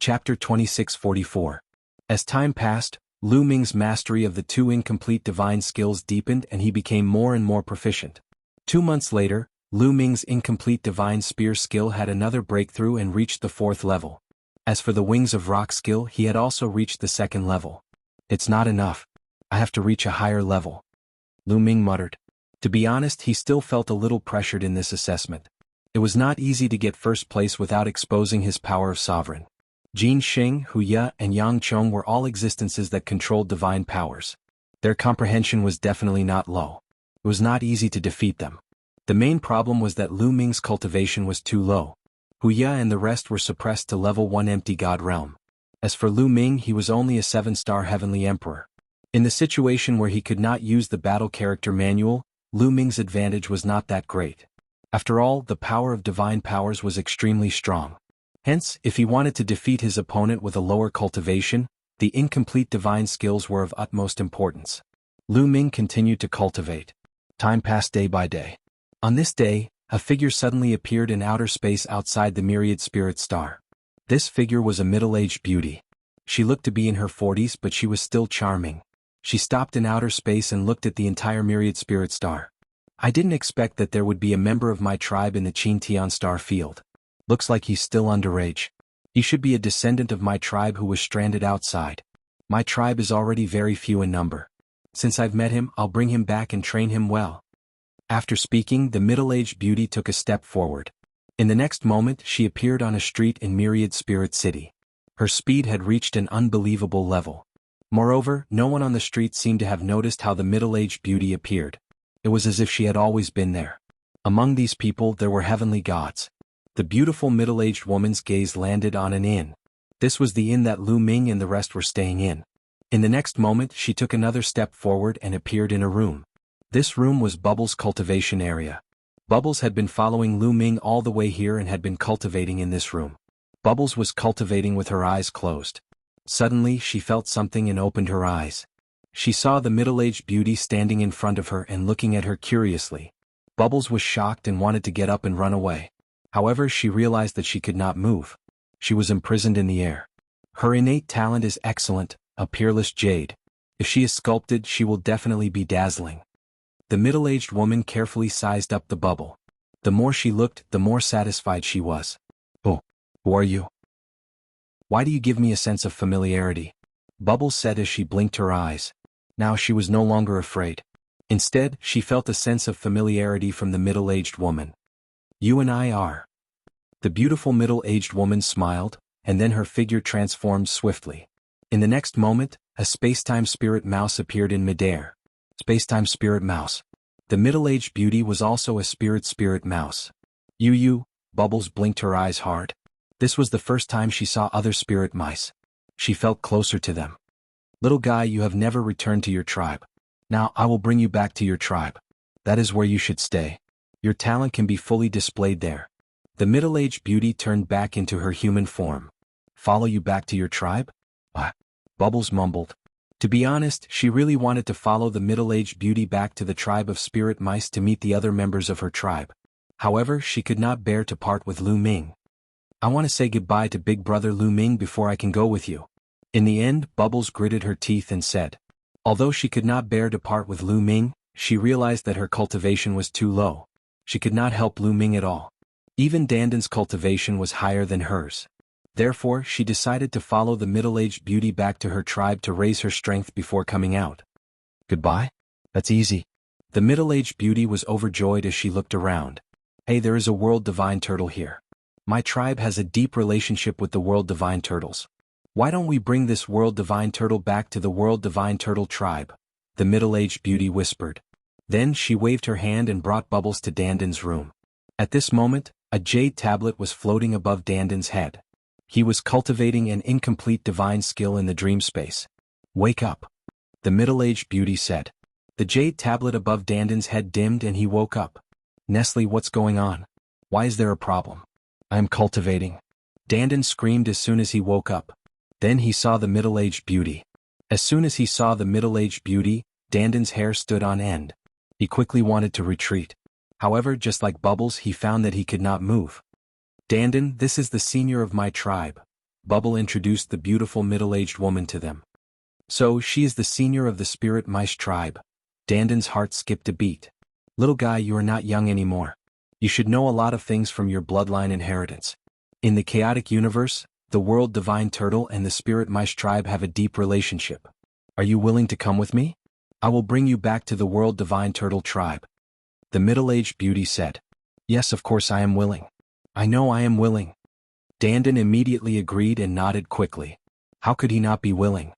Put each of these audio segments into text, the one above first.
Chapter 2644. As time passed, Lu Ming's mastery of the two incomplete divine skills deepened and he became more and more proficient. 2 months later, Lu Ming's incomplete divine spear skill had another breakthrough and reached the 4th level. As for the wings of rock skill, he had also reached the 2nd level. It's not enough. I have to reach a higher level, Lu Ming muttered. To be honest, he still felt a little pressured in this assessment. It was not easy to get first place without exposing his power of sovereign. Jin Xing, Hu Ye, and Yang Chong were all existences that controlled divine powers. Their comprehension was definitely not low. It was not easy to defeat them. The main problem was that Lu Ming's cultivation was too low. Hu Ye and the rest were suppressed to level 1 empty god realm. As for Lu Ming, he was only a 7-star heavenly emperor. In the situation where he could not use the battle character manual, Lu Ming's advantage was not that great. After all, the power of divine powers was extremely strong. Hence, if he wanted to defeat his opponent with a lower cultivation, the incomplete divine skills were of utmost importance. Lu Ming continued to cultivate. Time passed day by day. On this day, a figure suddenly appeared in outer space outside the myriad spirit star. This figure was a middle-aged beauty. She looked to be in her 40s, but she was still charming. She stopped in outer space and looked at the entire myriad spirit star. I didn't expect that there would be a member of my tribe in the Qintian star field. Looks like he's still underage. He should be a descendant of my tribe who was stranded outside. My tribe is already very few in number. Since I've met him, I'll bring him back and train him well. After speaking, the middle-aged beauty took a step forward. In the next moment, she appeared on a street in Myriad Spirit City. Her speed had reached an unbelievable level. Moreover, no one on the street seemed to have noticed how the middle-aged beauty appeared. It was as if she had always been there. Among these people, there were heavenly gods. The beautiful middle-aged woman's gaze landed on an inn. This was the inn that Lu Ming and the rest were staying in. In the next moment, she took another step forward and appeared in a room. This room was Bubbles' cultivation area. Bubbles had been following Lu Ming all the way here and had been cultivating in this room. Bubbles was cultivating with her eyes closed. Suddenly, she felt something and opened her eyes. She saw the middle-aged beauty standing in front of her and looking at her curiously. Bubbles was shocked and wanted to get up and run away. However, she realized that she could not move. She was imprisoned in the air. Her innate talent is excellent, a peerless jade. If she is sculpted, she will definitely be dazzling. The middle-aged woman carefully sized up the bubble. The more she looked, the more satisfied she was. Oh, who are you? Why do you give me a sense of familiarity? Bubbles said as she blinked her eyes. Now she was no longer afraid. Instead, she felt a sense of familiarity from the middle-aged woman. You and I are. The beautiful middle-aged woman smiled, and then her figure transformed swiftly. In the next moment, a space-time spirit mouse appeared in midair. Space-time spirit mouse. The middle-aged beauty was also a spirit mouse. You, Bubbles blinked her eyes hard. This was the first time she saw other spirit mice. She felt closer to them. Little guy, you have never returned to your tribe. Now I will bring you back to your tribe. That is where you should stay. Your talent can be fully displayed there. The middle-aged beauty turned back into her human form. Follow you back to your tribe? Bubbles mumbled. To be honest, she really wanted to follow the middle-aged beauty back to the tribe of spirit mice to meet the other members of her tribe. However, she could not bear to part with Lu Ming. I want to say goodbye to big brother Lu Ming before I can go with you. In the end, Bubbles gritted her teeth and said. Although she could not bear to part with Lu Ming, she realized that her cultivation was too low. She could not help Lu Ming at all. Even Dandan's cultivation was higher than hers. Therefore, she decided to follow the middle-aged beauty back to her tribe to raise her strength before coming out. Goodbye? That's easy. The middle-aged beauty was overjoyed as she looked around. Hey, there is a world divine turtle here. My tribe has a deep relationship with the world divine turtles. Why don't we bring this world divine turtle back to the world divine turtle tribe? The middle-aged beauty whispered. Then she waved her hand and brought Bubbles to Dandan's room. At this moment, a jade tablet was floating above Dandan's head. He was cultivating an incomplete divine skill in the dream space. Wake up, the middle-aged beauty said. The jade tablet above Dandan's head dimmed and he woke up. Nestle, what's going on? Why is there a problem? I am cultivating. Dandan screamed as soon as he woke up. Then he saw the middle-aged beauty. As soon as he saw the middle-aged beauty, Dandan's hair stood on end. He quickly wanted to retreat. However, just like Bubbles, he found that he could not move. Dandan, this is the senior of my tribe. Bubble introduced the beautiful middle-aged woman to them. So, she is the senior of the spirit mice tribe. Danden's heart skipped a beat. Little guy, you are not young anymore. You should know a lot of things from your bloodline inheritance. In the chaotic universe, the world divine turtle and the spirit mice tribe have a deep relationship. Are you willing to come with me? I will bring you back to the world divine turtle tribe. The middle-aged beauty said. Yes, of course I am willing. I know I am willing. Danden immediately agreed and nodded quickly. How could he not be willing?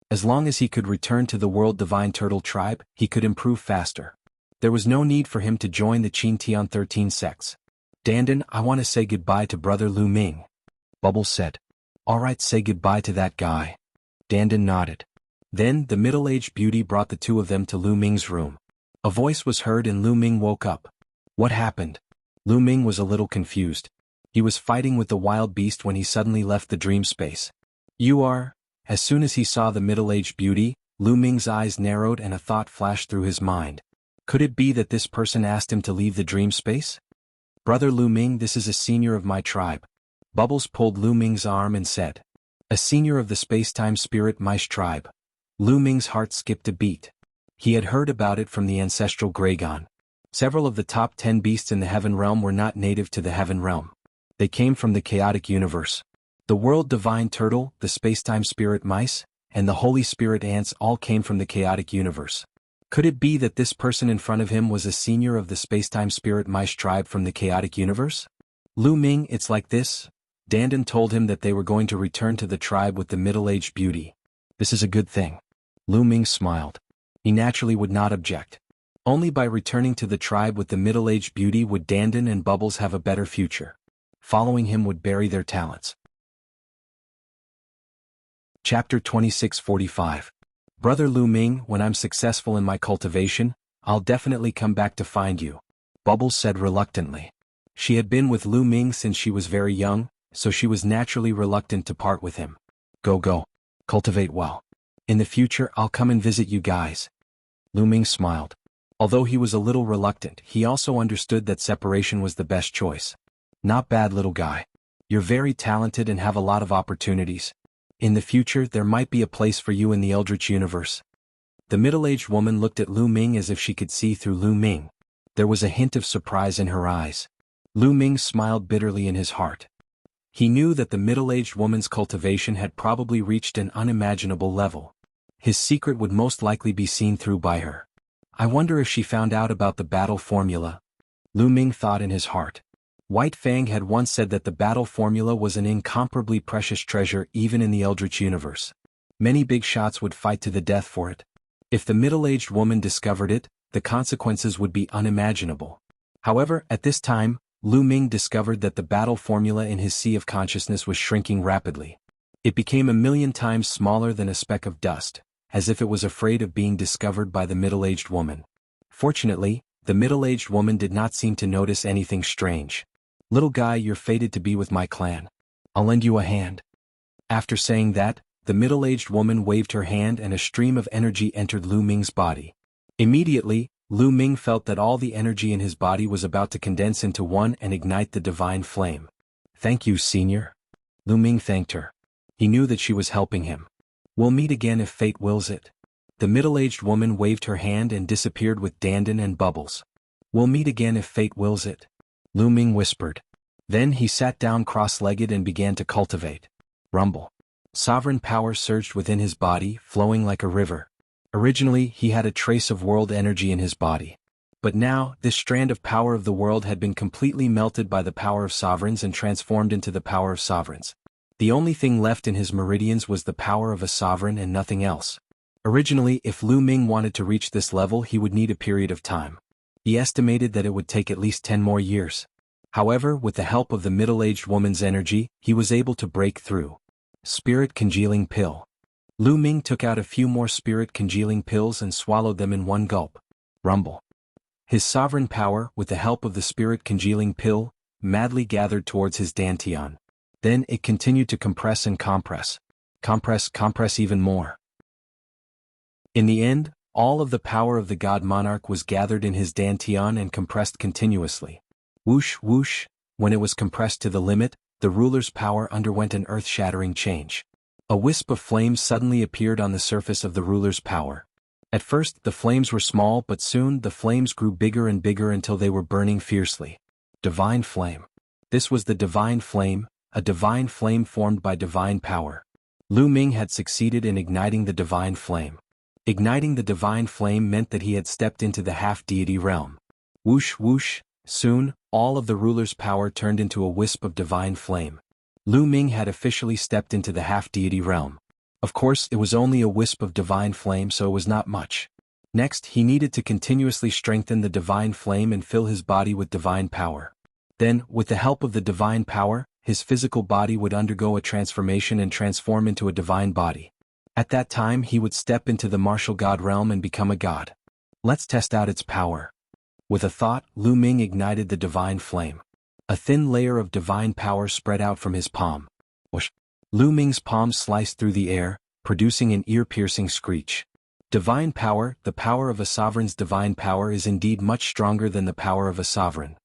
As long as he could return to the world divine turtle tribe, he could improve faster. There was no need for him to join the Qingtian 13 sects. Danden, I want to say goodbye to brother Lu Ming. Bubbles said. All right, say goodbye to that guy. Danden nodded. Then the middle-aged beauty brought the two of them to Lu Ming's room. A voice was heard and Lu Ming woke up. What happened? Lu Ming was a little confused. He was fighting with the wild beast when he suddenly left the dream space. You are? As soon as he saw the middle-aged beauty, Lu Ming's eyes narrowed and a thought flashed through his mind. Could it be that this person asked him to leave the dream space? Brother Lu Ming, this is a senior of my tribe. Bubbles pulled Lu Ming's arm and said. A senior of the space-time spirit mice tribe. Lu Ming's heart skipped a beat. He had heard about it from the ancestral Graygon. Several of the top 10 beasts in the Heaven Realm were not native to the Heaven Realm. They came from the chaotic universe. The world divine turtle, the space-time spirit mice, and the holy spirit ants all came from the chaotic universe. Could it be that this person in front of him was a senior of the space-time spirit mice tribe from the chaotic universe? Lu Ming, it's like this. Danden told him that they were going to return to the tribe with the middle-aged beauty. This is a good thing. Lu Ming smiled. He naturally would not object. Only by returning to the tribe with the middle-aged beauty would Danden and Bubbles have a better future. Following him would bury their talents. Chapter 2645. Brother Lu Ming, when I'm successful in my cultivation, I'll definitely come back to find you. Bubbles said reluctantly. She had been with Lu Ming since she was very young, so she was naturally reluctant to part with him. Go. Cultivate well. In the future I'll come and visit you guys. Lu Ming smiled. Although he was a little reluctant, he also understood that separation was the best choice. Not bad, little guy. You're very talented and have a lot of opportunities. In the future there might be a place for you in the Eldritch universe. The middle-aged woman looked at Lu Ming as if she could see through Lu Ming. There was a hint of surprise in her eyes. Lu Ming smiled bitterly in his heart. He knew that the middle-aged woman's cultivation had probably reached an unimaginable level. His secret would most likely be seen through by her. I wonder if she found out about the battle formula. Lu Ming thought in his heart. White Fang had once said that the battle formula was an incomparably precious treasure even in the Eldritch universe. Many big shots would fight to the death for it. If the middle-aged woman discovered it, the consequences would be unimaginable. However, at this time, Lu Ming discovered that the battle formula in his sea of consciousness was shrinking rapidly. It became 1,000,000 times smaller than a speck of dust, as if it was afraid of being discovered by the middle-aged woman. Fortunately, the middle-aged woman did not seem to notice anything strange. Little guy, you're fated to be with my clan. I'll lend you a hand. After saying that, the middle-aged woman waved her hand and a stream of energy entered Lu Ming's body. Immediately, Lu Ming felt that all the energy in his body was about to condense into one and ignite the divine flame. Thank you, senior. Lu Ming thanked her. He knew that she was helping him. We'll meet again if fate wills it. The middle-aged woman waved her hand and disappeared with Danden and Bubbles. We'll meet again if fate wills it. Lu Ming whispered. Then he sat down cross-legged and began to cultivate. Rumble. Sovereign power surged within his body, flowing like a river. Originally, he had a trace of world energy in his body. But now, this strand of power of the world had been completely melted by the power of sovereigns and transformed into the power of sovereigns. The only thing left in his meridians was the power of a sovereign and nothing else. Originally, if Lu Ming wanted to reach this level, he would need a period of time. He estimated that it would take at least 10 more years. However, with the help of the middle-aged woman's energy, he was able to break through. Spirit congealing pill. Lu Ming took out a few more spirit congealing pills and swallowed them in one gulp. Rumble. His sovereign power, with the help of the spirit congealing pill, madly gathered towards his dantian. Then it continued to compress and compress. Compress even more. In the end, all of the power of the God Monarch was gathered in his dantian and compressed continuously. Whoosh, whoosh, when it was compressed to the limit, the ruler's power underwent an earth-shattering change. A wisp of flames suddenly appeared on the surface of the ruler's power. At first, the flames were small, but soon the flames grew bigger and bigger until they were burning fiercely. Divine flame. This was the divine flame, a divine flame formed by divine power. Lu Ming had succeeded in igniting the divine flame. Igniting the divine flame meant that he had stepped into the half-deity realm. Whoosh whoosh, soon, all of the ruler's power turned into a wisp of divine flame. Lu Ming had officially stepped into the half-deity realm. Of course, it was only a wisp of divine flame, so it was not much. Next, he needed to continuously strengthen the divine flame and fill his body with divine power. Then, with the help of the divine power, his physical body would undergo a transformation and transform into a divine body. At that time he would step into the martial god realm and become a god. Let's test out its power. With a thought, Lu Ming ignited the divine flame. A thin layer of divine power spread out from his palm. Whoosh! Lu Ming's palm sliced through the air, producing an ear-piercing screech. Divine power, the power of a sovereign's divine power is indeed much stronger than the power of a sovereign.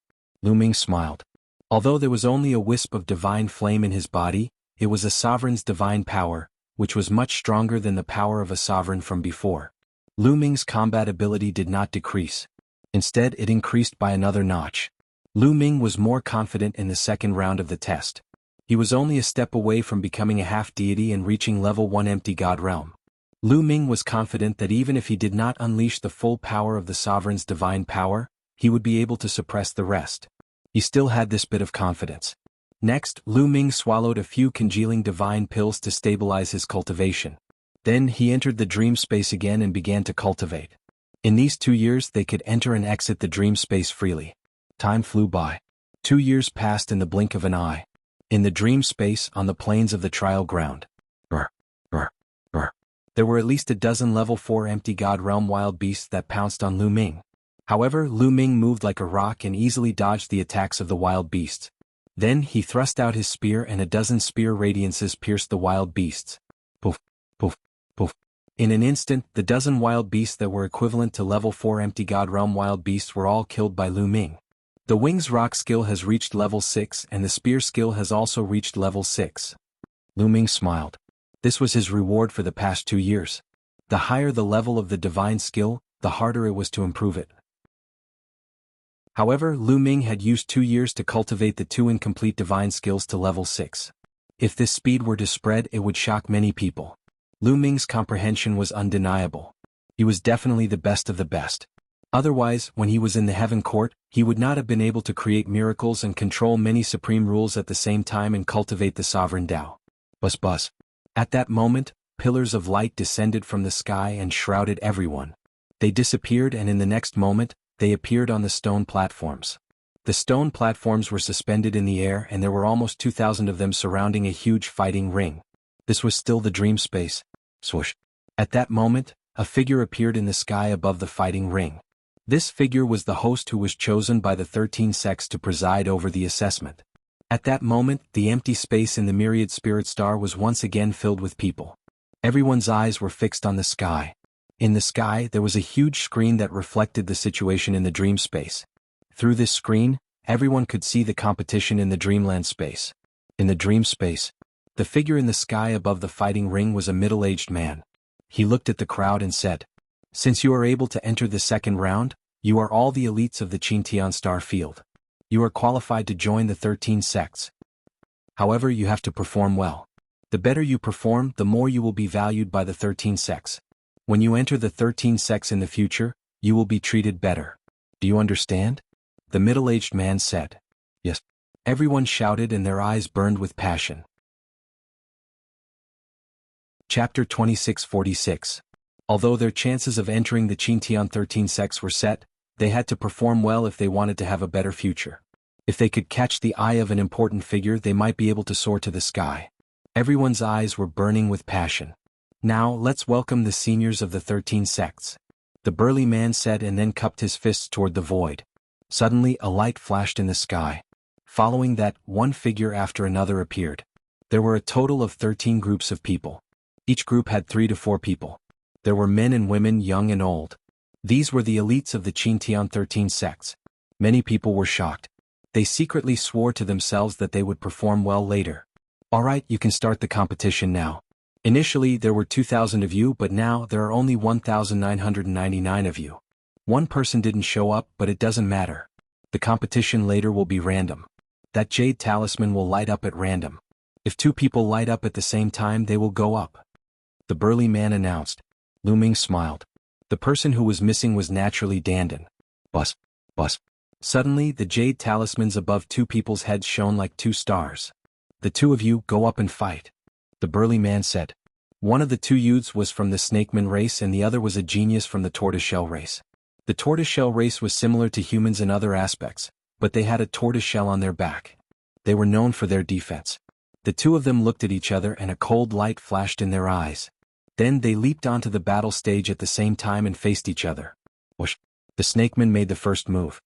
Lu Ming smiled. Although there was only a wisp of divine flame in his body, it was a sovereign's divine power, which was much stronger than the power of a sovereign from before. Lu Ming's combat ability did not decrease. Instead, it increased by another notch. Lu Ming was more confident in the second round of the test. He was only a step away from becoming a half-deity and reaching level 1 empty god realm. Lu Ming was confident that even if he did not unleash the full power of the sovereign's divine power, he would be able to suppress the rest. He still had this bit of confidence. Next, Lu Ming swallowed a few congealing divine pills to stabilize his cultivation. Then he entered the dream space again and began to cultivate. In these 2 years they could enter and exit the dream space freely. Time flew by. 2 years passed in the blink of an eye. In the dream space, on the plains of the trial ground. There were at least a dozen level 4 empty god realm wild beasts that pounced on Lu Ming. However, Lu Ming moved like a rock and easily dodged the attacks of the wild beasts. Then he thrust out his spear and a dozen spear radiances pierced the wild beasts. Poof, poof, poof. In an instant, the dozen wild beasts that were equivalent to level 4 empty god realm wild beasts were all killed by Lu Ming. The wings rock skill has reached level 6 and the spear skill has also reached level 6. Lu Ming smiled. This was his reward for the past 2 years. The higher the level of the divine skill, the harder it was to improve it. However, Lu Ming had used 2 years to cultivate the 2 incomplete divine skills to level 6. If this speed were to spread, it would shock many people. Lu Ming's comprehension was undeniable. He was definitely the best of the best. Otherwise, when he was in the Heaven Court, he would not have been able to create miracles and control many supreme rules at the same time and cultivate the sovereign Tao. Buzz buzz. At that moment, pillars of light descended from the sky and shrouded everyone. They disappeared and in the next moment, they appeared on the stone platforms. The stone platforms were suspended in the air and there were almost 2,000 of them surrounding a huge fighting ring. This was still the dream space. Swoosh. At that moment, a figure appeared in the sky above the fighting ring. This figure was the host who was chosen by the 13 sects to preside over the assessment. At that moment, the empty space in the myriad spirit star was once again filled with people. Everyone's eyes were fixed on the sky. In the sky, there was a huge screen that reflected the situation in the dream space. Through this screen, everyone could see the competition in the dreamland space. In the dream space, the figure in the sky above the fighting ring was a middle-aged man. He looked at the crowd and said, "Since you are able to enter the second round, you are all the elites of the Qingtian star field. You are qualified to join the 13 sects. However, you have to perform well. The better you perform, the more you will be valued by the 13 sects. When you enter the 13 sects in the future, you will be treated better. Do you understand?" The middle-aged man said. Yes. Everyone shouted and their eyes burned with passion. Chapter 2646. Although their chances of entering the Qingtian 13 sects were set, they had to perform well if they wanted to have a better future. If they could catch the eye of an important figure, they might be able to soar to the sky. Everyone's eyes were burning with passion. "Now, let's welcome the seniors of the 13 sects," the burly man said and then cupped his fists toward the void. Suddenly, a light flashed in the sky. Following that, one figure after another appeared. There were a total of 13 groups of people. Each group had 3 to 4 people. There were men and women, young and old. These were the elites of the Qingtian 13 sects. Many people were shocked. They secretly swore to themselves that they would perform well later. Alright, you can start the competition now. Initially there were 2,000 of you, but now there are only 1,999 of you. One person didn't show up, but it doesn't matter. The competition later will be random. That jade talisman will light up at random. If 2 people light up at the same time, they will go up. The burly man announced. Lu Ming smiled. The person who was missing was naturally Dandan. Bus. Suddenly the jade talismans above 2 people's heads shone like 2 stars. The 2 of you go up and fight. The burly man said. One of the 2 youths was from the snakeman race and the other was a genius from the tortoiseshell race. The tortoiseshell race was similar to humans in other aspects, but they had a tortoiseshell on their back. They were known for their defense. The 2 of them looked at each other and a cold light flashed in their eyes. Then they leaped onto the battle stage at the same time and faced each other. Whoosh! The snakeman made the first move.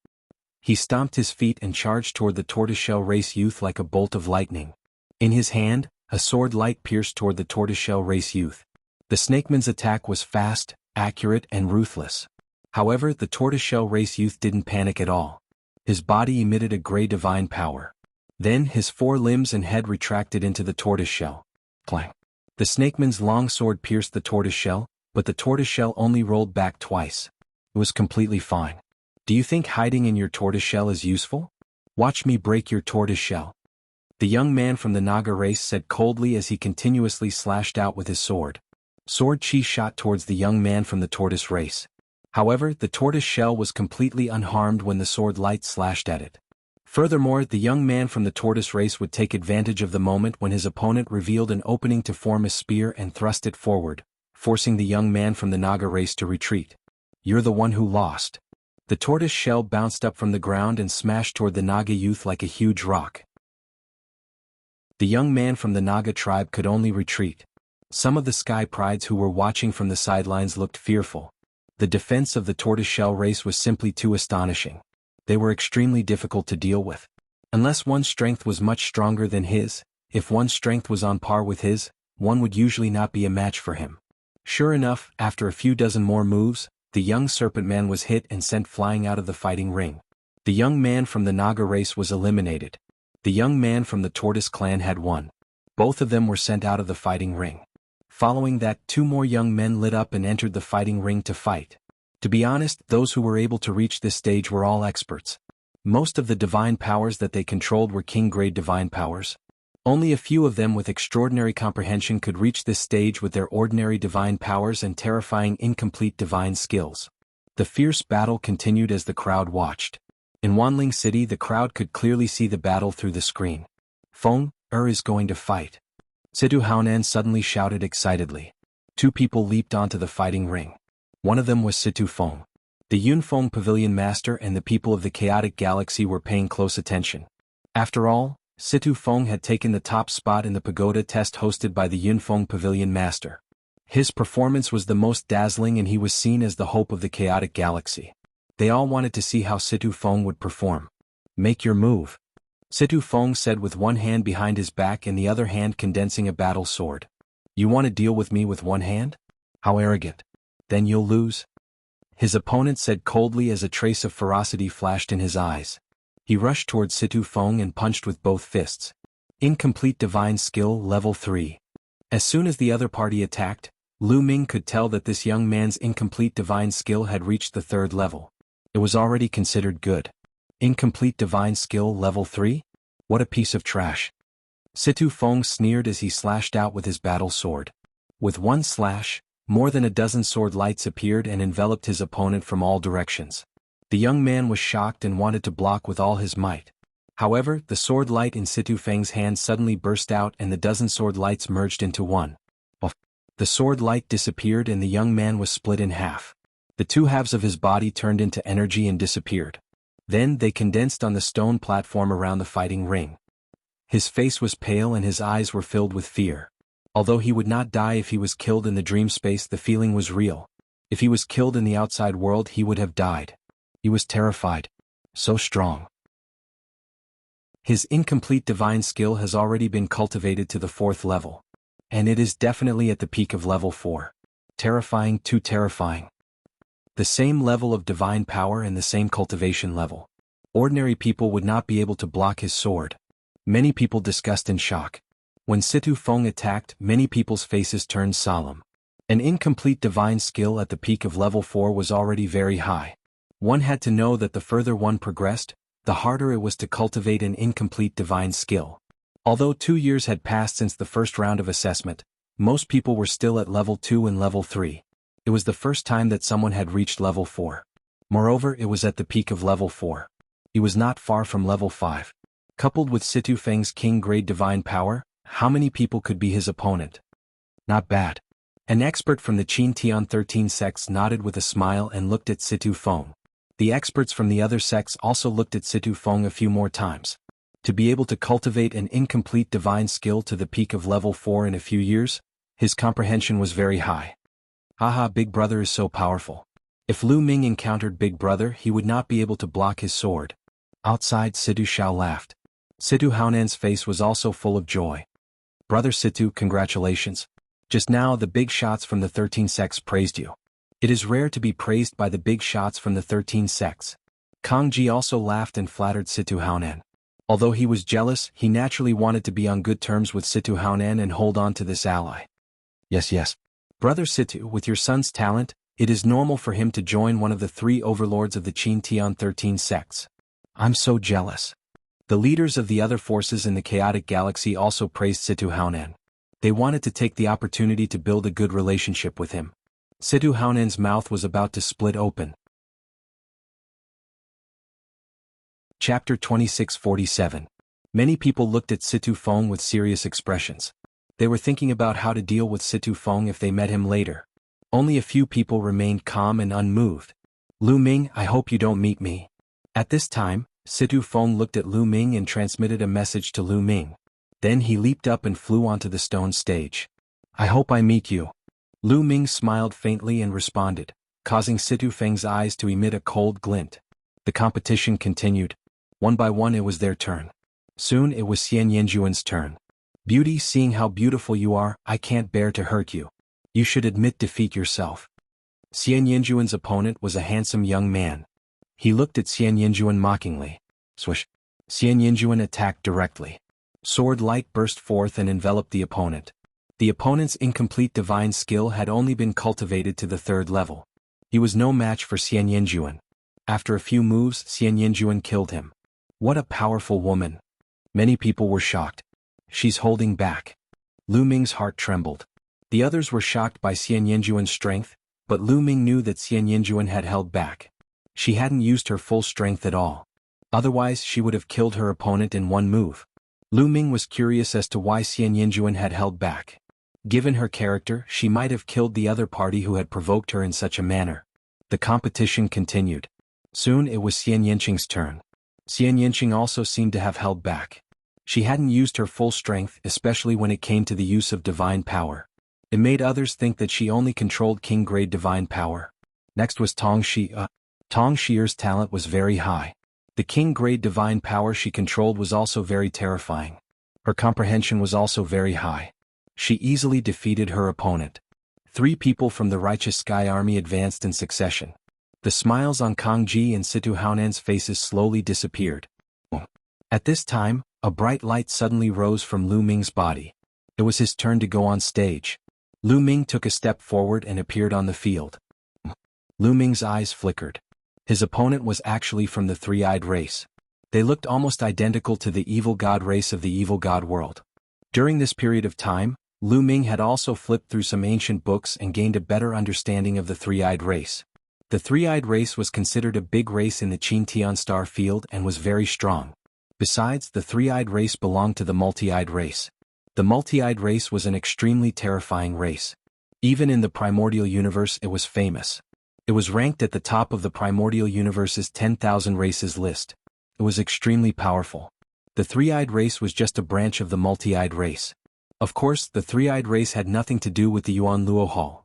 He stomped his feet and charged toward the tortoiseshell race youth like a bolt of lightning. In his hand, a sword light pierced toward the tortoiseshell race youth. The snakeman's attack was fast, accurate, and ruthless. However, the tortoiseshell race youth didn't panic at all. His body emitted a gray divine power. Then his 4 limbs and head retracted into the tortoiseshell. Clang! The snakeman's long sword pierced the tortoiseshell, but the tortoiseshell only rolled back twice. It was completely fine. Do you think hiding in your tortoiseshell is useful? Watch me break your tortoiseshell. The young man from the Naga race said coldly as he continuously slashed out with his sword. Sword chi shot towards the young man from the tortoise race. However, the tortoise shell was completely unharmed when the sword light slashed at it. Furthermore, the young man from the tortoise race would take advantage of the moment when his opponent revealed an opening to form a spear and thrust it forward, forcing the young man from the Naga race to retreat. You're the one who lost. The tortoise shell bounced up from the ground and smashed toward the Naga youth like a huge rock. The young man from the Naga tribe could only retreat. Some of the sky prides who were watching from the sidelines looked fearful. The defense of the tortoiseshell race was simply too astonishing. They were extremely difficult to deal with. Unless one's strength was much stronger than his, if one's strength was on par with his, one would usually not be a match for him. Sure enough, after a few dozen more moves, the young serpent man was hit and sent flying out of the fighting ring. The young man from the Naga race was eliminated. The young man from the tortoise clan had won. Both of them were sent out of the fighting ring. Following that, 2 more young men lit up and entered the fighting ring to fight. To be honest, those who were able to reach this stage were all experts. Most of the divine powers that they controlled were king-grade divine powers. Only a few of them with extraordinary comprehension could reach this stage with their ordinary divine powers and terrifying incomplete divine skills. The fierce battle continued as the crowd watched. In Wanling City, the crowd could clearly see the battle through the screen. Feng is going to fight. Situ Haonan suddenly shouted excitedly. 2 people leaped onto the fighting ring. One of them was Situ Feng. The Yunfeng Pavilion Master and the people of the Chaotic Galaxy were paying close attention. After all, Situ Feng had taken the top spot in the pagoda test hosted by the Yunfeng Pavilion Master. His performance was the most dazzling and he was seen as the hope of the Chaotic Galaxy. They all wanted to see how Situ Feng would perform. Make your move. Situ Feng said with one hand behind his back and the other hand condensing a battle sword. You want to deal with me with one hand? How arrogant. Then you'll lose. His opponent said coldly as a trace of ferocity flashed in his eyes. He rushed towards Situ Feng and punched with both fists. Incomplete divine skill level 3. As soon as the other party attacked, Lu Ming could tell that this young man's incomplete divine skill had reached the 3rd level. It was already considered good. Incomplete divine skill level 3? What a piece of trash. Situ Feng sneered as he slashed out with his battle sword. With one slash, more than a dozen sword lights appeared and enveloped his opponent from all directions. The young man was shocked and wanted to block with all his might. However, the sword light in Situ Feng's hand suddenly burst out and the dozen sword lights merged into one. The sword light disappeared and the young man was split in half. The 2 halves of his body turned into energy and disappeared. Then they condensed on the stone platform around the fighting ring. His face was pale and his eyes were filled with fear. Although he would not die if he was killed in the dream space, the feeling was real. If he was killed in the outside world, he would have died. He was terrified. So strong. His incomplete divine skill has already been cultivated to the 4th level. And it is definitely at the peak of level 4. Terrifying, too terrifying. The same level of divine power and the same cultivation level. Ordinary people would not be able to block his sword. Many people discussed in shock. When Situ Feng attacked, many people's faces turned solemn. An incomplete divine skill at the peak of level 4 was already very high. One had to know that the further one progressed, the harder it was to cultivate an incomplete divine skill. Although 2 years had passed since the first round of assessment, most people were still at level 2 and level 3. It was the first time that someone had reached level 4. Moreover, it was at the peak of level 4. He was not far from level 5. Coupled with Situ Feng's king-grade divine power, how many people could be his opponent? Not bad. An expert from the Qin Tian 13 sects nodded with a smile and looked at Situ Feng. The experts from the other sects also looked at Situ Feng a few more times. To be able to cultivate an incomplete divine skill to the peak of level 4 in a few years, his comprehension was very high. Haha, Big Brother is so powerful. If Lu Ming encountered Big Brother, he would not be able to block his sword. Outside, Situ Xiao laughed. Situ Haonan's face was also full of joy. Brother Situ, congratulations. Just now the big shots from the 13 sects praised you. It is rare to be praised by the big shots from the 13 sects. Kang Ji also laughed and flattered Situ Haonan. Although he was jealous, he naturally wanted to be on good terms with Situ Haonan and hold on to this ally. Yes. Brother Situ, with your son's talent, it is normal for him to join one of the 3 overlords of the Qin Tian 13 sects. I'm so jealous. The leaders of the other forces in the chaotic galaxy also praised Situ Haonan. They wanted to take the opportunity to build a good relationship with him. Situ Haonan's mouth was about to split open. Chapter 2647. Many people looked at Situ Feng with serious expressions. They were thinking about how to deal with Situ Feng if they met him later. Only a few people remained calm and unmoved. Lu Ming, I hope you don't meet me. At this time, Situ Feng looked at Lu Ming and transmitted a message to Lu Ming. Then he leaped up and flew onto the stone stage. I hope I meet you. Lu Ming smiled faintly and responded, causing Situ Feng's eyes to emit a cold glint. The competition continued. One by one it was their turn. Soon it was Xian Yanjuan's turn. Beauty, seeing how beautiful you are, I can't bear to hurt you. You should admit defeat yourself. Xian Yanjuan's opponent was a handsome young man. He looked at Xian Yanjuan mockingly. Swish. Xian Yanjuan attacked directly. Sword light burst forth and enveloped the opponent. The opponent's incomplete divine skill had only been cultivated to the 3rd level. He was no match for Xian Yanjuan. After a few moves, Xian Yanjuan killed him. What a powerful woman. Many people were shocked. She's holding back. Lu Ming's heart trembled. The others were shocked by Xian Yanjuan's strength, but Lu Ming knew that Xian Yanjuan had held back. She hadn't used her full strength at all. Otherwise, she would have killed her opponent in one move. Lu Ming was curious as to why Xian Yanjuan had held back. Given her character, she might have killed the other party who had provoked her in such a manner. The competition continued. Soon it was Xian Yanqing's turn. Xian Yanqing also seemed to have held back. She hadn't used her full strength, especially when it came to the use of divine power. It made others think that she only controlled king-grade divine power. Next was Tong Xi. Tong Xier's talent was very high. The king-grade divine power she controlled was also very terrifying. Her comprehension was also very high. She easily defeated her opponent. 3 people from the Righteous Sky Army advanced in succession. The smiles on Kang Ji and Situ Haonan's faces slowly disappeared. At this time, a bright light suddenly rose from Lu Ming's body. It was his turn to go on stage. Lu Ming took a step forward and appeared on the field. Lu Ming's eyes flickered. His opponent was actually from the 3-eyed race. They looked almost identical to the evil god race of the evil god world. During this period of time, Lu Ming had also flipped through some ancient books and gained a better understanding of the 3-eyed race. The 3-eyed race was considered a big race in the Qin Tian star field and was very strong. Besides, the 3-eyed race belonged to the multi-eyed race. The multi-eyed race was an extremely terrifying race. Even in the primordial universe it was famous. It was ranked at the top of the primordial universe's 10,000 races list. It was extremely powerful. The 3-eyed race was just a branch of the multi-eyed race. Of course, the 3-eyed race had nothing to do with the Yuan Luo Hall.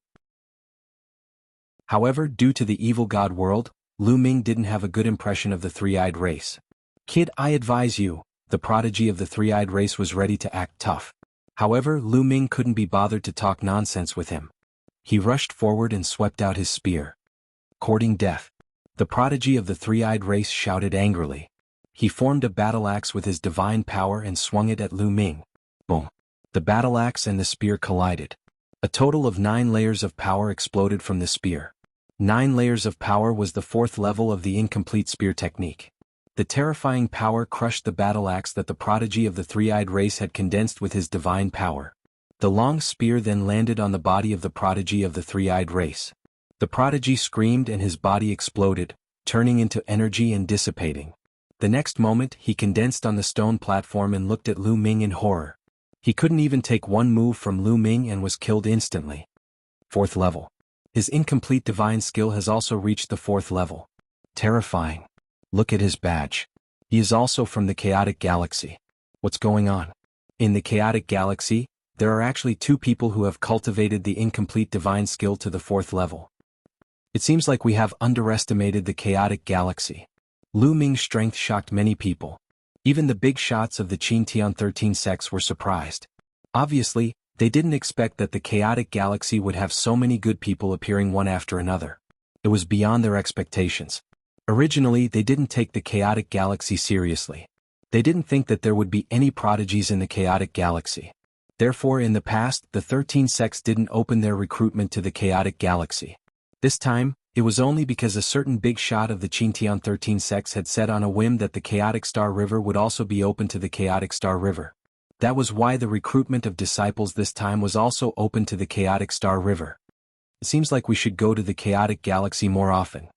However, due to the evil god world, Lu Ming didn't have a good impression of the 3-eyed race. Kid, I advise you, the prodigy of the 3-eyed race was ready to act tough. However, Lu Ming couldn't be bothered to talk nonsense with him. He rushed forward and swept out his spear. Courting death. The prodigy of the 3-eyed race shouted angrily. He formed a battle axe with his divine power and swung it at Lu Ming. Boom. The battle axe and the spear collided. A total of 9 layers of power exploded from the spear. 9 layers of power was the 4th level of the incomplete spear technique. The terrifying power crushed the battle axe that the prodigy of the three-eyed race had condensed with his divine power. The long spear then landed on the body of the prodigy of the three-eyed race. The prodigy screamed and his body exploded, turning into energy and dissipating. The next moment he condensed on the stone platform and looked at Lu Ming in horror. He couldn't even take one move from Lu Ming and was killed instantly. 4th level. His incomplete divine skill has also reached the 4th level. Terrifying. Look at his badge. He is also from the chaotic galaxy. What's going on? In the chaotic galaxy, there are actually 2 people who have cultivated the incomplete divine skill to the 4th level. It seems like we have underestimated the chaotic galaxy. Lu Ming's strength shocked many people. Even the big shots of the Qintian 13 sects were surprised. Obviously, they didn't expect that the chaotic galaxy would have so many good people appearing one after another. It was beyond their expectations. Originally, they didn't take the chaotic galaxy seriously. They didn't think that there would be any prodigies in the chaotic galaxy. Therefore, in the past, the 13 sects didn't open their recruitment to the chaotic galaxy. This time, it was only because a certain big shot of the Qintian 13 sects had said on a whim that the Chaotic Star River would also be open to the Chaotic Star River. That was why the recruitment of disciples this time was also open to the Chaotic Star River. It seems like we should go to the chaotic galaxy more often.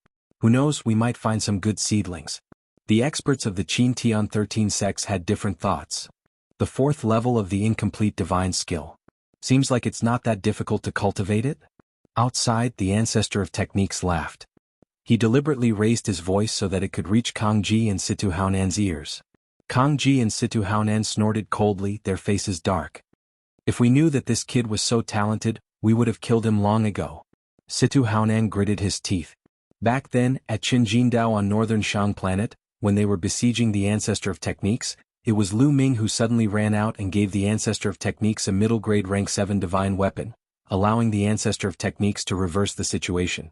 Who knows, we might find some good seedlings. The experts of the Qintian 13 sects had different thoughts. The 4th level of the incomplete divine skill. Seems like it's not that difficult to cultivate it? Outside, the ancestor of techniques laughed. He deliberately raised his voice so that it could reach Kang Ji and Situ Haonan's ears. Kang Ji and Situ Haonan snorted coldly, their faces dark. If we knew that this kid was so talented, we would have killed him long ago. Situ Haonan gritted his teeth. Back then, at Qinjindao on northern Shang planet, when they were besieging the ancestor of techniques, it was Lu Ming who suddenly ran out and gave the ancestor of techniques a middle-grade rank 7 divine weapon, allowing the ancestor of techniques to reverse the situation.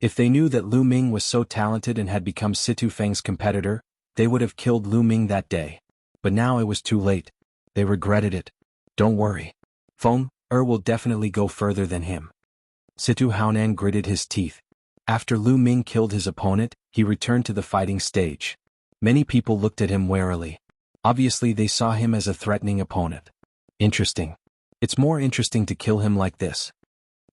If they knew that Lu Ming was so talented and had become Situ Feng's competitor, they would have killed Lu Ming that day. But now it was too late. They regretted it. Don't worry. Feng will definitely go further than him. Situ Haonan gritted his teeth. After Lu Ming killed his opponent, he returned to the fighting stage. Many people looked at him warily. Obviously they saw him as a threatening opponent. Interesting. It's more interesting to kill him like this.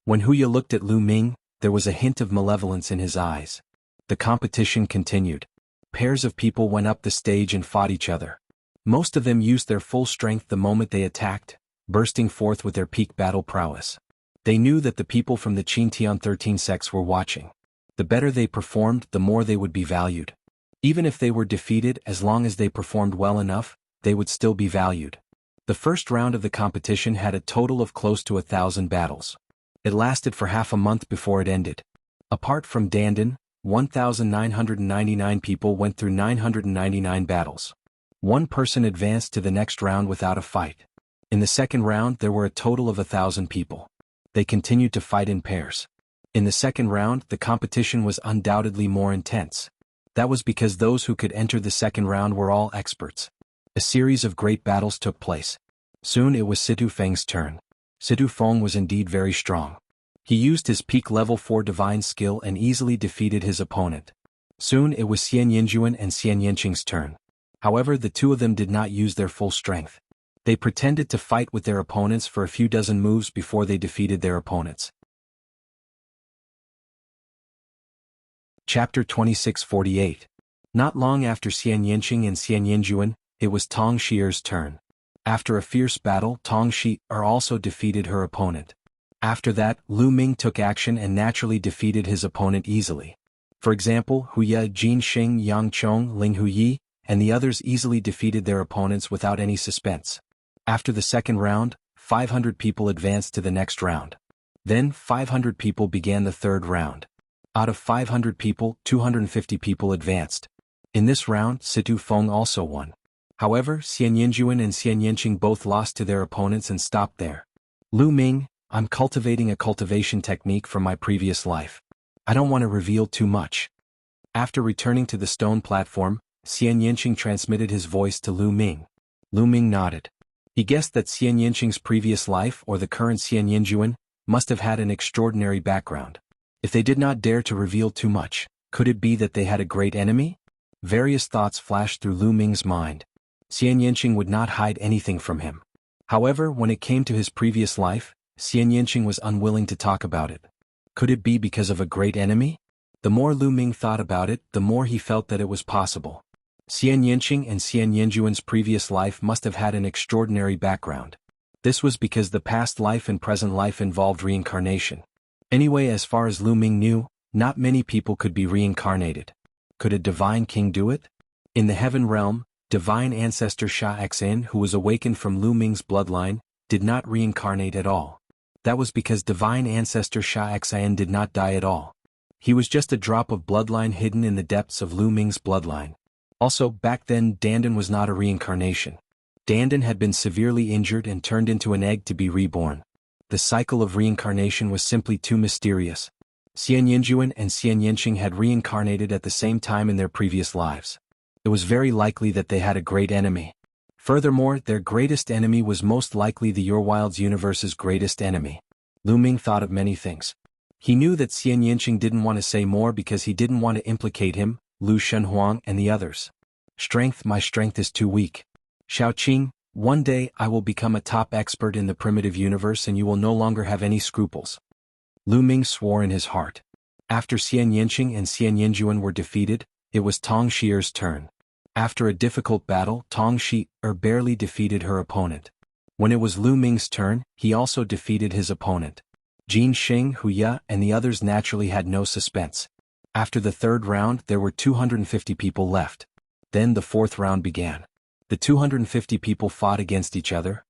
When Huya looked at Lu Ming, there was a hint of malevolence in his eyes. The competition continued. Pairs of people went up the stage and fought each other. Most of them used their full strength the moment they attacked, bursting forth with their peak battle prowess. They knew that the people from the Qintian 13 sects were watching. The better they performed, the more they would be valued. Even if they were defeated, as long as they performed well enough, they would still be valued. The first round of the competition had a total of close to 1,000 battles. It lasted for half a month before it ended. Apart from Dandan, 1,999 people went through 999 battles. One person advanced to the next round without a fight. In the second round there were a total of 1,000 people. They continued to fight in pairs. In the second round the competition was undoubtedly more intense. That was because those who could enter the second round were all experts. A series of great battles took place. Soon it was Situ Feng's turn. Situ Feng was indeed very strong. He used his peak level 4 divine skill and easily defeated his opponent. Soon it was Xian Yinjuan and Xian Yanqing's turn. However, the two of them did not use their full strength. They pretended to fight with their opponents for a few dozen moves before they defeated their opponents. Chapter 2648. Not long after Xian Yanqing and Xian Yinjuan, it was Tong Shier's turn. After a fierce battle, Tong Xier also defeated her opponent. After that, Lu Ming took action and naturally defeated his opponent easily. For example, Huya, Jin Xing, Yang Chong, Ling Huyi, and the others easily defeated their opponents without any suspense. After the second round, 500 people advanced to the next round. Then 500 people began the third round. Out of 500 people, 250 people advanced. In this round, Situ Feng also won. However, Xian Yinjuan and Xian Yanqing both lost to their opponents and stopped there. Lu Ming, I'm cultivating a cultivation technique from my previous life. I don't want to reveal too much. After returning to the stone platform, Xian Yinqing transmitted his voice to Lu Ming. Lu Ming nodded. He guessed that Xian Yinqing's previous life or the current Xian Yinjuan must have had an extraordinary background. If they did not dare to reveal too much, could it be that they had a great enemy? Various thoughts flashed through Lu Ming's mind. Xian Yinqing would not hide anything from him. However, when it came to his previous life, Xian Yinqing was unwilling to talk about it. Could it be because of a great enemy? The more Lu Ming thought about it, the more he felt that it was possible. Xian Yinqing and Xian Yinjuan's previous life must have had an extraordinary background. This was because the past life and present life involved reincarnation. Anyway, as far as Lu Ming knew, not many people could be reincarnated. Could a divine king do it? In the heaven realm, divine ancestor Sha Xan, who was awakened from Lu Ming's bloodline, did not reincarnate at all. That was because divine ancestor Sha Xan did not die at all. He was just a drop of bloodline hidden in the depths of Lu Ming's bloodline. Also, back then Dandan was not a reincarnation. Dandan had been severely injured and turned into an egg to be reborn. The cycle of reincarnation was simply too mysterious. Xian Yinjuan and Xian Yinqing had reincarnated at the same time in their previous lives. It was very likely that they had a great enemy. Furthermore, their greatest enemy was most likely the Your Wilds universe's greatest enemy. Lu Ming thought of many things. He knew that Xian Yinqing didn't want to say more because he didn't want to implicate him, Lu Shenhuang and the others. My strength is too weak. Xiaoqing, one day I will become a top expert in the primitive universe and you will no longer have any scruples. Lu Ming swore in his heart. After Xian Yinqing and Xian Yinjuan were defeated, it was Tong Xier's turn. After a difficult battle, Tong Xier barely defeated her opponent. When it was Lu Ming's turn, he also defeated his opponent. Jin Xing, Hu Ya, and the others naturally had no suspense. After the third round, there were 250 people left. Then the fourth round began. The 250 people fought against each other.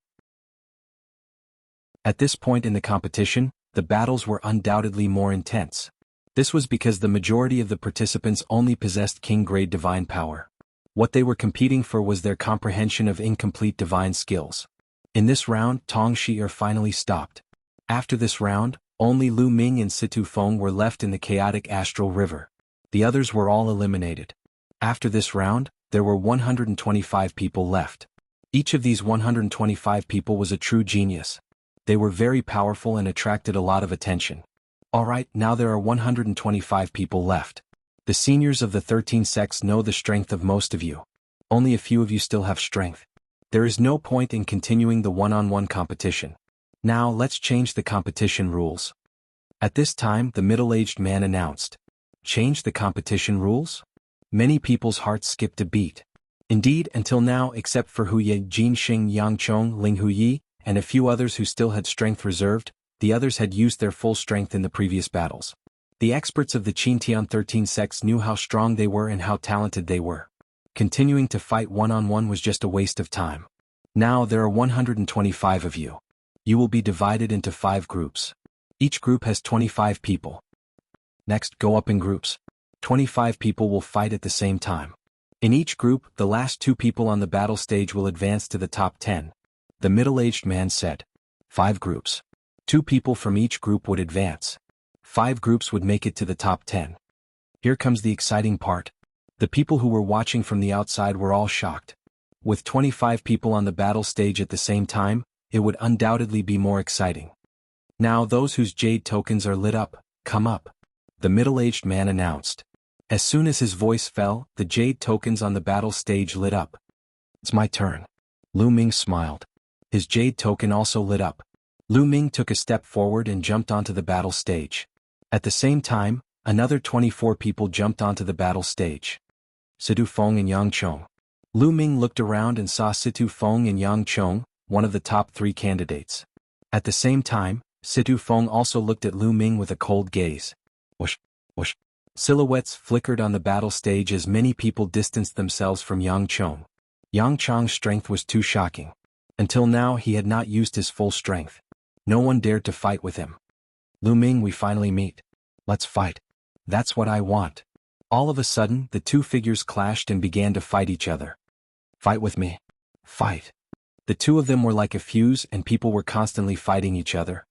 At this point in the competition, the battles were undoubtedly more intense. This was because the majority of the participants only possessed king-grade divine power. What they were competing for was their comprehension of incomplete divine skills. In this round, Tong Xier finally stopped. After this round, only Lu Ming and Situ Feng were left in the chaotic astral river. The others were all eliminated. After this round, there were 125 people left. Each of these 125 people was a true genius. They were very powerful and attracted a lot of attention. Alright, now there are 125 people left. The seniors of the 13 sects know the strength of most of you. Only a few of you still have strength. There is no point in continuing the one-on-one competition. Now let's change the competition rules. At this time, the middle-aged man announced. Change the competition rules? Many people's hearts skipped a beat. Indeed, until now, except for Hu Ye, Jin Xing, Yang Chong, Ling Hu Yi, and a few others who still had strength reserved, the others had used their full strength in the previous battles. The experts of the Qintian 13 sects knew how strong they were and how talented they were. Continuing to fight one-on-one was just a waste of time. Now there are 125 of you. You will be divided into 5 groups. Each group has 25 people. Next, go up in groups. 25 people will fight at the same time. In each group, the last 2 people on the battle stage will advance to the top 10. The middle-aged man said. 5 groups. 2 people from each group would advance. 5 groups would make it to the top 10. Here comes the exciting part. The people who were watching from the outside were all shocked. With 25 people on the battle stage at the same time, it would undoubtedly be more exciting. Now those whose jade tokens are lit up, come up. The middle-aged man announced. As soon as his voice fell, the jade tokens on the battle stage lit up. It's my turn. Lu Ming smiled. His jade token also lit up. Lu Ming took a step forward and jumped onto the battle stage. At the same time, another 24 people jumped onto the battle stage. Situ Feng and Yang Chong. Lu Ming looked around and saw Situ Feng and Yang Chong, one of the top 3 candidates. At the same time, Situ Feng also looked at Lu Ming with a cold gaze. Whoosh, whoosh. Silhouettes flickered on the battle stage as many people distanced themselves from Yang Chong. Yang Chong's strength was too shocking. Until now he had not used his full strength. No one dared to fight with him. Lu Ming, we finally meet. Let's fight. That's what I want. All of a sudden, the 2 figures clashed and began to fight each other. Fight with me. Fight. The 2 of them were like a fuse and people were constantly fighting each other.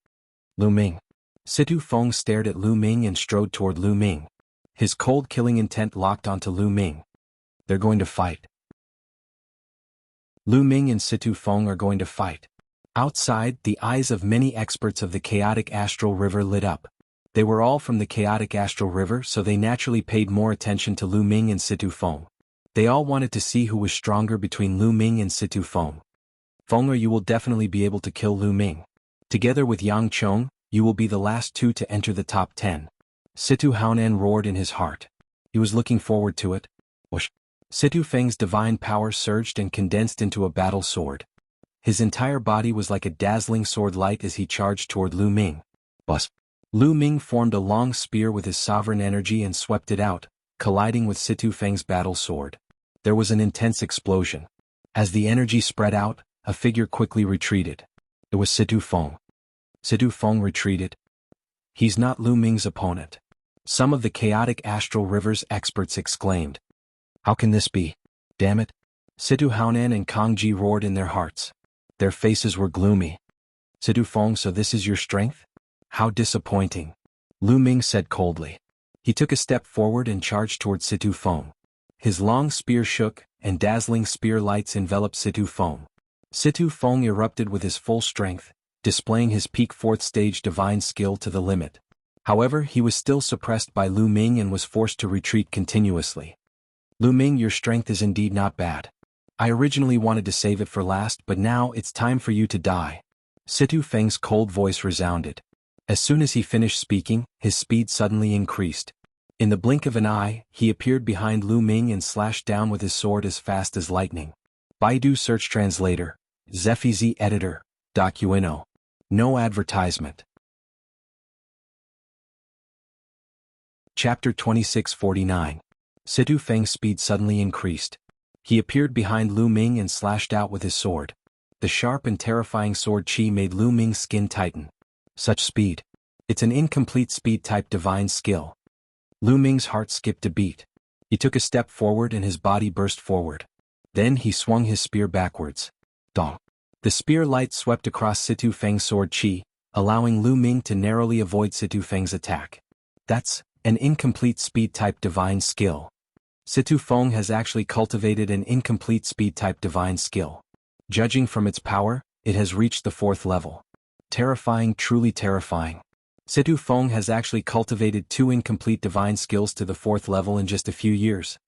Lu Ming. Situ Feng stared at Lu Ming and strode toward Lu Ming. His cold killing intent locked onto Lu Ming. They're going to fight. Lu Ming and Situ Feng are going to fight. Outside, the eyes of many experts of the chaotic astral river lit up. They were all from the chaotic astral river, so they naturally paid more attention to Lu Ming and Situ Feng. They all wanted to see who was stronger between Lu Ming and Situ Feng. Feng, or you will definitely be able to kill Lu Ming. Together with Yang Chong, you will be the last two to enter the top 10. Situ Haonan roared in his heart. He was looking forward to it. Whoosh. Situ Feng's divine power surged and condensed into a battle sword. His entire body was like a dazzling sword light as he charged toward Lu Ming. Bus. Lu Ming formed a long spear with his sovereign energy and swept it out, colliding with Situ Feng's battle sword. There was an intense explosion. As the energy spread out, a figure quickly retreated. It was Situ Feng. Situ Feng retreated. He's not Lu Ming's opponent. Some of the chaotic astral river's experts exclaimed. How can this be? Damn it. Situ Haonan and Kang Ji roared in their hearts. Their faces were gloomy. Situ Feng, so this is your strength? How disappointing. Lu Ming said coldly. He took a step forward and charged toward Situ Feng. His long spear shook, and dazzling spear lights enveloped Situ Feng. Situ Feng erupted with his full strength, displaying his peak 4th stage divine skill to the limit. However, he was still suppressed by Lu Ming and was forced to retreat continuously. Lu Ming, your strength is indeed not bad. I originally wanted to save it for last, but now it's time for you to die. Situ Feng's cold voice resounded. As soon as he finished speaking, his speed suddenly increased. In the blink of an eye, he appeared behind Lu Ming and slashed down with his sword as fast as lightning. Baidu Search Translator. Zefizi Editor. Docuino. No advertisement. Chapter 2649. Situ Feng's speed suddenly increased. He appeared behind Lu Ming and slashed out with his sword. The sharp and terrifying sword chi made Lu Ming's skin tighten. Such speed. It's an incomplete speed-type divine skill. Lu Ming's heart skipped a beat. He took a step forward and his body burst forward. Then he swung his spear backwards. Dong. The spear light swept across Situ Feng's sword chi, allowing Lu Ming to narrowly avoid Situ Feng's attack. That's an incomplete speed-type divine skill. Situ Feng has actually cultivated an incomplete speed-type divine skill. Judging from its power, it has reached the 4th level. Terrifying, truly terrifying. Situ Feng has actually cultivated 2 incomplete divine skills to the 4th level in just a few years.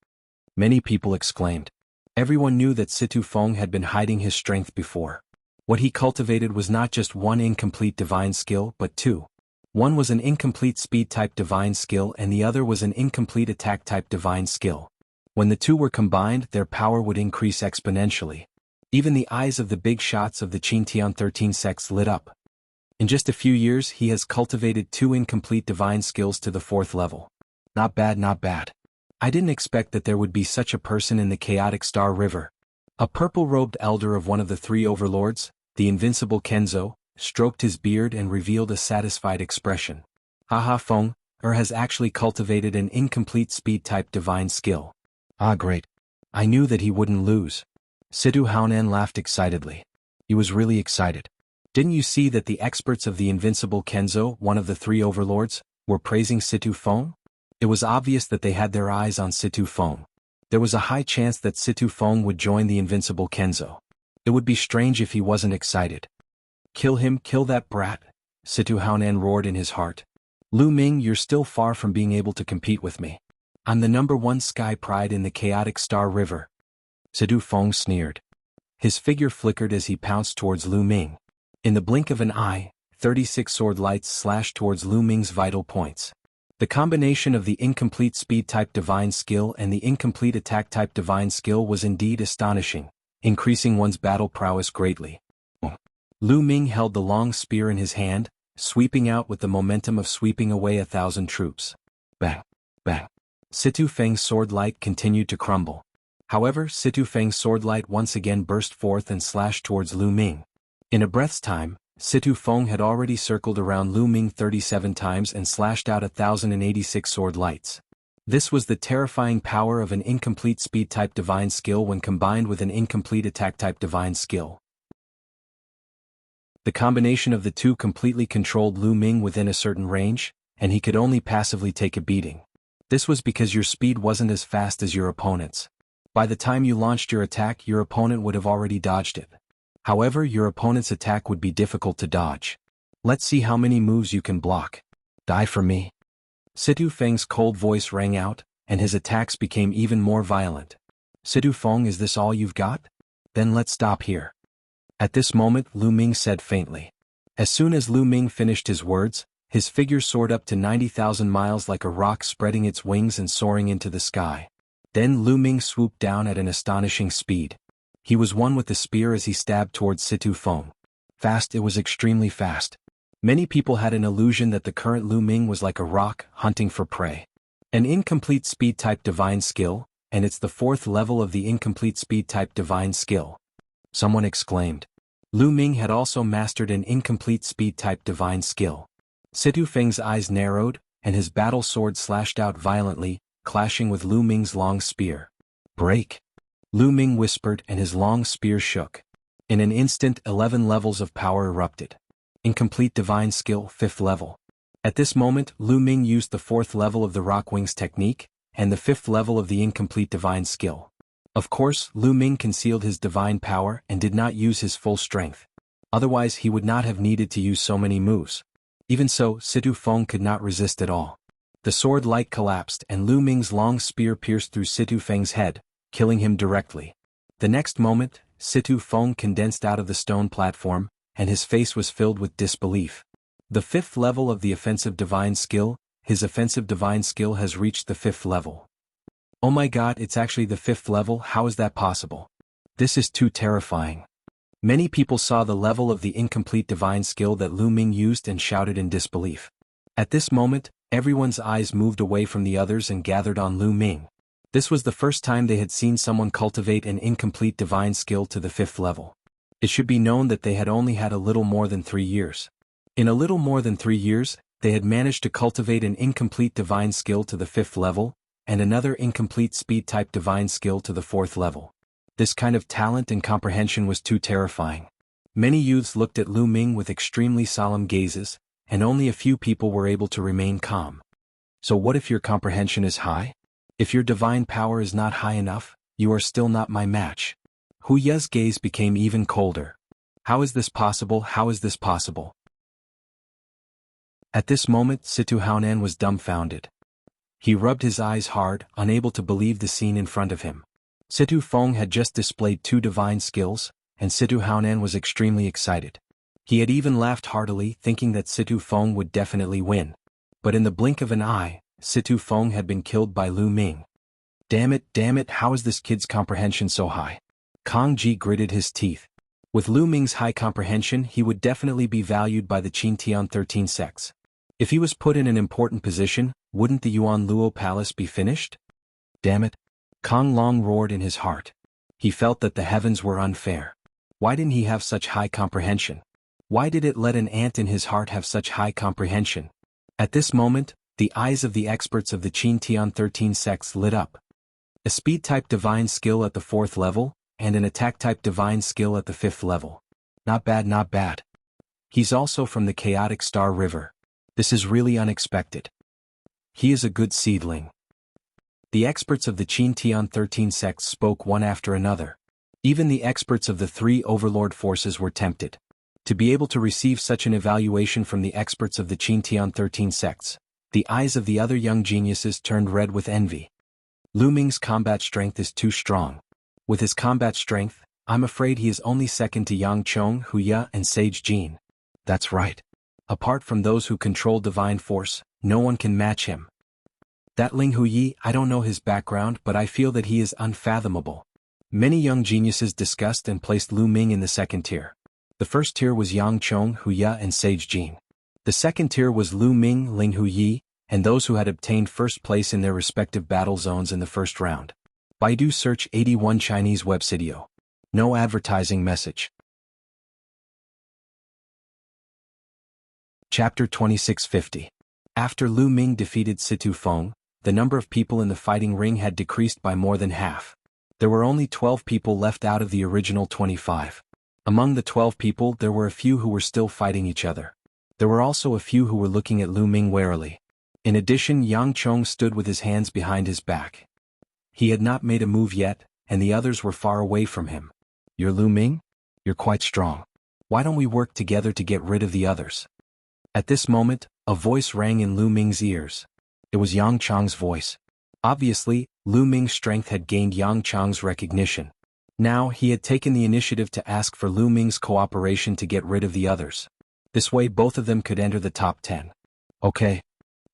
Many people exclaimed. Everyone knew that Situ Feng had been hiding his strength before. What he cultivated was not just 1 incomplete divine skill, but 2. One was an incomplete speed-type divine skill and the other was an incomplete attack-type divine skill. When the 2 were combined, their power would increase exponentially. Even the eyes of the big shots of the Qingtian 13 sects lit up. In just a few years, he has cultivated 2 incomplete divine skills to the 4th level. Not bad, not bad. I didn't expect that there would be such a person in the chaotic Star River. A purple-robed elder of one of the 3 overlords, the invincible Kenzo, stroked his beard and revealed a satisfied expression. Haha, Feng, has actually cultivated an incomplete speed-type divine skill. Ah, great. I knew that he wouldn't lose. Situ Haonan laughed excitedly. He was really excited. Didn't you see that the experts of the invincible Kenzo, one of the 3 overlords, were praising Situ Feng? It was obvious that they had their eyes on Situ Feng. There was a high chance that Situ Feng would join the invincible Kenzo. It would be strange if he wasn't excited. Kill him, kill that brat, Situ Haonan roared in his heart. Lu Ming, you're still far from being able to compete with me. I'm the #1 sky pride in the chaotic Star River. Situ Feng sneered. His figure flickered as he pounced towards Lu Ming. In the blink of an eye, 36 sword lights slashed towards Lu Ming's vital points. The combination of the incomplete speed-type divine skill and the incomplete attack-type divine skill was indeed astonishing, increasing one's battle prowess greatly. Lu Ming held the long spear in his hand, sweeping out with the momentum of sweeping away 1,000 troops. Bang! Bang! Situ Feng's sword light continued to crumble. However, Situ Feng's sword light once again burst forth and slashed towards Lu Ming. In a breath's time, Situ Feng had already circled around Lu Ming 37 times and slashed out 1,086 sword lights. This was the terrifying power of an incomplete speed-type divine skill when combined with an incomplete attack-type divine skill. The combination of the 2 completely controlled Lu Ming within a certain range, and he could only passively take a beating. This was because your speed wasn't as fast as your opponent's. By the time you launched your attack, your opponent would have already dodged it. However, your opponent's attack would be difficult to dodge. Let's see how many moves you can block. Die for me. Situ Feng's cold voice rang out, and his attacks became even more violent. Situ Feng, is this all you've got? Then let's stop here. At this moment, Lu Ming said faintly. As soon as Lu Ming finished his words, his figure soared up to 90,000 miles like a rock, spreading its wings and soaring into the sky. Then Lu Ming swooped down at an astonishing speed. He was one with the spear as he stabbed towards Situ Feng. Fast, it was extremely fast. Many people had an illusion that the current Lu Ming was like a rock, hunting for prey. An incomplete speed-type divine skill, and it's the 4th level of the incomplete speed-type divine skill. Someone exclaimed. Lu Ming had also mastered an incomplete speed-type divine skill. Situ Feng's eyes narrowed, and his battle sword slashed out violently, clashing with Lu Ming's long spear. Break! Lu Ming whispered, and his long spear shook. In an instant, 11 levels of power erupted. Incomplete divine skill, 5th level. At this moment, Lu Ming used the 4th level of the Rock Wings technique, and the 5th level of the incomplete divine skill. Of course, Lu Ming concealed his divine power and did not use his full strength. Otherwise he would not have needed to use so many moves. Even so, Situ Feng could not resist at all. The sword light collapsed and Lu Ming's long spear pierced through Situ Feng's head, killing him directly. The next moment, Situ Feng condensed out of the stone platform, and his face was filled with disbelief. The 5th level of the offensive divine skill, his offensive divine skill has reached the 5th level. Oh my god, it's actually the 5th level, how is that possible? This is too terrifying. Many people saw the level of the incomplete divine skill that Lu Ming used and shouted in disbelief. At this moment, everyone's eyes moved away from the others and gathered on Lu Ming. This was the first time they had seen someone cultivate an incomplete divine skill to the 5th level. It should be known that they had only had a little more than 3 years. In a little more than 3 years, they had managed to cultivate an incomplete divine skill to the 5th level, and another incomplete speed-type divine skill to the 4th level. This kind of talent and comprehension was too terrifying. Many youths looked at Lu Ming with extremely solemn gazes, and only a few people were able to remain calm. So what if your comprehension is high? If your divine power is not high enough, you are still not my match. Hu Ye's gaze became even colder. How is this possible? How is this possible? At this moment, Situ Haonan was dumbfounded. He rubbed his eyes hard, unable to believe the scene in front of him. Situ Feng had just displayed 2 divine skills, and Situ Haonan was extremely excited. He had even laughed heartily, thinking that Situ Feng would definitely win. But in the blink of an eye, Situ Feng had been killed by Lu Ming. Damn it, how is this kid's comprehension so high? Kang Ji gritted his teeth. With Lu Ming's high comprehension, he would definitely be valued by the Qintian 13 sects. If he was put in an important position, wouldn't the Yuan Luo Palace be finished? Damn it. Kang Long roared in his heart. He felt that the heavens were unfair. Why didn't he have such high comprehension? Why did it let an ant in his heart have such high comprehension? At this moment, the eyes of the experts of the Qintian 13 sects lit up. A speed-type divine skill at the 4th level, and an attack-type divine skill at the 5th level. Not bad, not bad. He's also from the chaotic Star River. This is really unexpected. He is a good seedling. The experts of the Qintian 13 sects spoke one after another. Even the experts of the 3 overlord forces were tempted. To be able to receive such an evaluation from the experts of the Qintian 13 sects, the eyes of the other young geniuses turned red with envy. Lu Ming's combat strength is too strong. With his combat strength, I'm afraid he is only second to Yang Chong, Hu Ye, and Sage Jin. That's right. Apart from those who control divine force, no one can match him. That Ling Hu Yi, I don't know his background, but I feel that he is unfathomable. Many young geniuses discussed and placed Lu Ming in the 2nd tier. The 1st tier was Yang Chong, Hu Ye, and Sage Jin. The 2nd tier was Lu Ming, Ling Hu Yi, and those who had obtained 1st place in their respective battle zones in the 1st round. Baidu search 81 Chinese Websidio. No advertising message. Chapter 2650. After Lu Ming defeated Situ Feng, the number of people in the fighting ring had decreased by more than half. There were only 12 people left out of the original 25. Among the 12 people, there were a few who were still fighting each other. There were also a few who were looking at Lu Ming warily. In addition, Yang Chong stood with his hands behind his back. He had not made a move yet, and the others were far away from him. "You're Lu Ming? You're quite strong. Why don't we work together to get rid of the others?" At this moment, a voice rang in Lu Ming's ears. It was Yang Chong's voice. Obviously, Lu Ming's strength had gained Yang Chong's recognition. Now he had taken the initiative to ask for Lu Ming's cooperation to get rid of the others. This way both of them could enter the top 10. Okay.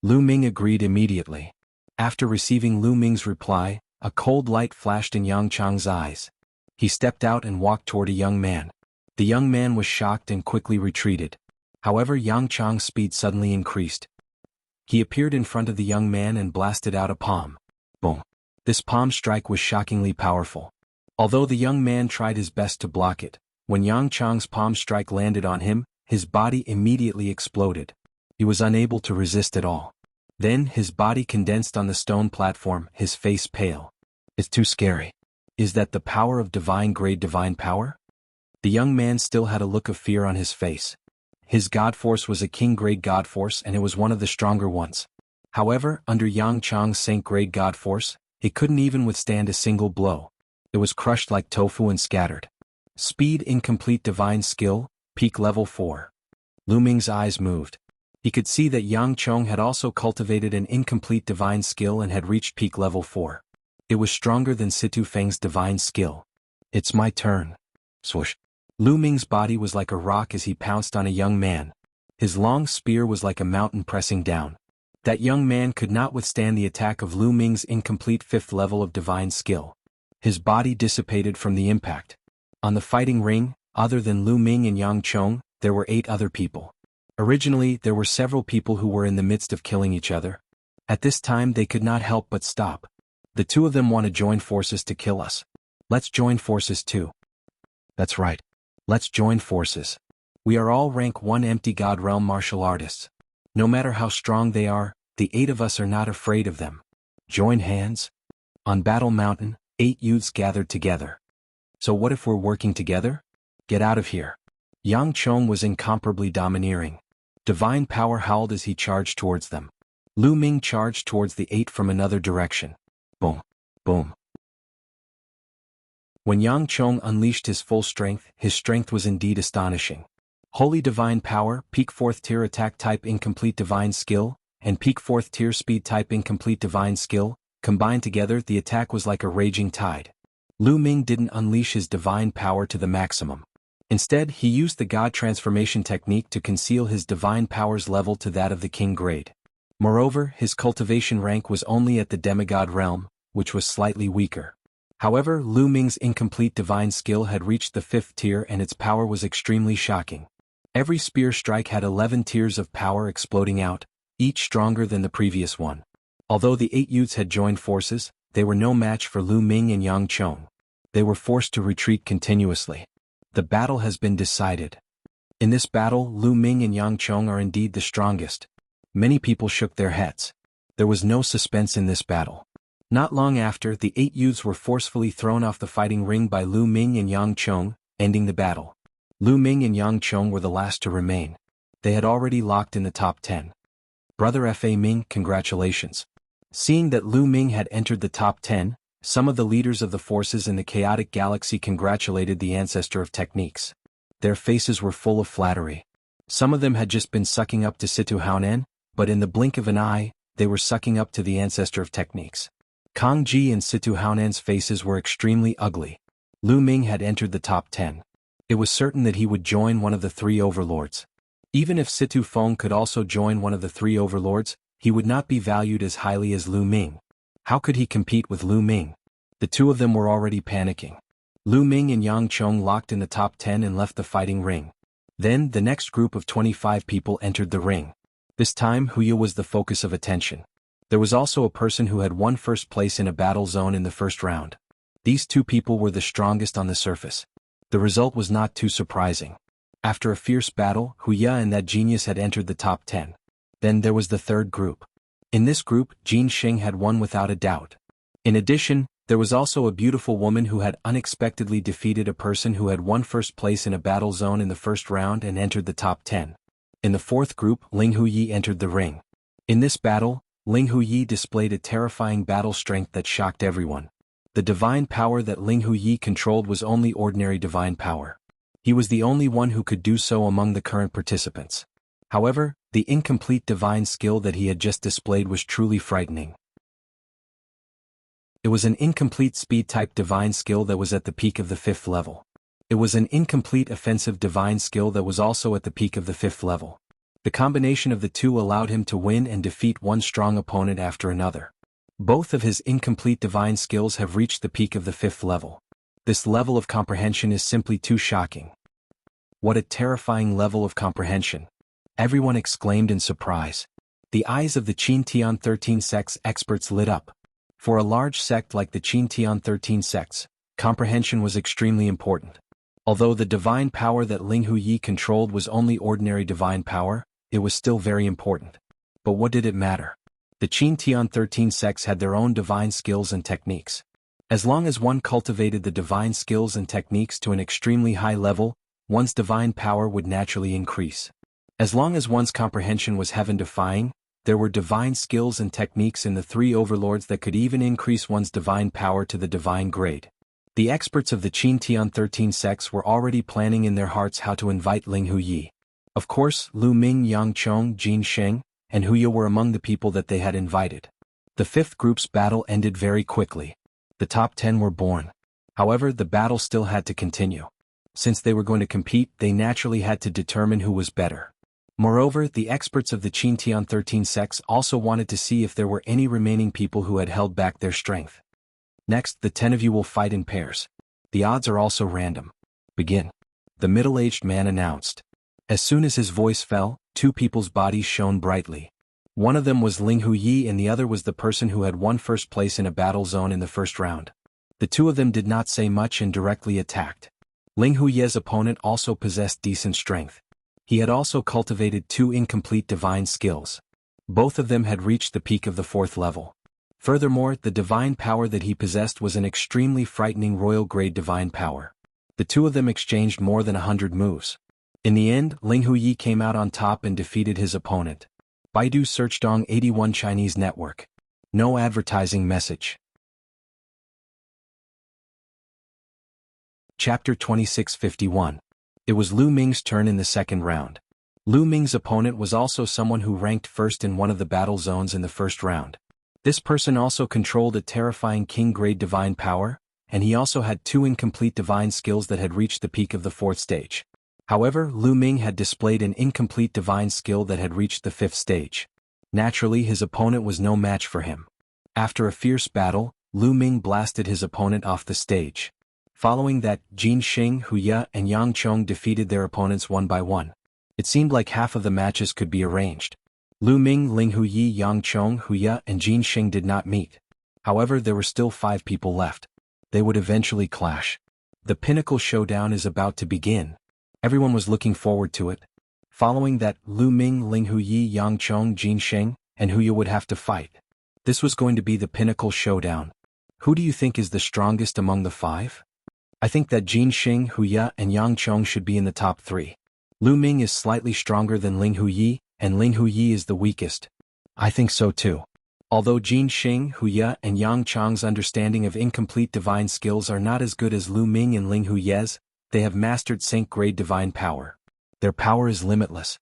Lu Ming agreed immediately. After receiving Lu Ming's reply, a cold light flashed in Yang Chong's eyes. He stepped out and walked toward a young man. The young man was shocked and quickly retreated. However, Yang Chong's speed suddenly increased. He appeared in front of the young man and blasted out a palm. Boom. This palm strike was shockingly powerful. Although the young man tried his best to block it, when Yang Chong's palm strike landed on him, his body immediately exploded. He was unable to resist at all. Then his body condensed on the stone platform, his face pale. "It's too scary. Is that the power of divine-grade divine power?" The young man still had a look of fear on his face. His god force was a king-grade god force and it was one of the stronger ones. However, under Yang Chong's saint-grade god force, it couldn't even withstand a single blow. It was crushed like tofu and scattered. Speed, incomplete divine skill, peak level 4. Lu Ming's eyes moved. He could see that Yang Chong had also cultivated an incomplete divine skill and had reached peak level 4. It was stronger than Situ Feng's divine skill. "It's my turn." Swoosh. Lu Ming's body was like a rock as he pounced on a young man. His long spear was like a mountain pressing down. That young man could not withstand the attack of Lu Ming's incomplete 5th level of divine skill. His body dissipated from the impact. On the fighting ring, other than Lu Ming and Yang Chong, there were 8 other people. Originally, there were several people who were in the midst of killing each other. At this time they could not help but stop. The 2 of them want to join forces to kill us. Let's join forces too. That's right. Let's join forces. We are all rank 1 empty god realm martial artists. No matter how strong they are, the 8 of us are not afraid of them. Join hands? On Battle Mountain, 8 youths gathered together. So what if we're working together? Get out of here. Yang Chong was incomparably domineering. Divine power howled as he charged towards them. Lu Ming charged towards the 8 from another direction. Boom. Boom. When Yang Chong unleashed his full strength, his strength was indeed astonishing. Holy Divine Power, Peak 4th Tier Attack Type Incomplete Divine Skill, and Peak 4th Tier Speed Type Incomplete Divine Skill, combined together the attack was like a raging tide. Lu Ming didn't unleash his divine power to the maximum. Instead, he used the God Transformation technique to conceal his divine power's level to that of the King grade. Moreover, his cultivation rank was only at the demigod realm, which was slightly weaker. However, Lu Ming's incomplete divine skill had reached the 5th tier and its power was extremely shocking. Every spear strike had 11 tiers of power exploding out, each stronger than the previous one. Although the 8 youths had joined forces, they were no match for Lu Ming and Yang Chong. They were forced to retreat continuously. The battle has been decided. In this battle, Lu Ming and Yang Chong are indeed the strongest. Many people shook their heads. There was no suspense in this battle. Not long after, the 8 youths were forcefully thrown off the fighting ring by Lu Ming and Yang Chong, ending the battle. Lu Ming and Yang Chong were the last to remain. They had already locked in the top 10. Brother Fa Ming, congratulations. Seeing that Lu Ming had entered the top 10, some of the leaders of the forces in the chaotic galaxy congratulated the ancestor of techniques. Their faces were full of flattery. Some of them had just been sucking up to Situ Haonen, but in the blink of an eye, they were sucking up to the ancestor of techniques. Kang Ji and Situ Haonen's faces were extremely ugly. Lu Ming had entered the top 10. It was certain that he would join one of the 3 overlords. Even if Situ Feng could also join one of the 3 overlords, he would not be valued as highly as Lu Ming. How could he compete with Lu Ming? The 2 of them were already panicking. Lu Ming and Yang Chong locked in the top 10 and left the fighting ring. Then, the next group of 25 people entered the ring. This time, Huya was the focus of attention. There was also a person who had won first place in a battle zone in the first round. These 2 people were the strongest on the surface. The result was not too surprising. After a fierce battle, Huya and that genius had entered the top 10. Then there was the 3rd group. In this group, Jin Xing had won without a doubt. In addition, there was also a beautiful woman who had unexpectedly defeated a person who had won first place in a battle zone in the first round and entered the top 10. In the 4th group, Ling Huyi entered the ring. In this battle, Ling Huyi displayed a terrifying battle strength that shocked everyone. The divine power that Ling Huyi controlled was only ordinary divine power. He was the only one who could do so among the current participants. However, the incomplete divine skill that he had just displayed was truly frightening. It was an incomplete speed-type divine skill that was at the peak of the 5th level. It was an incomplete offensive divine skill that was also at the peak of the 5th level. The combination of the two allowed him to win and defeat one strong opponent after another. Both of his incomplete divine skills have reached the peak of the 5th level. This level of comprehension is simply too shocking. What a terrifying level of comprehension! Everyone exclaimed in surprise. The eyes of the Qin Tian 13 sect's experts lit up. For a large sect like the Qin Tian 13 sects, comprehension was extremely important. Although the divine power that Ling Huyi controlled was only ordinary divine power, it was still very important. But what did it matter? The Qin Tian 13 sects had their own divine skills and techniques. As long as one cultivated the divine skills and techniques to an extremely high level, one's divine power would naturally increase. As long as one's comprehension was heaven-defying, there were divine skills and techniques in the three overlords that could even increase one's divine power to the divine grade. The experts of the Qin Tian 13 sects were already planning in their hearts how to invite Ling Huyi. Of course, Lu Ming, Yang Chong, Jin Sheng, and Huya were among the people that they had invited. The 5th group's battle ended very quickly. The top 10 were born. However, the battle still had to continue. Since they were going to compete, they naturally had to determine who was better. Moreover, the experts of the Qin Tian 13 sects also wanted to see if there were any remaining people who had held back their strength. Next, the 10 of you will fight in pairs. The odds are also random. Begin. The middle-aged man announced. As soon as his voice fell, two people's bodies shone brightly. One of them was Ling Huyi and the other was the person who had won first place in a battle zone in the first round. The two of them did not say much and directly attacked. Ling Huyi's opponent also possessed decent strength. He had also cultivated two incomplete divine skills. Both of them had reached the peak of the 4th level. Furthermore, the divine power that he possessed was an extremely frightening royal-grade divine power. The two of them exchanged more than 100 moves. In the end, Ling Huyi came out on top and defeated his opponent. Baidu Search Dong 81 Chinese Network. No advertising message. Chapter 2651. It was Lu Ming's turn in the second round. Lu Ming's opponent was also someone who ranked first in one of the battle zones in the first round. This person also controlled a terrifying king-grade divine power, and he also had two incomplete divine skills that had reached the peak of the 4th stage. However, Lu Ming had displayed an incomplete divine skill that had reached the 5th stage. Naturally, his opponent was no match for him. After a fierce battle, Lu Ming blasted his opponent off the stage. Following that, Jin Xing, Huya, and Yang Chong defeated their opponents one by one. It seemed like half of the matches could be arranged. Lu Ming, Ling Huyi, Yang Chong, Huya, and Jin Xing did not meet. However, there were still 5 people left. They would eventually clash. The pinnacle showdown is about to begin. Everyone was looking forward to it. Following that, Lu Ming, Ling Huyi, Yang Chong, Jin Xing, and Huya would have to fight. This was going to be the pinnacle showdown. Who do you think is the strongest among the 5? I think that Jin Xing, Huya, and Yang Chong should be in the top 3. Lu Ming is slightly stronger than Ling Huyi, and Ling Huyi is the weakest. I think so too. Although Jin Xing, Huya, and Yang Chong's understanding of incomplete divine skills are not as good as Lu Ming and Ling Huyi's, they have mastered sync-grade divine power. Their power is limitless.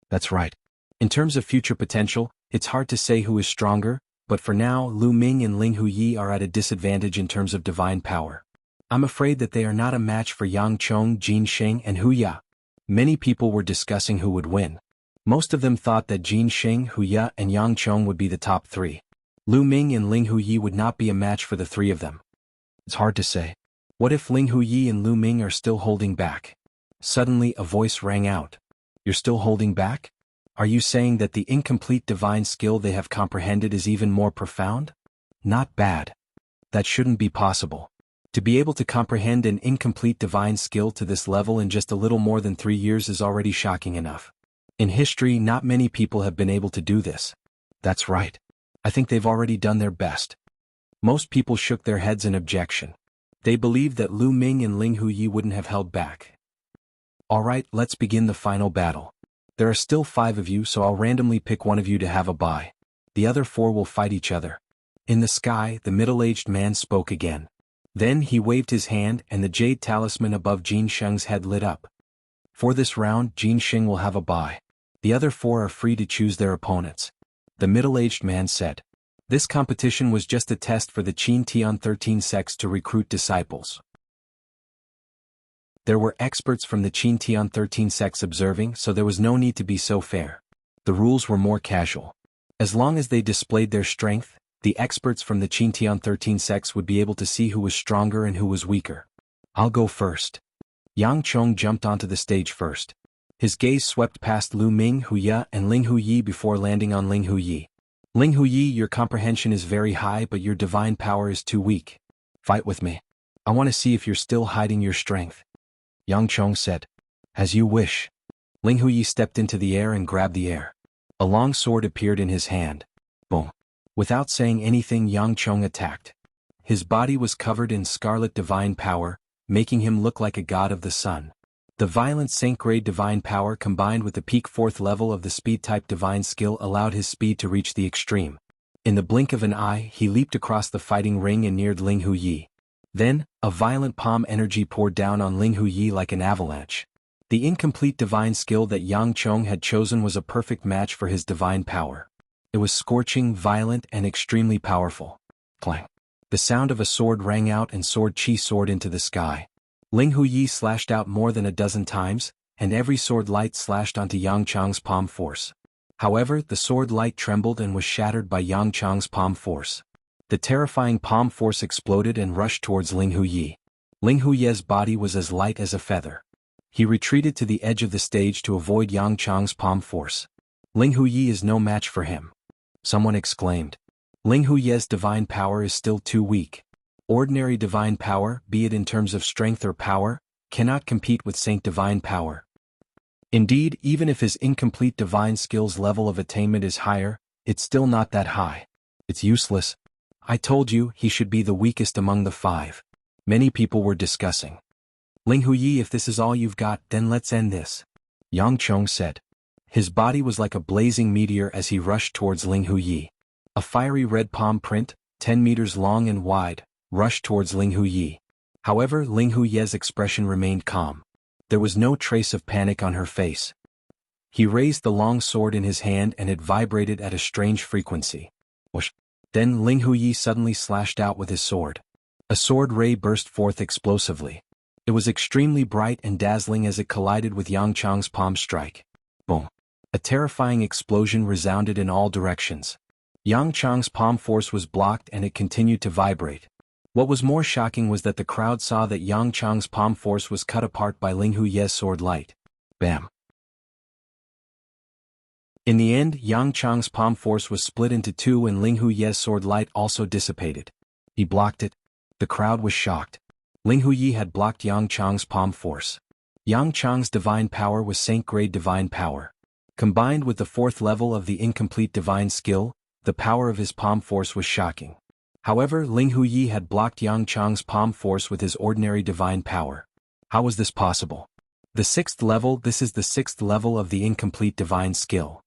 That's right. In terms of future potential, it's hard to say who is stronger, but for now, Lu Ming and Ling Huyi are at a disadvantage in terms of divine power. I'm afraid that they are not a match for Yang Chong, Jin Xing, and Huya. Many people were discussing who would win. Most of them thought that Jin Xing, Huya, and Yang Chong would be the top 3. Lu Ming and Ling Huyi would not be a match for the 3 of them. It's hard to say. What if Ling Huyi and Lu Ming are still holding back? Suddenly a voice rang out. You're still holding back? Are you saying that the incomplete divine skill they have comprehended is even more profound? Not bad. That shouldn't be possible. To be able to comprehend an incomplete divine skill to this level in just a little more than 3 years is already shocking enough. In history, not many people have been able to do this. That's right. I think they've already done their best. Most people shook their heads in objection. They believed that Lu Ming and Ling Huyi wouldn't have held back. Alright, let's begin the final battle. There are still 5 of you, so I'll randomly pick one of you to have a bye. The other 4 will fight each other. In the sky, the middle-aged man spoke again. Then he waved his hand and the jade talisman above Jin Sheng's head lit up. For this round, Jin Sheng will have a bye. The other 4 are free to choose their opponents. The middle-aged man said. This competition was just a test for the Qin Tian 13 sects to recruit disciples. There were experts from the Qin Tian 13 sects observing, so there was no need to be so fair. The rules were more casual. As long as they displayed their strength, the experts from the Qin Tian 13 sects would be able to see who was stronger and who was weaker. I'll go first. Yang Chong jumped onto the stage first. His gaze swept past Lu Ming, Hu Ye, and Ling Hu Yi before landing on Ling Hu Yi. Ling Hu Yi, your comprehension is very high, but your divine power is too weak. Fight with me. I want to see if you're still hiding your strength. Yang Chong said. As you wish. Ling Hu Yi stepped into the air and grabbed the air. A long sword appeared in his hand. Boom. Without saying anything, Yang Chong attacked. His body was covered in scarlet divine power, making him look like a god of the sun. The violent Saint-grade divine power combined with the peak 4th level of the speed-type divine skill allowed his speed to reach the extreme. In the blink of an eye, he leaped across the fighting ring and neared Ling Hu Yi. Then, a violent palm energy poured down on Ling Hu Yi like an avalanche. The incomplete divine skill that Yang Chong had chosen was a perfect match for his divine power. It was scorching, violent, and extremely powerful. Clang. The sound of a sword rang out and sword chi soared into the sky. Ling Hu Yi slashed out more than a dozen times, and every sword light slashed onto Yang Chong's palm force. However, the sword light trembled and was shattered by Yang Chong's palm force. The terrifying palm force exploded and rushed towards Ling Hu Yi. Ling Hu Ye's body was as light as a feather. He retreated to the edge of the stage to avoid Yang Chong's palm force. Ling Hu Yi is no match for him. Someone exclaimed. Ling Hu Ye's divine power is still too weak. Ordinary divine power, be it in terms of strength or power, cannot compete with Saint divine power. Indeed, even if his incomplete divine skills level of attainment is higher, it's still not that high. It's useless. I told you he should be the weakest among the 5. Many people were discussing. Ling Hu Yi, if this is all you've got, then let's end this. Yang Chong said. His body was like a blazing meteor as he rushed towards Ling Hu Yi. A fiery red palm print, 10 meters long and wide, rushed towards Ling Hu Yi. However, Ling Hu Ye's expression remained calm. There was no trace of panic on her face. He raised the long sword in his hand and it vibrated at a strange frequency. Whoosh. Then Ling Hu Yi suddenly slashed out with his sword. A sword ray burst forth explosively. It was extremely bright and dazzling as it collided with Yang Chong's palm strike. Boom. A terrifying explosion resounded in all directions. Yang Chong's palm force was blocked and it continued to vibrate. What was more shocking was that the crowd saw that Yang Chong's palm force was cut apart by Ling Hu Ye's sword light. Bam. In the end, Yang Chong's palm force was split into 2 and Ling Hu Ye's sword light also dissipated. He blocked it. The crowd was shocked. Ling Hu Yi had blocked Yang Chong's palm force. Yang Chong's divine power was Saint-grade divine power. Combined with the 4th level of the incomplete divine skill, the power of his palm force was shocking. However, Ling Hu Yi had blocked Yang Chong's palm force with his ordinary divine power. How was this possible? The 6th level, this is the 6th level of the incomplete divine skill.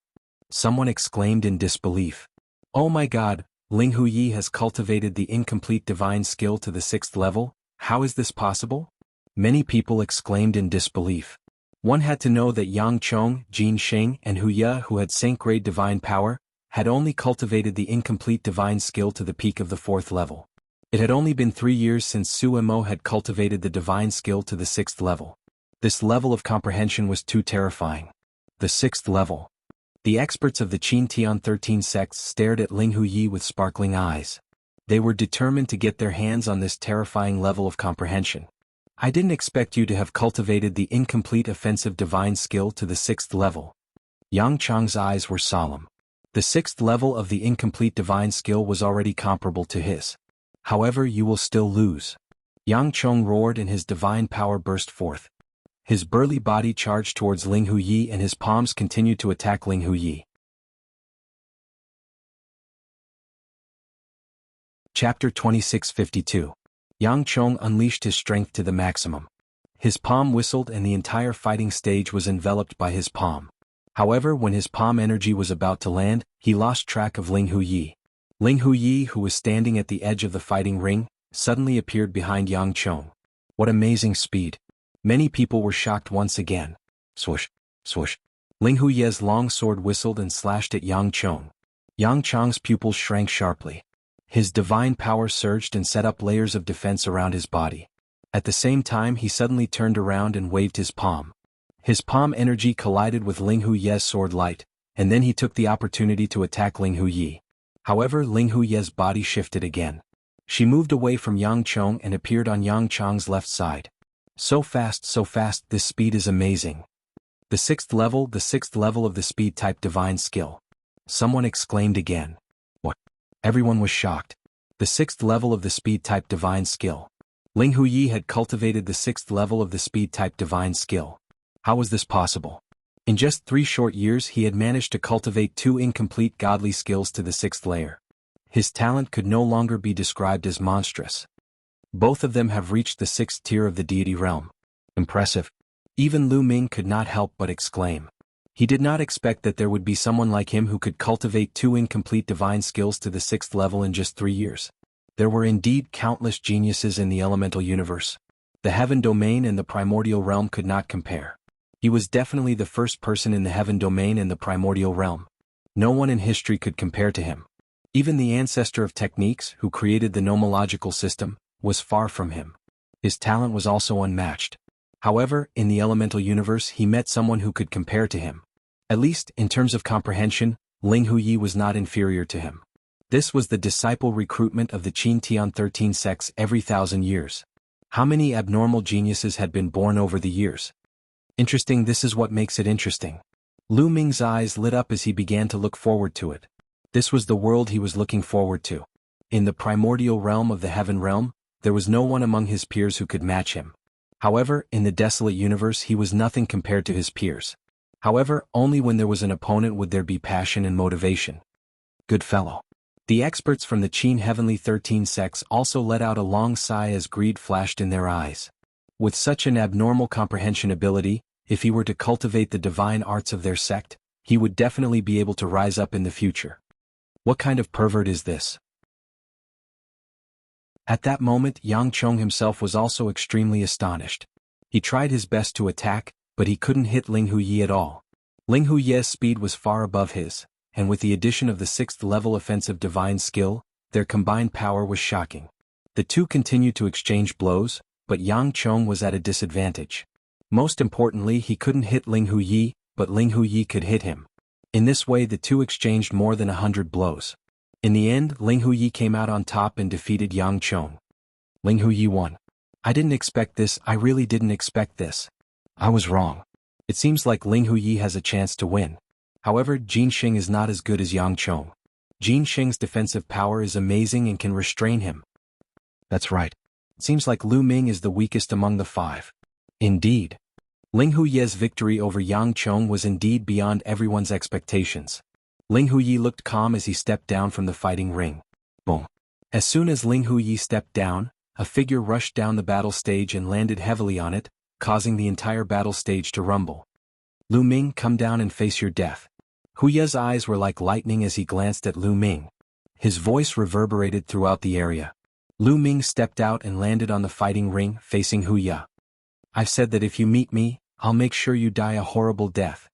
Someone exclaimed in disbelief. Oh my god, Ling Hu Yi has cultivated the incomplete divine skill to the 6th level? How is this possible? Many people exclaimed in disbelief. One had to know that Yang Chong, Jin Sheng, and Hu Ye, who had Saint-grade divine power, had only cultivated the incomplete divine skill to the peak of the 4th level. It had only been 3 years since Su Emo had cultivated the divine skill to the 6th level. This level of comprehension was too terrifying. The 6th level. The experts of the Qin Tian 13 sects stared at Ling Hu Yi with sparkling eyes. They were determined to get their hands on this terrifying level of comprehension. I didn't expect you to have cultivated the incomplete offensive divine skill to the 6th level. Yang Chong's eyes were solemn. The 6th level of the incomplete divine skill was already comparable to his. However, you will still lose. Yang Chong roared and his divine power burst forth. His burly body charged towards Ling Hu Yi and his palms continued to attack Ling Hu Yi. Chapter 2652. Yang Chong unleashed his strength to the maximum. His palm whistled and the entire fighting stage was enveloped by his palm. However, when his palm energy was about to land, he lost track of Ling Huyi. Ling Huyi, who was standing at the edge of the fighting ring, suddenly appeared behind Yang Chong. What amazing speed! Many people were shocked once again. Swoosh, swoosh. Ling Huyi's long sword whistled and slashed at Yang Chong. Yang Chong's pupils shrank sharply. His divine power surged and set up layers of defense around his body. At the same time, he suddenly turned around and waved his palm. His palm energy collided with Ling Huyi's sword light, and then he took the opportunity to attack Ling Huyi. However, Ling Huyi's body shifted again. She moved away from Yang Chong and appeared on Yang Chong's left side. So fast, this speed is amazing. The sixth level of the speed type divine skill. Someone exclaimed again. What? Everyone was shocked. The sixth level of the speed type divine skill. Ling Huyi had cultivated the sixth level of the speed type divine skill. How was this possible? In just 3 short years he had managed to cultivate 2 incomplete godly skills to the 6th layer. His talent could no longer be described as monstrous. Both of them have reached the 6th tier of the deity realm. Impressive. Even Lu Ming could not help but exclaim. He did not expect that there would be someone like him who could cultivate 2 incomplete divine skills to the 6th level in just 3 years. There were indeed countless geniuses in the elemental universe. The heaven domain and the primordial realm could not compare. He was definitely the first person in the heaven domain and the primordial realm. No one in history could compare to him. Even the ancestor of techniques, who created the nomological system, was far from him. His talent was also unmatched. However, in the elemental universe he met someone who could compare to him. At least, in terms of comprehension, Ling Huyi was not inferior to him. This was the disciple recruitment of the Qin Tian 13 sects every 1,000 years. How many abnormal geniuses had been born over the years? Interesting. This is what makes it interesting. Lu Ming's eyes lit up as he began to look forward to it. This was the world he was looking forward to. In the primordial realm of the heaven realm, there was no one among his peers who could match him. However, in the desolate universe he was nothing compared to his peers. However, only when there was an opponent would there be passion and motivation. Good fellow. The experts from the Qin Heavenly 13 sects also let out a long sigh as greed flashed in their eyes. With such an abnormal comprehension ability, if he were to cultivate the divine arts of their sect, he would definitely be able to rise up in the future. What kind of pervert is this? At that moment, Yang Chong himself was also extremely astonished. He tried his best to attack, but he couldn't hit Ling Huyi at all. Ling Huyi's speed was far above his, and with the addition of the 6th level offensive divine skill, their combined power was shocking. The two continued to exchange blows, but Yang Chong was at a disadvantage. Most importantly, he couldn't hit Ling Huyi, but Ling Huyi could hit him. In this way the two exchanged more than 100 blows. In the end, Ling Huyi came out on top and defeated Yang Chong. Ling Huyi won. I didn't expect this. I really didn't expect this. I was wrong. It seems like Ling Huyi has a chance to win. However, Jin Xing is not as good as Yang Chong. Jin Xing's defensive power is amazing and can restrain him. That's right. It seems like Lu Ming is the weakest among the 5. Indeed. Ling Huyi's victory over Yang Chong was indeed beyond everyone's expectations. Ling Huyi looked calm as he stepped down from the fighting ring. Boom. As soon as Ling Huyi stepped down, a figure rushed down the battle stage and landed heavily on it, causing the entire battle stage to rumble. Lu Ming, come down and face your death. Huyi's eyes were like lightning as he glanced at Lu Ming. His voice reverberated throughout the area. Lu Ming stepped out and landed on the fighting ring, facing Huyi. I've said that if you meet me, I'll make sure you die a horrible death.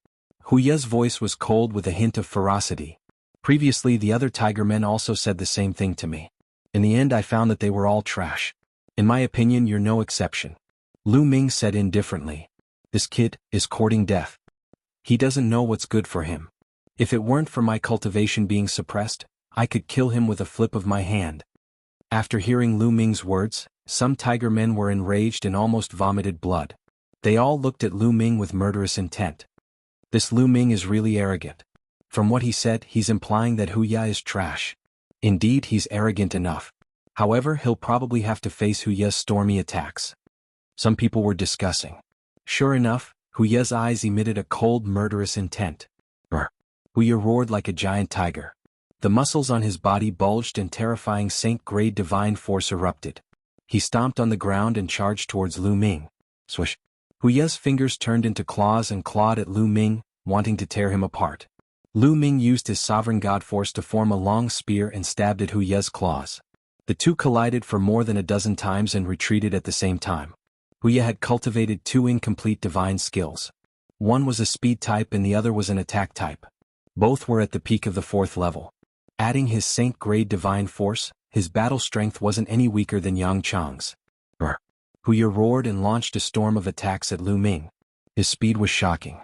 Huyi's voice was cold with a hint of ferocity. Previously the other tiger men also said the same thing to me. In the end I found that they were all trash. In my opinion you're no exception. Lu Ming said indifferently. This kid is courting death. He doesn't know what's good for him. If it weren't for my cultivation being suppressed, I could kill him with a flip of my hand. After hearing Lu Ming's words, some tiger men were enraged and almost vomited blood. They all looked at Lu Ming with murderous intent. This Lu Ming is really arrogant. From what he said, he's implying that Huyi is trash. Indeed, he's arrogant enough. However, he'll probably have to face Huyi's stormy attacks. Some people were discussing. Sure enough, Huyi's eyes emitted a cold, murderous intent. Huyi roared like a giant tiger. The muscles on his body bulged and terrifying saint-grade divine force erupted. He stomped on the ground and charged towards Lu Ming. Swish. Huyi's fingers turned into claws and clawed at Lu Ming, wanting to tear him apart. Lu Ming used his sovereign god force to form a long spear and stabbed at Hu Ye's claws. The two collided for more than a dozen times and retreated at the same time. Hu Ye had cultivated two incomplete divine skills. One was a speed type and the other was an attack type. Both were at the peak of the 4th level. Adding his Saint-grade divine force, his battle strength wasn't any weaker than Yang Chang's. Hu Ye roared and launched a storm of attacks at Lu Ming. His speed was shocking.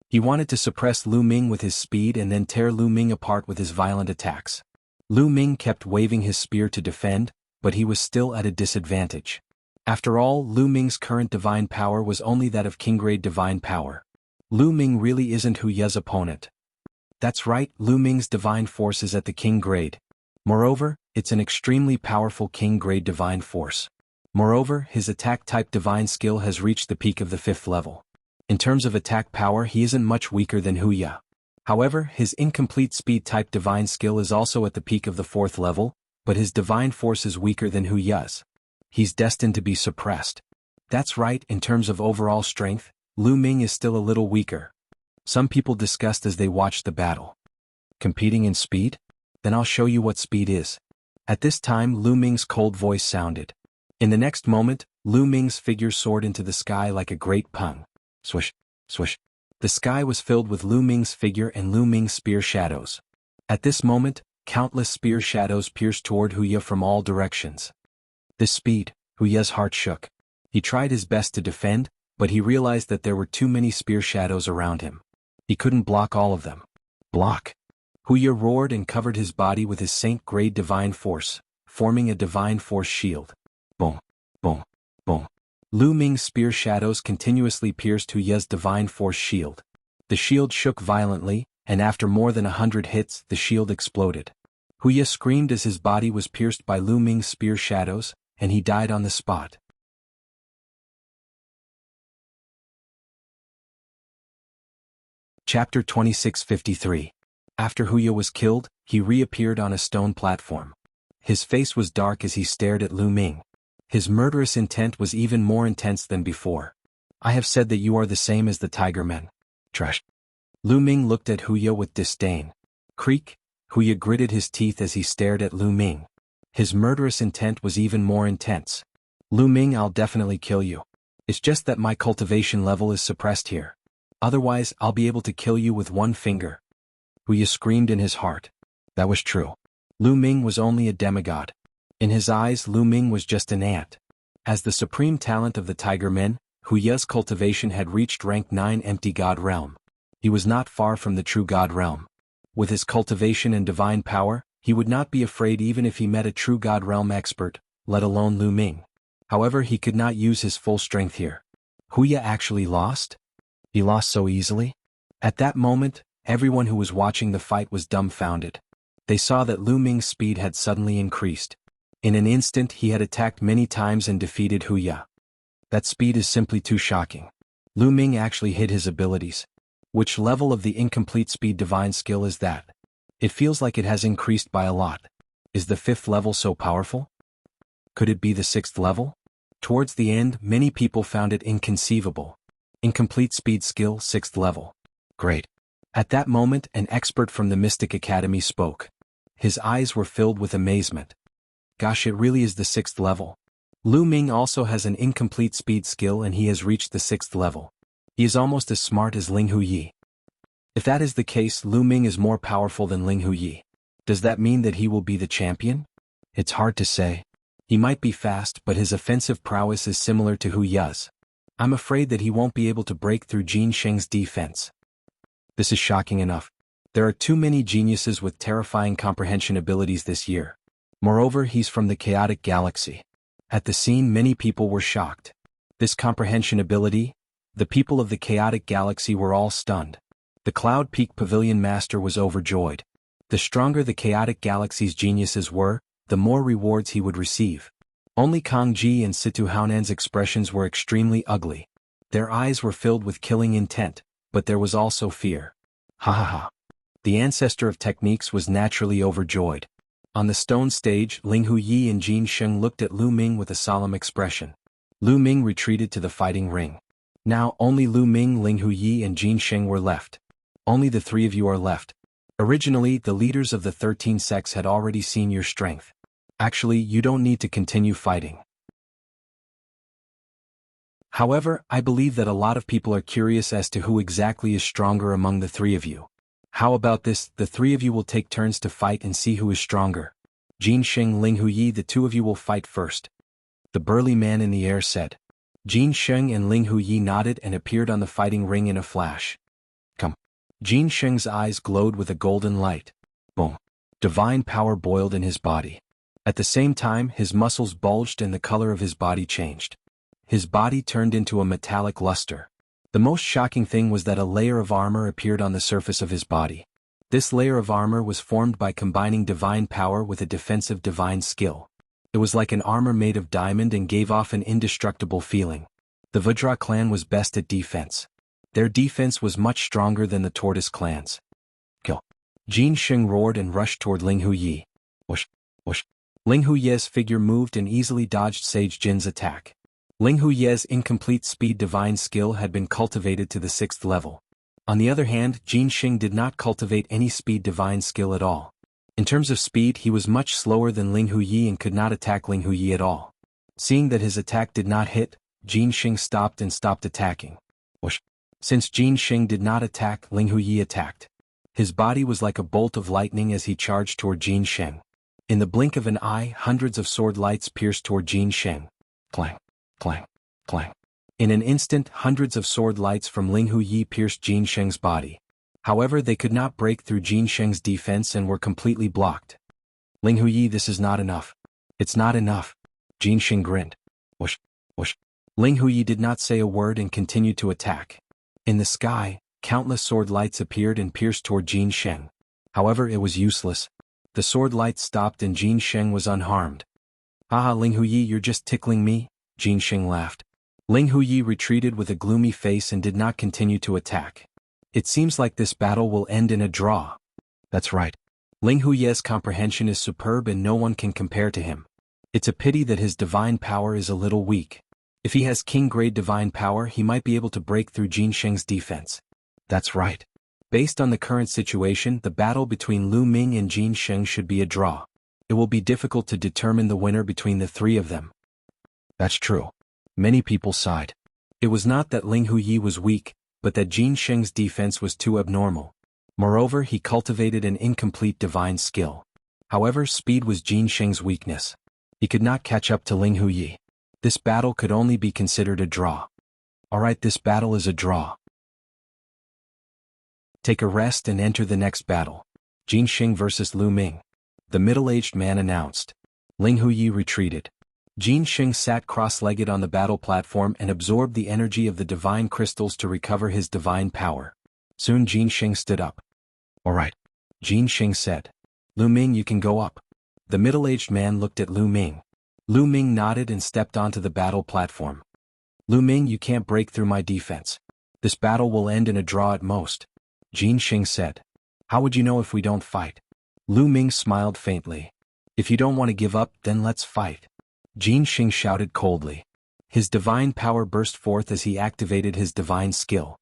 He wanted to suppress Lu Ming with his speed and then tear Lu Ming apart with his violent attacks. Lu Ming kept waving his spear to defend, but he was still at a disadvantage. After all, Lu Ming's current divine power was only that of king-grade divine power. Lu Ming really isn't Hu Ye's opponent. That's right, Lu Ming's divine force is at the king grade. Moreover, it's an extremely powerful king-grade divine force. Moreover, his attack-type divine skill has reached the peak of the 5th level. In terms of attack power, he isn't much weaker than Hu Ye. However, his incomplete speed-type divine skill is also at the peak of the 4th level, but his divine force is weaker than Hu Ye's. He's destined to be suppressed. That's right, in terms of overall strength, Lu Ming is still a little weaker. Some people discussed as they watched the battle. Competing in speed? Then I'll show you what speed is. At this time, Lu Ming's cold voice sounded. In the next moment, Lu Ming's figure soared into the sky like a great pung. Swish, swish. The sky was filled with Lu Ming's figure and Lu Ming's spear shadows. At this moment, countless spear shadows pierced toward Hu Ye from all directions. This speed, Hu Ye's heart shook. He tried his best to defend, but he realized that there were too many spear shadows around him. He couldn't block all of them. Block! Hu Ye roared and covered his body with his Saint-grade divine force, forming a divine force shield. Boom, boom, boom. Lu Ming's spear shadows continuously pierced Hu Ye's divine force shield. The shield shook violently, and after more than 100 hits, the shield exploded. Hu Ye screamed as his body was pierced by Lu Ming's spear shadows, and he died on the spot. Chapter 2653. After Hu Ye was killed, he reappeared on a stone platform. His face was dark as he stared at Lu Ming. His murderous intent was even more intense than before. I have said that you are the same as the Tiger Men. Trash. Lu Ming looked at Hu Ye with disdain. Creak. Hu Ye gritted his teeth as he stared at Lu Ming. His murderous intent was even more intense. Lu Ming, I'll definitely kill you. It's just that my cultivation level is suppressed here. Otherwise, I'll be able to kill you with one finger. Hu Ye screamed in his heart. That was true. Lu Ming was only a demigod. In his eyes, Lu Ming was just an ant. As the supreme talent of the Tiger Men, Hu Ye's cultivation had reached rank 9 empty god realm. He was not far from the true god realm. With his cultivation and divine power, he would not be afraid even if he met a true god realm expert, let alone Lu Ming. However, he could not use his full strength here. Hu Ye actually lost? He lost so easily? At that moment, everyone who was watching the fight was dumbfounded. They saw that Lu Ming's speed had suddenly increased. In an instant he had attacked many times and defeated Hu Ye. That speed is simply too shocking. Lu Ming actually hid his abilities. Which level of the incomplete speed divine skill is that? It feels like it has increased by a lot. Is the 5th level so powerful? Could it be the 6th level? Towards the end, many people found it inconceivable. Incomplete speed skill 6th level. Great. At that moment, an expert from the Mystic Academy spoke. His eyes were filled with amazement. Gosh, it really is the 6th level. Lu Ming also has an incomplete speed skill and he has reached the 6th level. He is almost as smart as Ling Hu Yi. If that is the case, Lu Ming is more powerful than Ling Hu Yi. Does that mean that he will be the champion? It's hard to say. He might be fast, but his offensive prowess is similar to Hu Ye's. I'm afraid that he won't be able to break through Jin Sheng's defense. This is shocking enough. There are too many geniuses with terrifying comprehension abilities this year. Moreover, he's from the chaotic galaxy. At the scene, many people were shocked. This comprehension ability? The people of the chaotic galaxy were all stunned. The Cloud Peak Pavilion Master was overjoyed. The stronger the chaotic galaxy's geniuses were, the more rewards he would receive. Only Kang Ji and Situ Haonan's expressions were extremely ugly. Their eyes were filled with killing intent, but there was also fear. Ha ha ha. The ancestor of techniques was naturally overjoyed. On the stone stage, Ling Hu Yi and Jin Sheng looked at Lu Ming with a solemn expression. Lu Ming retreated to the fighting ring. Now, only Lu Ming, Ling Huyi and Jin Sheng were left. Only the three of you are left. Originally, the leaders of the 13 sects had already seen your strength. Actually, you don't need to continue fighting. However, I believe that a lot of people are curious as to who exactly is stronger among the three of you. How about this, the three of you will take turns to fight and see who is stronger. Jin Sheng, Ling Huyi, the two of you will fight first. The burly man in the air said. Jin Sheng and Ling Huyi nodded and appeared on the fighting ring in a flash. Come. Jin Sheng's eyes glowed with a golden light. Boom. Divine power boiled in his body. At the same time, his muscles bulged and the color of his body changed. His body turned into a metallic luster. The most shocking thing was that a layer of armor appeared on the surface of his body. This layer of armor was formed by combining divine power with a defensive divine skill. It was like an armor made of diamond and gave off an indestructible feeling. The Vajra clan was best at defense. Their defense was much stronger than the Tortoise clan's. Kill. Jin Sheng roared and rushed toward Ling Huyi. Whoosh, whoosh. Ling Huyi's figure moved and easily dodged Sage Jin's attack. Ling Huyi's incomplete speed divine skill had been cultivated to the 6th level. On the other hand, Jin Sheng did not cultivate any speed divine skill at all. In terms of speed, he was much slower than Ling Huyi and could not attack Ling Huyi at all. Seeing that his attack did not hit, Jin Sheng stopped attacking. Whoosh. Since Jin Sheng did not attack, Ling Huyi attacked. His body was like a bolt of lightning as he charged toward Jin Sheng. In the blink of an eye, hundreds of sword lights pierced toward Jin Sheng. Clang, clang, clang. In an instant, hundreds of sword lights from Ling Huyi pierced Jin Sheng's body. However, they could not break through Jin Sheng's defense and were completely blocked. Ling Huyi, this is not enough. It's not enough. Jin Sheng grinned. Whoosh, whoosh. Ling Huyi did not say a word and continued to attack. In the sky, countless sword lights appeared and pierced toward Jin Sheng. However, it was useless. The sword lights stopped and Jin Sheng was unharmed. Haha, Ling Huyi, you're just tickling me? Jin Sheng laughed. Ling Huyi retreated with a gloomy face and did not continue to attack. It seems like this battle will end in a draw. That's right. Ling Huyi's comprehension is superb and no one can compare to him. It's a pity that his divine power is a little weak. If he has king-grade divine power, he might be able to break through Jin Sheng's defense. That's right. Based on the current situation, the battle between Lu Ming and Jin Sheng should be a draw. It will be difficult to determine the winner between the three of them. That's true. Many people sighed. It was not that Ling Huyi was weak, but that Jin Sheng's defense was too abnormal. Moreover, he cultivated an incomplete divine skill. However, speed was Jin Sheng's weakness. He could not catch up to Ling Huyi. This battle could only be considered a draw. Alright, this battle is a draw. Take a rest and enter the next battle. Jin Sheng versus Lu Ming. The middle-aged man announced. Ling Huyi retreated. Jin Sheng sat cross-legged on the battle platform and absorbed the energy of the divine crystals to recover his divine power. Soon Jin Sheng stood up. Alright. Jin Sheng said. Lu Ming, you can go up. The middle-aged man looked at Lu Ming. Lu Ming nodded and stepped onto the battle platform. Lu Ming, you can't break through my defense. This battle will end in a draw at most. Jin Sheng said. How would you know if we don't fight? Lu Ming smiled faintly. If you don't want to give up, then let's fight. Jin Sheng shouted coldly. His divine power burst forth as he activated his divine skill.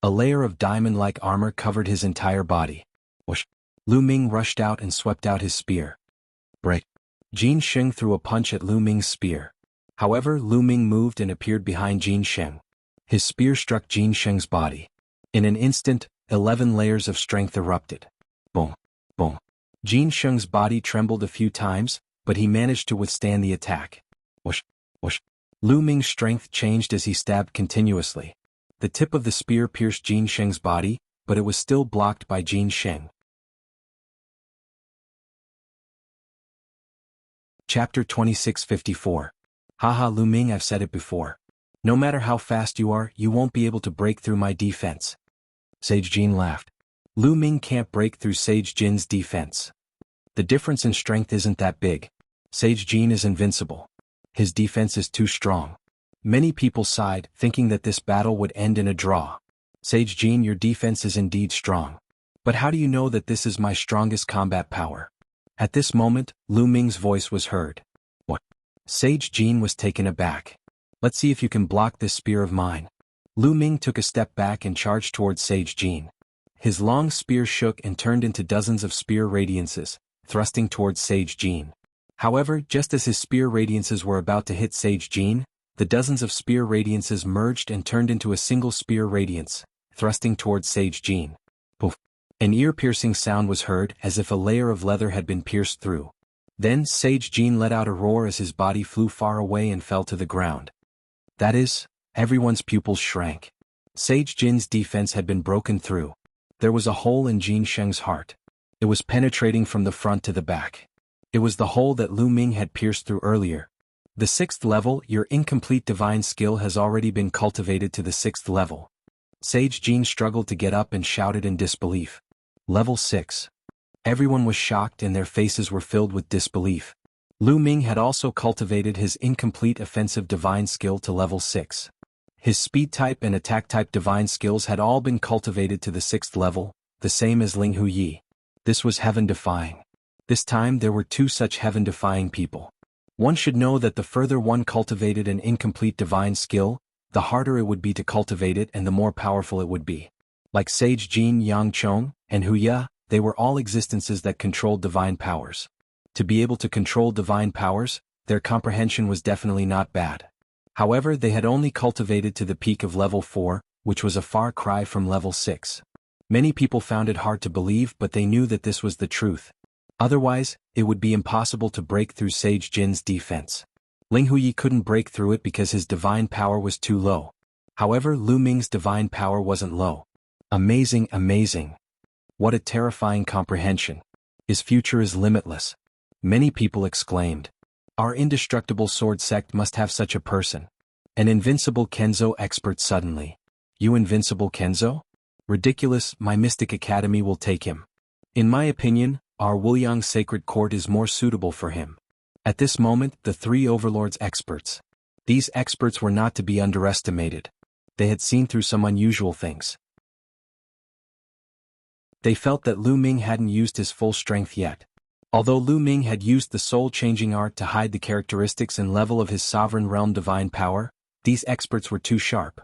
A layer of diamond-like armor covered his entire body. Whoosh! Lu Ming rushed out and swept out his spear. Break! Jin Sheng threw a punch at Lu Ming's spear. However, Lu Ming moved and appeared behind Jin Sheng. His spear struck Jin Sheng's body. In an instant, 11 layers of strength erupted. Boom! Boom! Jin Sheng's body trembled a few times, but he managed to withstand the attack. Whoosh! Whoosh! Lu Ming's strength changed as he stabbed continuously. The tip of the spear pierced Jin Sheng's body, but it was still blocked by Jin Sheng. Chapter 2654. Haha, Lu Ming, I've said it before. No matter how fast you are, you won't be able to break through my defense. Sage Jin laughed. Lu Ming can't break through Sage Jin's defense. The difference in strength isn't that big. Sage Jin is invincible. His defense is too strong. Many people sighed, thinking that this battle would end in a draw. Sage Jin, your defense is indeed strong. But how do you know that this is my strongest combat power? At this moment, Lu Ming's voice was heard. What? Sage Jin was taken aback. Let's see if you can block this spear of mine. Lu Ming took a step back and charged towards Sage Jin. His long spear shook and turned into dozens of spear radiances, thrusting towards Sage Jin. However, just as his spear radiances were about to hit Sage Jin, the dozens of spear radiances merged and turned into a single spear radiance, thrusting towards Sage Jin. Poof! An ear-piercing sound was heard as if a layer of leather had been pierced through. Then Sage Jin let out a roar as his body flew far away and fell to the ground. That is, everyone's pupils shrank. Sage Jin's defense had been broken through. There was a hole in Jin Sheng's heart. It was penetrating from the front to the back. It was the hole that Lu Ming had pierced through earlier. The 6th level, your incomplete divine skill has already been cultivated to the 6th level. Sage Jin struggled to get up and shouted in disbelief. Level 6. Everyone was shocked and their faces were filled with disbelief. Lu Ming had also cultivated his incomplete offensive divine skill to level 6. His speed type and attack type divine skills had all been cultivated to the 6th level, the same as Ling Huyi. This was heaven-defying. This time there were 2 such heaven-defying people. One should know that the further one cultivated an incomplete divine skill, the harder it would be to cultivate it and the more powerful it would be. Like Sage Jin Yangchong and Huya, they were all existences that controlled divine powers. To be able to control divine powers, their comprehension was definitely not bad. However, they had only cultivated to the peak of level 4, which was a far cry from level 6. Many people found it hard to believe, but they knew that this was the truth. Otherwise, it would be impossible to break through Sage Jin's defense. Ling Huyi couldn't break through it because his divine power was too low. However, Lu Ming's divine power wasn't low. Amazing, amazing. What a terrifying comprehension. His future is limitless. Many people exclaimed. Our indestructible sword sect must have such a person. An invincible Kenzo expert suddenly. You invincible Kenzo? Ridiculous, my mystic academy will take him. In my opinion, our Wuliang sacred court is more suitable for him. At this moment, the 3 overlords experts. These experts were not to be underestimated. They had seen through some unusual things. They felt that Lu Ming hadn't used his full strength yet. Although Lu Ming had used the soul-changing art to hide the characteristics and level of his sovereign realm divine power, these experts were too sharp.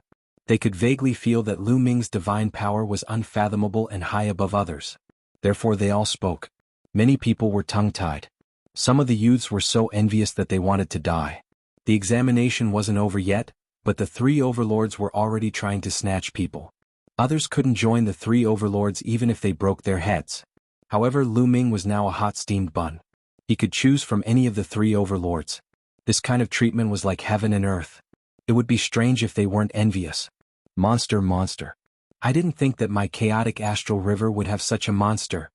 They could vaguely feel that Lu Ming's divine power was unfathomable and high above others. Therefore they all spoke. Many people were tongue-tied. Some of the youths were so envious that they wanted to die. The examination wasn't over yet, but the 3 overlords were already trying to snatch people. Others couldn't join the 3 overlords even if they broke their heads. However, Lu Ming was now a hot steamed bun. He could choose from any of the 3 overlords. This kind of treatment was like heaven and earth. It would be strange if they weren't envious. Monster. I didn't think that my chaotic astral river would have such a monster.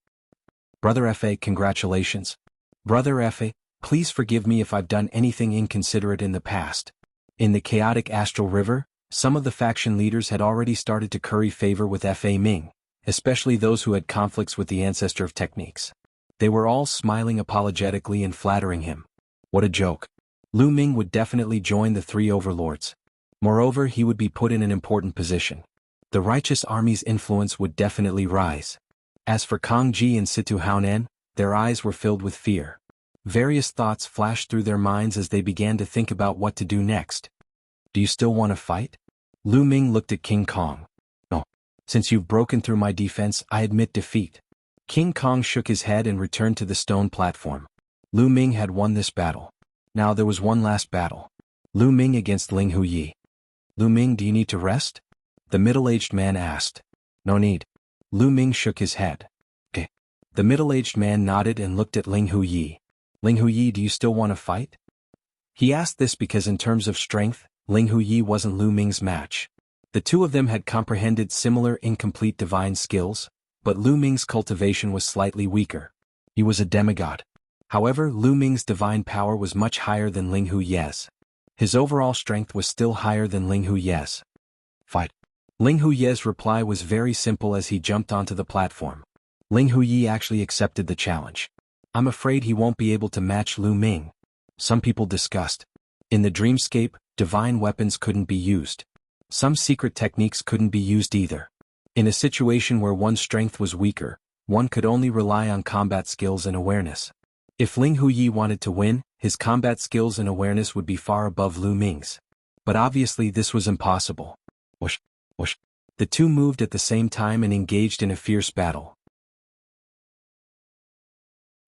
Brother Fa, congratulations. Brother Fa, please forgive me if I've done anything inconsiderate in the past. In the chaotic astral river, some of the faction leaders had already started to curry favor with Fa Ming, especially those who had conflicts with the ancestor of techniques. They were all smiling apologetically and flattering him. What a joke. Lu Ming would definitely join the 3 overlords. Moreover, he would be put in an important position. The righteous army's influence would definitely rise. As for Kang Ji and Situ Haonan, their eyes were filled with fear. Various thoughts flashed through their minds as they began to think about what to do next. Do you still want to fight? Lu Ming looked at King Kong. No. Since you've broken through my defense, I admit defeat. King Kong shook his head and returned to the stone platform. Lu Ming had won this battle. Now there was one last battle. Lu Ming against Ling Huyi. Lu Ming, do you need to rest? The middle-aged man asked. No need. Lu Ming shook his head. Okay. The middle-aged man nodded and looked at Ling Huyi. Ling Huyi, do you still want to fight? He asked this because in terms of strength, Ling Huyi wasn't Lu Ming's match. The 2 of them had comprehended similar incomplete divine skills, but Lu Ming's cultivation was slightly weaker. He was a demigod. However, Lu Ming's divine power was much higher than Ling Huyi's. His overall strength was still higher than Ling Huyi's. Fight. Ling Huyi's reply was very simple as he jumped onto the platform. Ling Huyi actually accepted the challenge. I'm afraid he won't be able to match Lu Ming. Some people discussed. In the dreamscape, divine weapons couldn't be used. Some secret techniques couldn't be used either. In a situation where one's strength was weaker, one could only rely on combat skills and awareness. If Ling Huyi wanted to win, his combat skills and awareness would be far above Lu Ming's. But obviously this was impossible. Whoosh. Whoosh. The two moved at the same time and engaged in a fierce battle.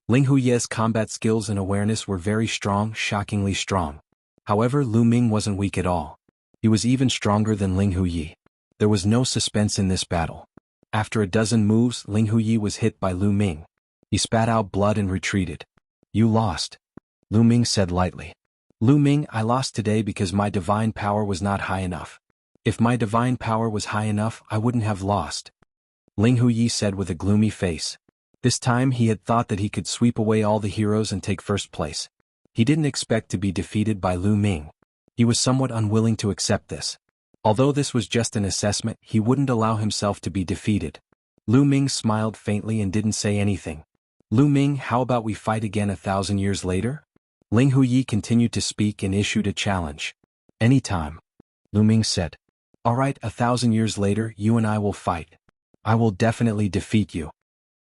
Ling Huye's combat skills and awareness were very strong, shockingly strong. However, Lu Ming wasn't weak at all. He was even stronger than Ling Huye. There was no suspense in this battle. After a dozen moves, Ling Huye was hit by Lu Ming. He spat out blood and retreated. "You lost," Lu Ming said lightly. "Lu Ming, I lost today because my divine power was not high enough. If my divine power was high enough, I wouldn't have lost," Ling Huye said with a gloomy face. This time he had thought that he could sweep away all the heroes and take first place. He didn't expect to be defeated by Lu Ming. He was somewhat unwilling to accept this. Although this was just an assessment, he wouldn't allow himself to be defeated. Lu Ming smiled faintly and didn't say anything. "Lu Ming, how about we fight again 1,000 years later?" Ling Huye continued to speak and issued a challenge. "Anytime," Lu Ming said. "All right, 1,000 years later, you and I will fight. I will definitely defeat you."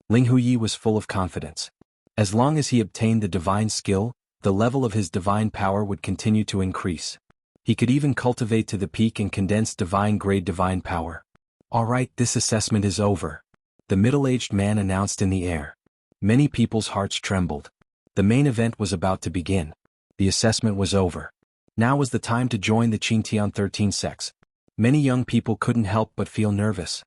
Ling Huye was full of confidence. As long as he obtained the divine skill, the level of his divine power would continue to increase. He could even cultivate to the peak and condense divine-grade divine power. "All right, this assessment is over," the middle-aged man announced in the air. Many people's hearts trembled. The main event was about to begin. The assessment was over. Now was the time to join the Qingtian 13 sects. Many young people couldn't help but feel nervous.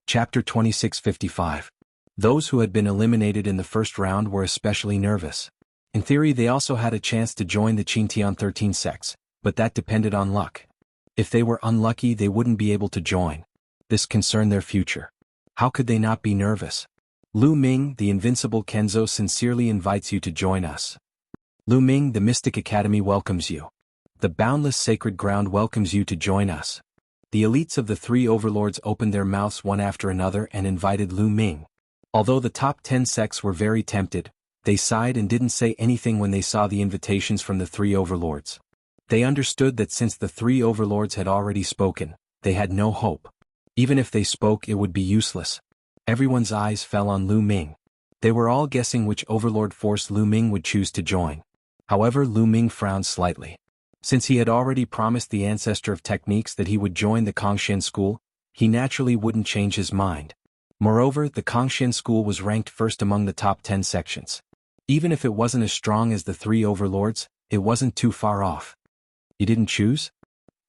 Chapter 2655. Those who had been eliminated in the first round were especially nervous. In theory, they also had a chance to join the Qingtian 13 sects, but that depended on luck. If they were unlucky, they wouldn't be able to join. This concerned their future. How could they not be nervous? "Lu Ming, the invincible Kenzo sincerely invites you to join us. Lu Ming, the Mystic Academy welcomes you. The boundless sacred ground welcomes you to join us." The elites of the three overlords opened their mouths one after another and invited Lu Ming. Although the top 10 sects were very tempted, they sighed and didn't say anything when they saw the invitations from the three overlords. They understood that since the three overlords had already spoken, they had no hope. Even if they spoke, it would be useless. Everyone's eyes fell on Lu Ming. They were all guessing which overlord force Lu Ming would choose to join. However, Lu Ming frowned slightly. Since he had already promised the ancestor of techniques that he would join the Kongshan school, he naturally wouldn't change his mind. Moreover, the Kongshan school was ranked first among the top 10 sections. Even if it wasn't as strong as the three overlords, it wasn't too far off. He didn't choose?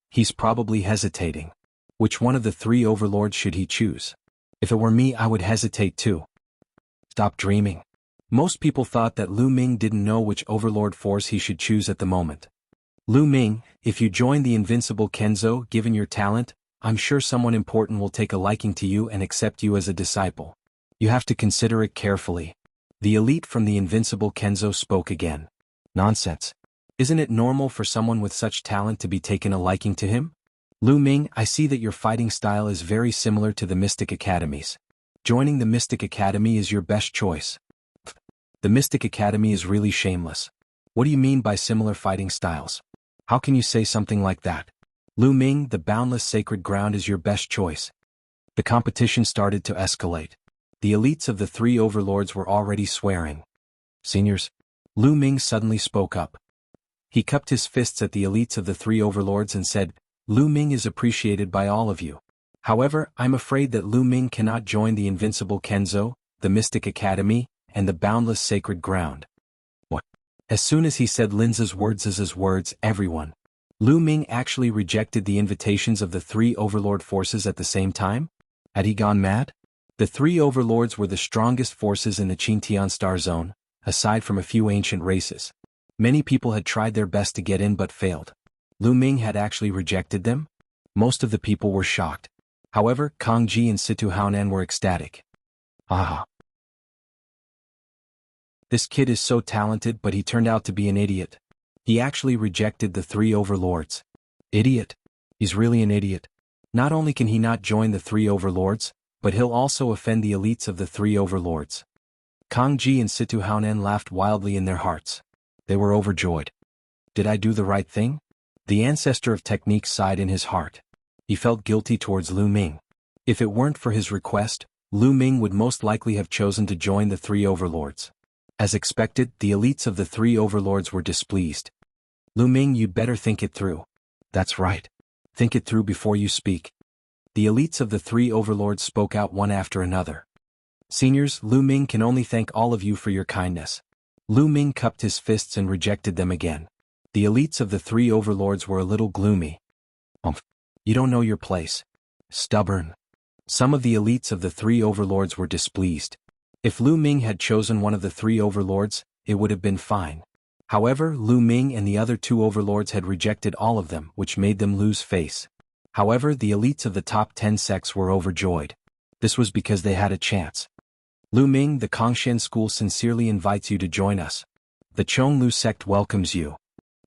He's probably hesitating. Which one of the three overlords should he choose? If it were me, I would hesitate too. Stop dreaming. Most people thought that Lu Ming didn't know which overlord force he should choose at the moment. "Lu Ming, if you join the invincible Kenzo, given your talent, I'm sure someone important will take a liking to you and accept you as a disciple. You have to consider it carefully." The elite from the invincible Kenzo spoke again. "Nonsense. Isn't it normal for someone with such talent to be taken a liking to him? Lu Ming, I see that your fighting style is very similar to the Mystic Academies. Joining the Mystic Academy is your best choice." "The Mystic Academy is really shameless. What do you mean by similar fighting styles? How can you say something like that? Lu Ming, the boundless sacred ground is your best choice." The competition started to escalate. The elites of the three overlords were already swearing. "Seniors," Lu Ming suddenly spoke up. He cupped his fists at the elites of the three overlords and said, "Lu Ming is appreciated by all of you. However, I'm afraid that Lu Ming cannot join the invincible Kenzo, the Mystic Academy, and the boundless sacred ground." What? As soon as he said Linza's words, everyone. Lu Ming actually rejected the invitations of the three overlord forces at the same time? Had he gone mad? The three overlords were the strongest forces in the Qingtian Star Zone, aside from a few ancient races. Many people had tried their best to get in but failed. Lu Ming had actually rejected them? Most of the people were shocked. However, Kang Ji and Situ Haonan were ecstatic. "Ah! This kid is so talented, but he turned out to be an idiot. He actually rejected the three overlords. Idiot? He's really an idiot. Not only can he not join the three overlords, but he'll also offend the elites of the three overlords." Kang Ji and Situ Haonan laughed wildly in their hearts. They were overjoyed. "Did I do the right thing?" The ancestor of technique sighed in his heart. He felt guilty towards Lu Ming. If it weren't for his request, Lu Ming would most likely have chosen to join the three overlords. As expected, the elites of the three overlords were displeased. Lu Ming, you'd better think it through. That's right. Think it through before you speak. The elites of the three overlords spoke out one after another. Seniors, Lu Ming can only thank all of you for your kindness. Lu Ming cupped his fists and rejected them again. The elites of the three overlords were a little gloomy. You don't know your place. Stubborn. Some of the elites of the three overlords were displeased. If Lu Ming had chosen one of the three overlords, it would have been fine. However, Lu Ming and the other two overlords had rejected all of them, which made them lose face. However, the elites of the top 10 sects were overjoyed. This was because they had a chance. Lu Ming, the Kongshan school sincerely invites you to join us. The Chonglu sect welcomes you.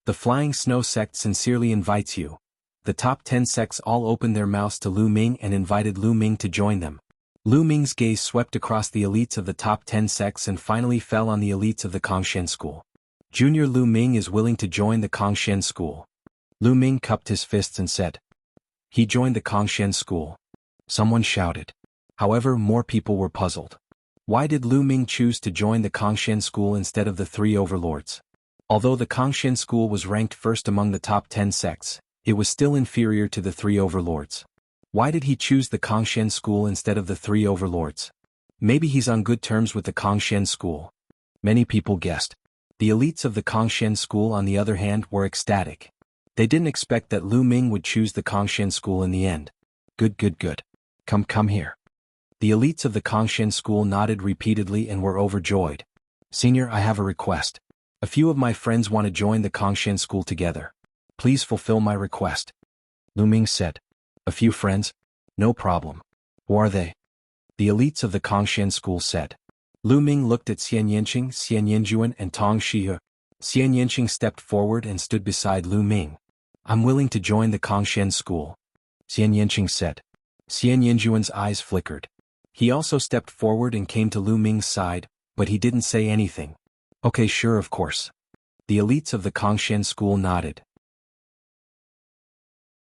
The Flying Snow sect sincerely invites you. The top 10 sects all opened their mouths to Lu Ming and invited Lu Ming to join them. Lu Ming's gaze swept across the elites of the top 10 sects and finally fell on the elites of the Kongshan school. Junior Lu Ming is willing to join the Kongshan school. Lu Ming cupped his fists and said. He joined the Kongshan school. Someone shouted. However, more people were puzzled. Why did Lu Ming choose to join the Kongshan school instead of the three overlords? Although the Kongshan school was ranked first among the top 10 sects, it was still inferior to the three overlords. Why did he choose the Kongshan school instead of the three overlords? Maybe he's on good terms with the Kongshan school. Many people guessed. The elites of the Kongshan school, on the other hand, were ecstatic. They didn't expect that Lu Ming would choose the Kongshan school in the end. Good. Come here. The elites of the Kongshan school nodded repeatedly and were overjoyed. Senior, I have a request. A few of my friends want to join the Kongshan school together. Please fulfill my request. Lu Ming said. A few friends? No problem. Who are they? The elites of the Kongshan school said. Lu Ming looked at Xian Yanqing, Xian Yanjuan and Tong Shihe. Xian Yanqing stepped forward and stood beside Lu Ming. I'm willing to join the Kongshan school. Xian Yanqing said. Xian Yanjuan's eyes flickered. He also stepped forward and came to Lu Ming's side, but he didn't say anything. Okay, sure, of course. The elites of the Kongshan school nodded.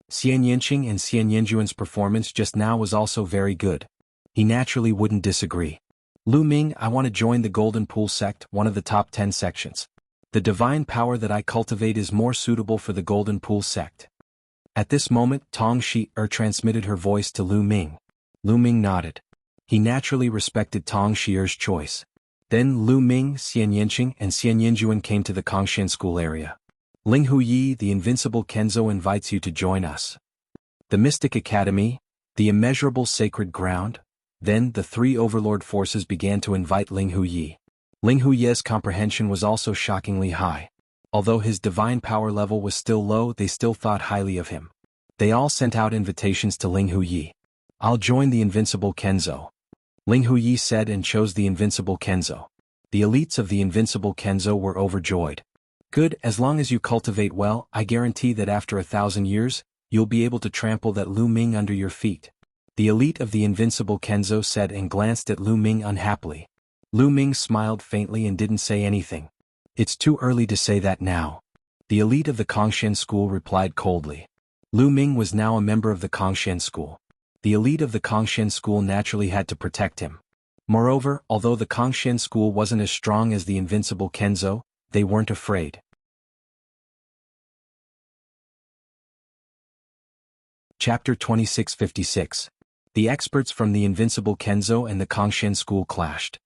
Xian Yanqing and Xian Yanjuan's performance just now was also very good. He naturally wouldn't disagree. Lu Ming, I want to join the Golden Pool sect, one of the top 10 sections. The divine power that I cultivate is more suitable for the Golden Pool sect. At this moment, Tong Shi-er transmitted her voice to Lu Ming. Lu Ming nodded. He naturally respected Tong Shi-er's choice. Then Lu Ming, Xian Yanqing and Xian Yanjuan came to the Kongshan school area. Ling Huyi, the invincible Kenzo, invites you to join us. The Mystic Academy, the immeasurable sacred ground. Then the three overlord forces began to invite Ling Huyi. Ling Huyi's comprehension was also shockingly high. Although his divine power level was still low, they still thought highly of him. They all sent out invitations to Ling Huyi. I'll join the invincible Kenzo. Ling Huyi said and chose the invincible Kenzo. The elites of the invincible Kenzo were overjoyed. Good, as long as you cultivate well, I guarantee that after 1,000 years, you'll be able to trample that Lu Ming under your feet. The elite of the invincible Kenzo said and glanced at Lu Ming unhappily. Lu Ming smiled faintly and didn't say anything. It's too early to say that now. The elite of the Kongshan school replied coldly. Lu Ming was now a member of the Kongshan school. The elite of the Kongshan school naturally had to protect him. Moreover, although the Kongshan school wasn't as strong as the invincible Kenzo, they weren't afraid. Chapter 2656. The experts from the invincible Kenzo and the Kongshan school clashed.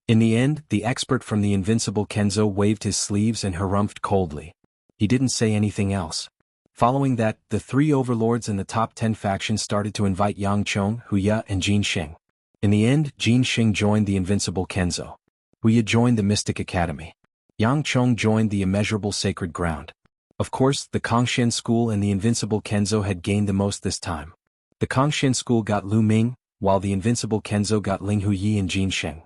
In the end, the expert from the invincible Kenzo waved his sleeves and harumphed coldly. He didn't say anything else. Following that, the three overlords in the top 10 factions started to invite Yang Chong, Huya and Jin Xing. In the end, Jin Xing joined the invincible Kenzo. Huya joined the Mystic Academy. Yang Chong joined the immeasurable sacred ground. Of course, the Kongshan school and the invincible Kenzo had gained the most this time. The Kongshan school got Lu Ming, while the invincible Kenzo got Ling Huyi and Jin Xing.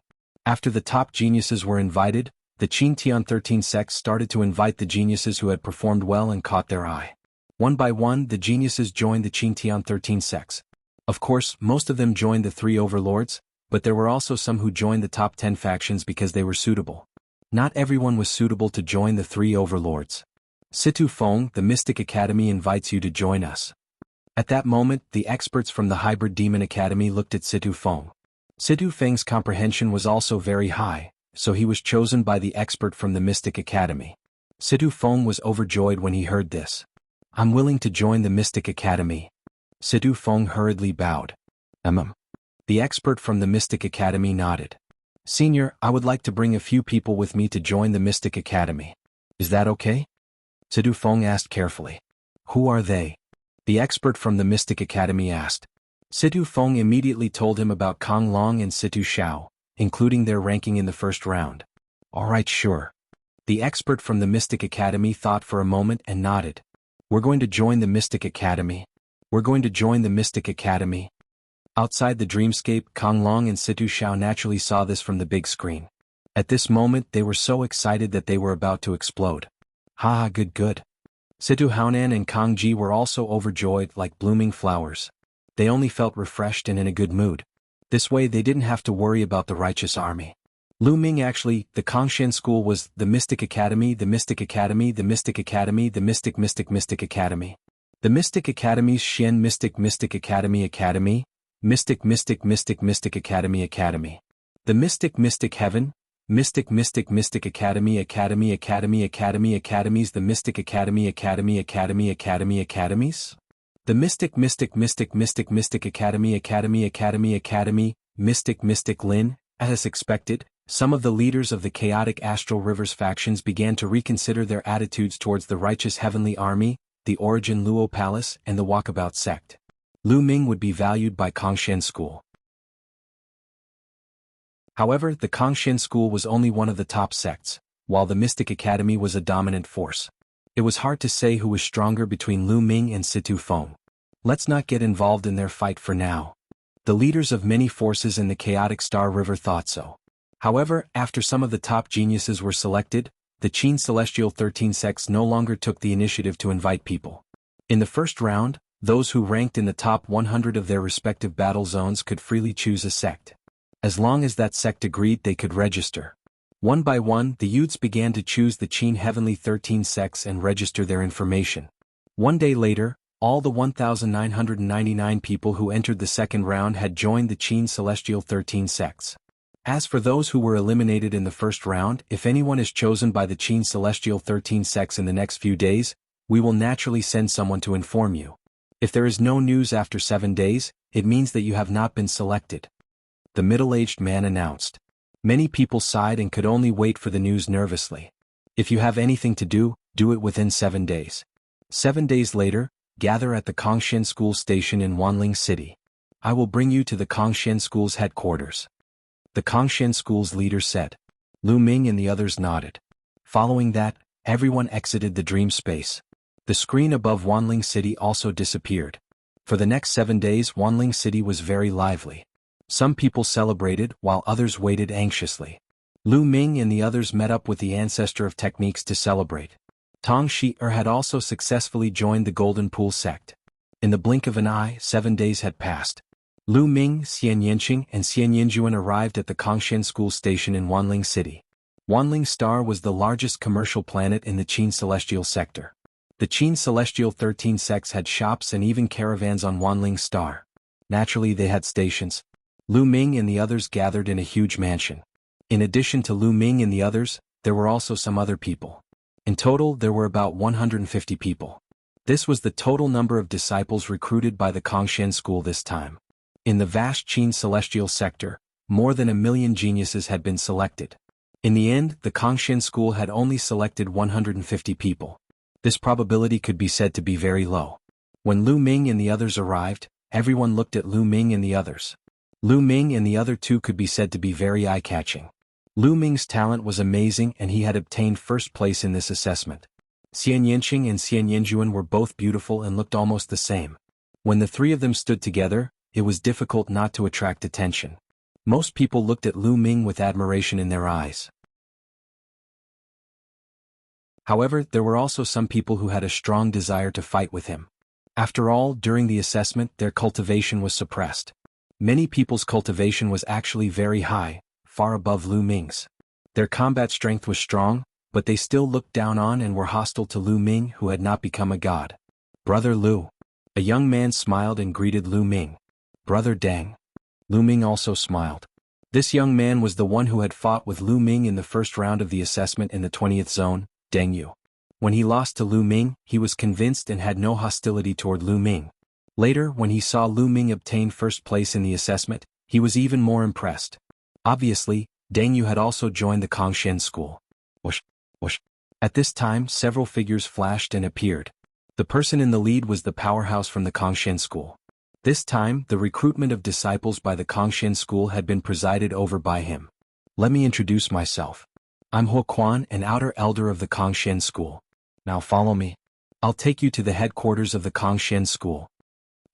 After the top geniuses were invited, the Qingtian 13 sects started to invite the geniuses who had performed well and caught their eye. One by one, the geniuses joined the Qingtian 13 sects. Of course, most of them joined the three overlords, but there were also some who joined the top 10 factions because they were suitable. Not everyone was suitable to join the three overlords. Situ Feng, the Mystic Academy, invites you to join us. At that moment, the experts from the Hybrid Demon Academy looked at Situ Feng. Situ Feng's comprehension was also very high, so he was chosen by the expert from the Mystic Academy. Situ Feng was overjoyed when he heard this. I'm willing to join the Mystic Academy. Situ Feng hurriedly bowed. The expert from the Mystic Academy nodded. Senior, I would like to bring a few people with me to join the Mystic Academy. Is that okay? Situ Feng asked carefully. Who are they? The expert from the Mystic Academy asked. Situ Feng immediately told him about Kong Long and Situ Xiao, including their ranking in the first round. All right, sure. The expert from the Mystic Academy thought for a moment and nodded. We're going to join the Mystic Academy. We're going to join the Mystic Academy. Outside the dreamscape, Kong Long and Situ Xiao naturally saw this from the big screen. At this moment they were so excited that they were about to explode. Ha, good. Situ Haonan and Kong Ji were also overjoyed like blooming flowers. They only felt refreshed and in a good mood. This way they didn't have to worry about the righteous army. Lu Ming actually, the Kongshan school was the Mystic Academy, the Mystic Academy, the Mystic Academy, the Mystic Academy. The Mystic Academy's Xian Mystic Academy Academy, Mystic Academy Academy. The Mystic Heaven, Mystic Academy Academies, the Mystic Academy Academies. The Mystic Academy, Mystic Lin. As expected, some of the leaders of the chaotic Astral Rivers factions began to reconsider their attitudes towards the righteous heavenly army, the Origin Luo Palace, and the Walkabout sect. Lu Ming would be valued by Kongshan School. However, the Kongshan School was only one of the top sects, while the Mystic Academy was a dominant force. It was hard to say who was stronger between Lu Ming and Situ Feng. Let's not get involved in their fight for now. The leaders of many forces in the chaotic Star River thought so. However, after some of the top geniuses were selected, the Qin Celestial 13 sects no longer took the initiative to invite people. In the first round, those who ranked in the top 100 of their respective battle zones could freely choose a sect. As long as that sect agreed, they could register. One by one, the youths began to choose the Qin Heavenly 13 sects and register their information. One day later, all the 1,999 people who entered the second round had joined the Qin Celestial 13 sects. As for those who were eliminated in the first round, if anyone is chosen by the Qin Celestial 13 sects in the next few days, we will naturally send someone to inform you. If there is no news after 7 days, it means that you have not been selected. The middle-aged man announced. Many people sighed and could only wait for the news nervously. If you have anything to do, do it within 7 days. 7 days later, gather at the Kongshan School station in Wanling City. I will bring you to the Kongshan School's headquarters. The Kongshan School's leader said. Lu Ming and the others nodded. Following that, everyone exited the dream space. The screen above Wanling City also disappeared. For the next 7 days, Wanling City was very lively. Some people celebrated while others waited anxiously. Lu Ming and the others met up with the ancestor of techniques to celebrate. Tong Shi-er had also successfully joined the Golden Pool sect. In the blink of an eye, 7 days had passed. Lu Ming, Xian Yanqing, and Xian Yinjuan arrived at the Kongshan School station in Wanling City. Wanling Star was the largest commercial planet in the Qin Celestial sector. The Qin Celestial 13 sects had shops and even caravans on Wanling Star. Naturally, they had stations. Lu Ming and the others gathered in a huge mansion. In addition to Lu Ming and the others, there were also some other people. In total, there were about 150 people. This was the total number of disciples recruited by the Kongshan School this time. In the vast Qin Celestial sector, more than 1 million geniuses had been selected. In the end, the Kongshan School had only selected 150 people. This probability could be said to be very low. When Lu Ming and the others arrived, everyone looked at Lu Ming and the others. Lu Ming and the other two could be said to be very eye-catching. Lu Ming's talent was amazing and he had obtained first place in this assessment. Xian Yanqing and Xian Yinjuan were both beautiful and looked almost the same. When the three of them stood together, it was difficult not to attract attention. Most people looked at Lu Ming with admiration in their eyes. However, there were also some people who had a strong desire to fight with him. After all, during the assessment, their cultivation was suppressed. Many people's cultivation was actually very high, far above Lu Ming's. Their combat strength was strong, but they still looked down on and were hostile to Lu Ming, who had not become a god. Brother Lu. A young man smiled and greeted Lu Ming. Brother Deng. Lu Ming also smiled. This young man was the one who had fought with Lu Ming in the first round of the assessment in the 20th zone, Deng Yu. When he lost to Lu Ming, he was convinced and had no hostility toward Lu Ming. Later, when he saw Lu Ming obtain first place in the assessment, he was even more impressed. Obviously, Deng Yu had also joined the Kongshen school. Whoosh, whoosh. At this time, several figures flashed and appeared. The person in the lead was the powerhouse from the Kongshen school. This time, the recruitment of disciples by the Kongshen school had been presided over by him. Let me introduce myself. I'm Huo Quan, an outer elder of the Kongshen school. Now follow me. I'll take you to the headquarters of the Kongshen school.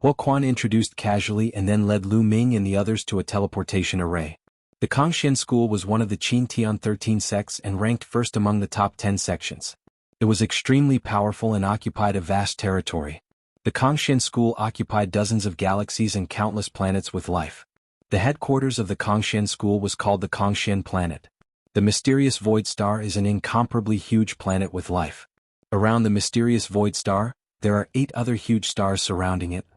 Huo Quan introduced casually and then led Lu Ming and the others to a teleportation array. The Kongshen school was one of the Qin Tian 13 sects and ranked first among the top 10 sections. It was extremely powerful and occupied a vast territory. The Kongshen school occupied dozens of galaxies and countless planets with life. The headquarters of the Kongshen school was called the Kongshen planet. The mysterious void star is an incomparably huge planet with life. Around the mysterious void star, there are 8 other huge stars surrounding it.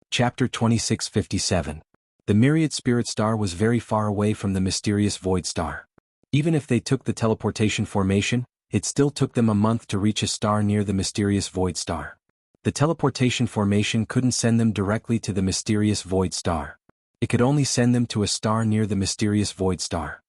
Chapter 2657. The myriad spirit star was very far away from the mysterious void star. Even if they took the teleportation formation, it still took them a month to reach a star near the mysterious void star. The teleportation formation couldn't send them directly to the mysterious void star. It could only send them to a star near the mysterious void star.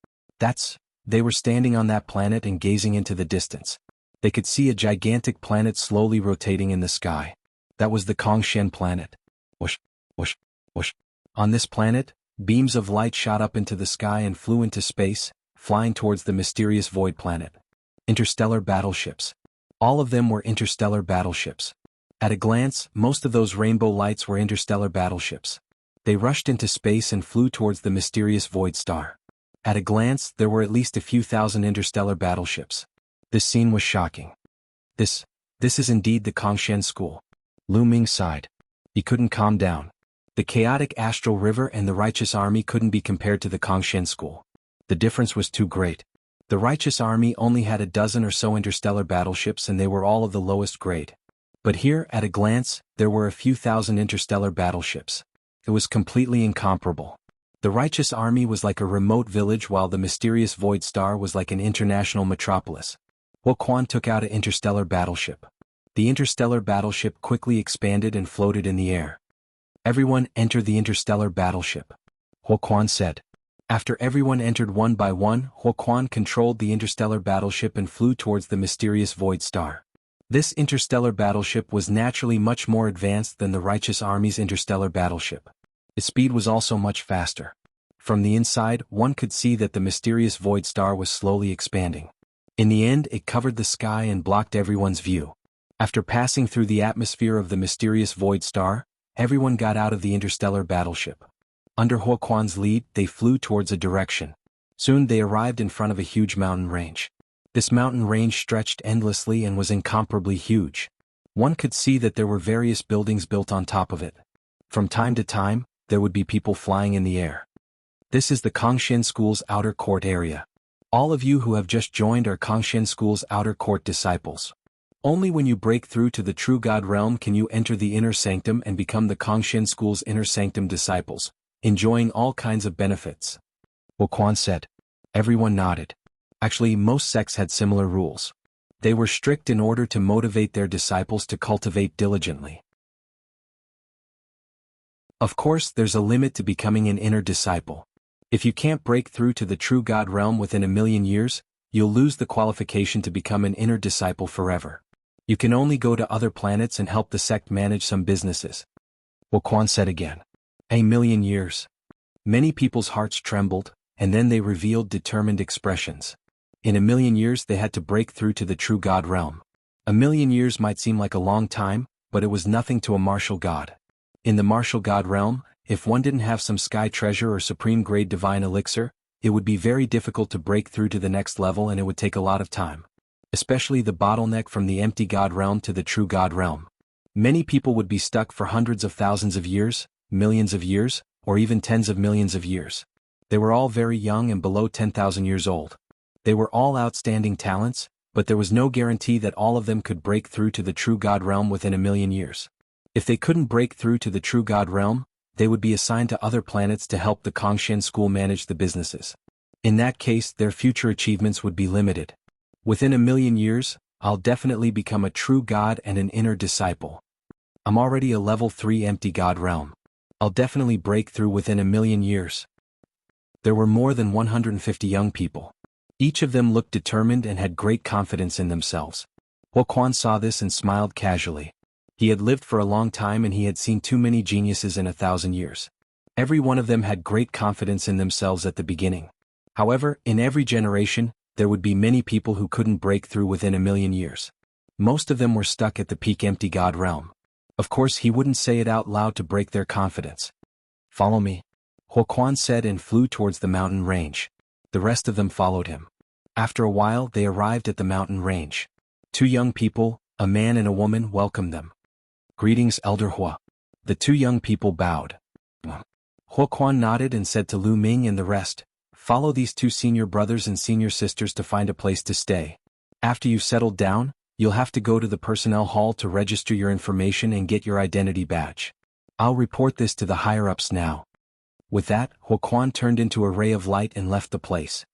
They were standing on that planet and gazing into the distance. They could see a gigantic planet slowly rotating in the sky. That was the Kongshen planet. Whoosh, whoosh, whoosh. On this planet, beams of light shot up into the sky and flew into space, flying towards the mysterious void planet. Interstellar battleships. All of them were interstellar battleships. At a glance, most of those rainbow lights were interstellar battleships. They rushed into space and flew towards the mysterious void star. At a glance, there were at least a few thousand interstellar battleships. This scene was shocking. This is indeed the Kongshen school. Lu Ming sighed. He couldn't calm down. The chaotic astral river and the righteous army couldn't be compared to the Kongshen school. The difference was too great. The righteous army only had a dozen or so interstellar battleships and they were all of the lowest grade. But here, at a glance, there were a few thousand interstellar battleships. It was completely incomparable. The righteous army was like a remote village while the mysterious void star was like an international metropolis. Huo Quan took out an interstellar battleship. The interstellar battleship quickly expanded and floated in the air. Everyone enter the interstellar battleship, Huo Quan said. After everyone entered one by one, Huo Quan controlled the interstellar battleship and flew towards the mysterious void star. This interstellar battleship was naturally much more advanced than the righteous army's interstellar battleship. Its speed was also much faster. From the inside, one could see that the mysterious void star was slowly expanding. In the end, it covered the sky and blocked everyone's view. After passing through the atmosphere of the mysterious void star, everyone got out of the interstellar battleship. Under Huo Quan's lead, they flew towards a direction. Soon they arrived in front of a huge mountain range. This mountain range stretched endlessly and was incomparably huge. One could see that there were various buildings built on top of it. From time to time, there would be people flying in the air. This is the Kongshen School's outer court area. All of you who have just joined are Kongshen School's outer court disciples. Only when you break through to the true God realm can you enter the inner sanctum and become the Kongshen School's inner sanctum disciples, enjoying all kinds of benefits. Huo Quan said. Everyone nodded. Actually, most sects had similar rules. They were strict in order to motivate their disciples to cultivate diligently. Of course, there's a limit to becoming an inner disciple. If you can't break through to the true God realm within 1,000,000 years, you'll lose the qualification to become an inner disciple forever. You can only go to other planets and help the sect manage some businesses. Huo Quan said again. 1,000,000 years. Many people's hearts trembled, and then they revealed determined expressions. In 1,000,000 years they had to break through to the true God realm. 1,000,000 years might seem like a long time, but it was nothing to a martial god. In the martial god realm, if one didn't have some sky treasure or supreme grade divine elixir, it would be very difficult to break through to the next level and it would take a lot of time. Especially the bottleneck from the empty god realm to the true god realm. Many people would be stuck for hundreds of thousands of years, millions of years, or even tens of millions of years. They were all very young and below 10,000 years old. They were all outstanding talents, but there was no guarantee that all of them could break through to the true God realm within 1,000,000 years. If they couldn't break through to the true God realm, they would be assigned to other planets to help the Kongshen school manage the businesses. In that case, their future achievements would be limited. Within 1,000,000 years, I'll definitely become a true god and an inner disciple. I'm already a level 3 empty god realm. I'll definitely break through within 1,000,000 years. There were more than 150 young people. Each of them looked determined and had great confidence in themselves. Huoquan saw this and smiled casually. He had lived for a long time and he had seen too many geniuses in 1,000 years. Every one of them had great confidence in themselves at the beginning. However, in every generation, there would be many people who couldn't break through within 1,000,000 years. Most of them were stuck at the peak empty god realm. Of course, he wouldn't say it out loud to break their confidence. Follow me, Huoquan said and flew towards the mountain range. The rest of them followed him. After a while, they arrived at the mountain range. 2 young people, a man and a woman, welcomed them. Greetings, Elder Hua. The 2 young people bowed. Huoquan nodded and said to Lu Ming and the rest, follow these 2 senior brothers and senior sisters to find a place to stay. After you've settled down, you'll have to go to the personnel hall to register your information and get your identity badge. I'll report this to the higher-ups now. With that, Huoquan turned into a ray of light and left the place.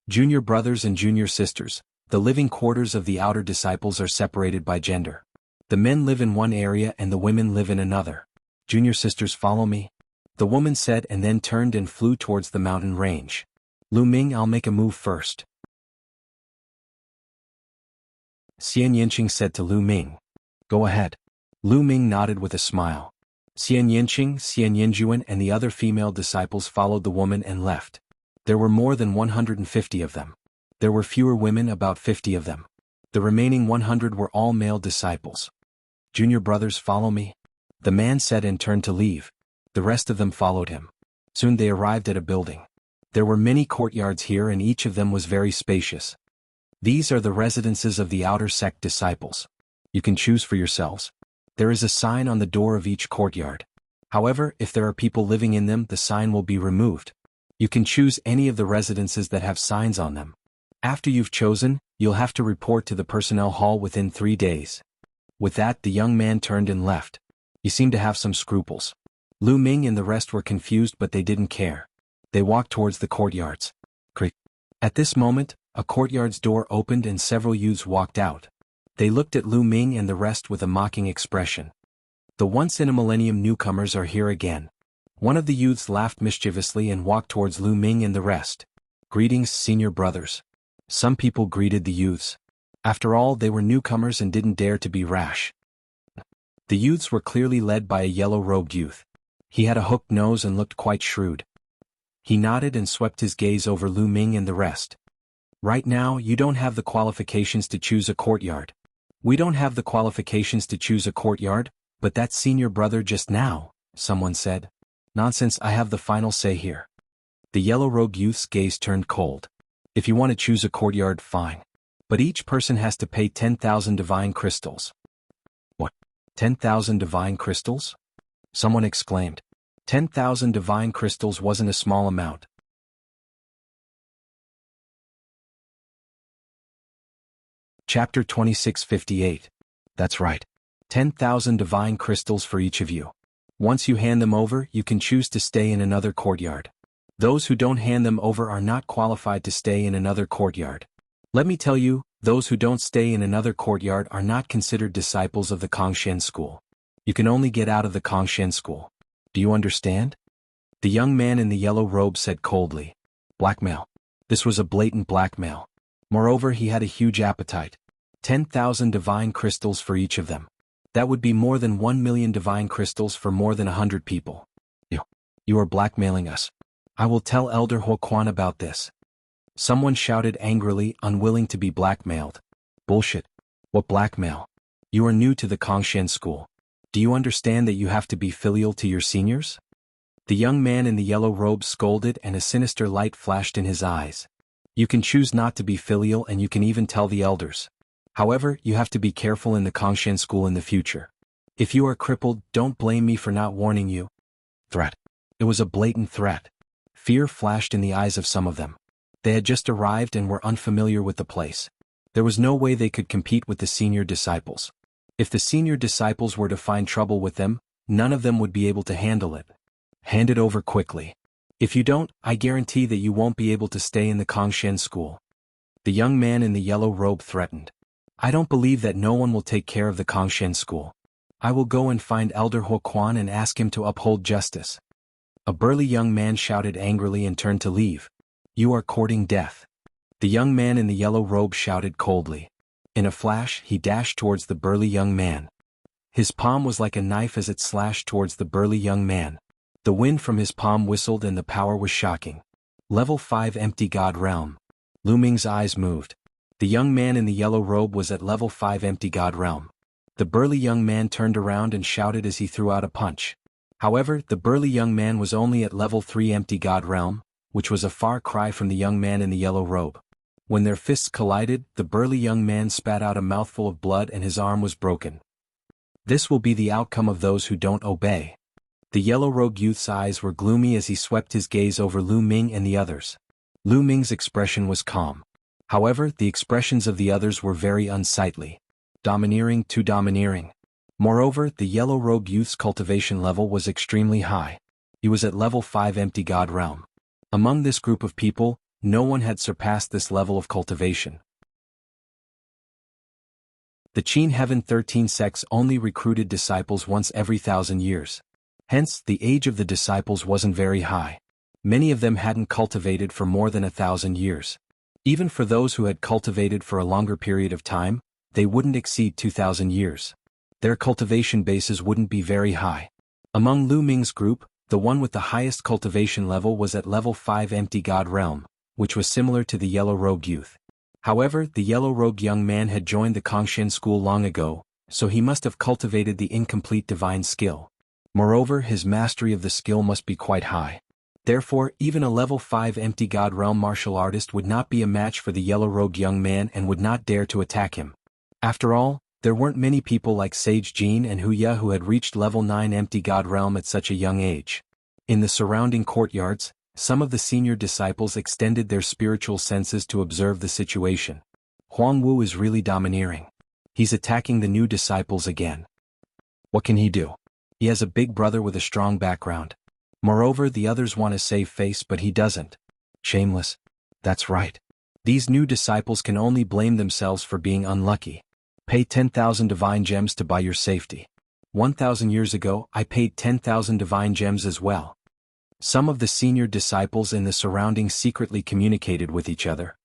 Junior brothers and junior sisters, the living quarters of the outer disciples are separated by gender. The men live in one area and the women live in another. Junior sisters, follow me, the woman said and then turned and flew towards the mountain range. Lu Ming, I'll make a move first. Xian Yinqing said to Lu Ming. Go ahead. Lu Ming nodded with a smile. Xian Yinqing, Xian Yinjuan and the other female disciples followed the woman and left. There were more than 150 of them. There were fewer women, about 50 of them. The remaining 100 were all male disciples. Junior brothers, follow me, the man said and turned to leave. The rest of them followed him. Soon they arrived at a building. There were many courtyards here and each of them was very spacious. These are the residences of the outer sect disciples. You can choose for yourselves. There is a sign on the door of each courtyard. However, if there are people living in them, the sign will be removed. You can choose any of the residences that have signs on them. After you've chosen, you'll have to report to the personnel hall within 3 days. With that, the young man turned and left. He seemed to have some scruples. Lu Ming and the rest were confused, but they didn't care. They walked towards the courtyards. At this moment, a courtyard's door opened and several youths walked out. They looked at Lu Ming and the rest with a mocking expression. The once-in-a-millennium newcomers are here again. One of the youths laughed mischievously and walked towards Lu Ming and the rest. Greetings, senior brothers. Some people greeted the youths. After all, they were newcomers and didn't dare to be rash. The youths were clearly led by a yellow-robed youth. He had a hooked nose and looked quite shrewd. He nodded and swept his gaze over Lu Ming and the rest. Right now, you don't have the qualifications to choose a courtyard. We don't have the qualifications to choose a courtyard, but that senior brother just now, someone said. Nonsense, I have the final say here. The yellow-robed youth's gaze turned cold. If you want to choose a courtyard, fine. But each person has to pay 10,000 divine crystals. What? 10,000 divine crystals? Someone exclaimed. 10,000 divine crystals wasn't a small amount. Chapter 2658. That's right. 10,000 divine crystals for each of you. Once you hand them over, you can choose to stay in another courtyard. Those who don't hand them over are not qualified to stay in another courtyard. Let me tell you, those who don't stay in another courtyard are not considered disciples of the Kongshen school. You can only get out of the Kongshen school. Do you understand? The young man in the yellow robe said coldly. Blackmail. This was a blatant blackmail. Moreover, he had a huge appetite. 10,000 divine crystals for each of them. That would be more than 1,000,000 divine crystals for more than 100 people. You are blackmailing us. I will tell Elder Huoquan about this. Someone shouted angrily, unwilling to be blackmailed. Bullshit. What blackmail? You are new to the Kongshen school. Do you understand that you have to be filial to your seniors? The young man in the yellow robe scolded and a sinister light flashed in his eyes. You can choose not to be filial and you can even tell the elders. However, you have to be careful in the Kongshen school in the future. If you are crippled, don't blame me for not warning you. Threat. It was a blatant threat. Fear flashed in the eyes of some of them. They had just arrived and were unfamiliar with the place. There was no way they could compete with the senior disciples. If the senior disciples were to find trouble with them, none of them would be able to handle it. Hand it over quickly. If you don't, I guarantee that you won't be able to stay in the Kongshen school. The young man in the yellow robe threatened. I don't believe that no one will take care of the Kongshen school. I will go and find Elder Huoquan and ask him to uphold justice. A burly young man shouted angrily and turned to leave. You are courting death. The young man in the yellow robe shouted coldly. In a flash, he dashed towards the burly young man. His palm was like a knife as it slashed towards the burly young man. The wind from his palm whistled and the power was shocking. Level 5 Empty God Realm. Lu Ming's eyes moved. The young man in the yellow robe was at level 5 Empty God Realm. The burly young man turned around and shouted as he threw out a punch. However, the burly young man was only at level 3 Empty God Realm, which was a far cry from the young man in the yellow robe. When their fists collided, the burly young man spat out a mouthful of blood and his arm was broken. This will be the outcome of those who don't obey. The yellow-robed youth's eyes were gloomy as he swept his gaze over Lu Ming and the others. Lu Ming's expression was calm. However, the expressions of the others were very unsightly. Domineering, too domineering. Moreover, the yellow-robed youth's cultivation level was extremely high. He was at level 5 Empty God Realm. Among this group of people, no one had surpassed this level of cultivation. The Qin Heaven 13 sects only recruited disciples once every 1,000 years. Hence, the age of the disciples wasn't very high. Many of them hadn't cultivated for more than 1,000 years. Even for those who had cultivated for a longer period of time, they wouldn't exceed 2,000 years. Their cultivation bases wouldn't be very high. Among Lu Ming's group, the one with the highest cultivation level was at level 5 Empty God Realm, which was similar to the yellow-robed youth. However, the yellow-robed young man had joined the Kongshen school long ago, so he must have cultivated the incomplete divine skill. Moreover, his mastery of the skill must be quite high. Therefore, even a level 5 Empty God Realm martial artist would not be a match for the yellow-robed young man and would not dare to attack him. After all, there weren't many people like Sage Jin and Huya who had reached level 9 Empty God Realm at such a young age. In the surrounding courtyards, some of the senior disciples extended their spiritual senses to observe the situation. Huang Wu is really domineering. He's attacking the new disciples again. What can he do? He has a big brother with a strong background. Moreover, the others want to save face but he doesn't. Shameless. That's right. These new disciples can only blame themselves for being unlucky. Pay 10,000 divine gems to buy your safety. 1,000 years ago, I paid 10,000 divine gems as well. Some of the senior disciples in the surroundings secretly communicated with each other.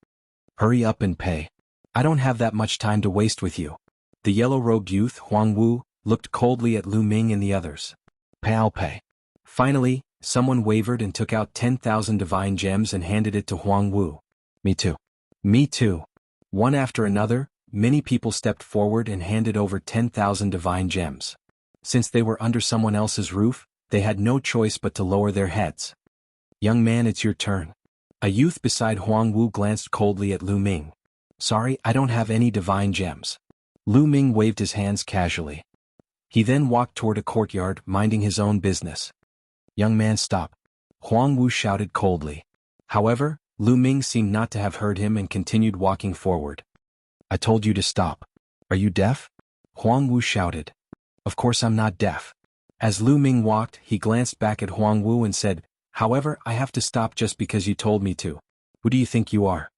Hurry up and pay. I don't have that much time to waste with you. The yellow-robed youth, Huang Wu, looked coldly at Lu Ming and the others. I'll pay. Finally, someone wavered and took out 10,000 divine gems and handed it to Huang Wu. Me too. Me too. One after another, many people stepped forward and handed over 10,000 divine gems. Since they were under someone else's roof, they had no choice but to lower their heads. Young man, it's your turn. A youth beside Huang Wu glanced coldly at Lu Ming. Sorry, I don't have any divine gems. Lu Ming waved his hands casually. He then walked toward a courtyard, minding his own business. Young man, stop. Huang Wu shouted coldly. However, Lu Ming seemed not to have heard him and continued walking forward. I told you to stop. Are you deaf? Huang Wu shouted. Of course I'm not deaf. As Lu Ming walked, he glanced back at Huang Wu and said, However, I have to stop just because you told me to. Who do you think you are?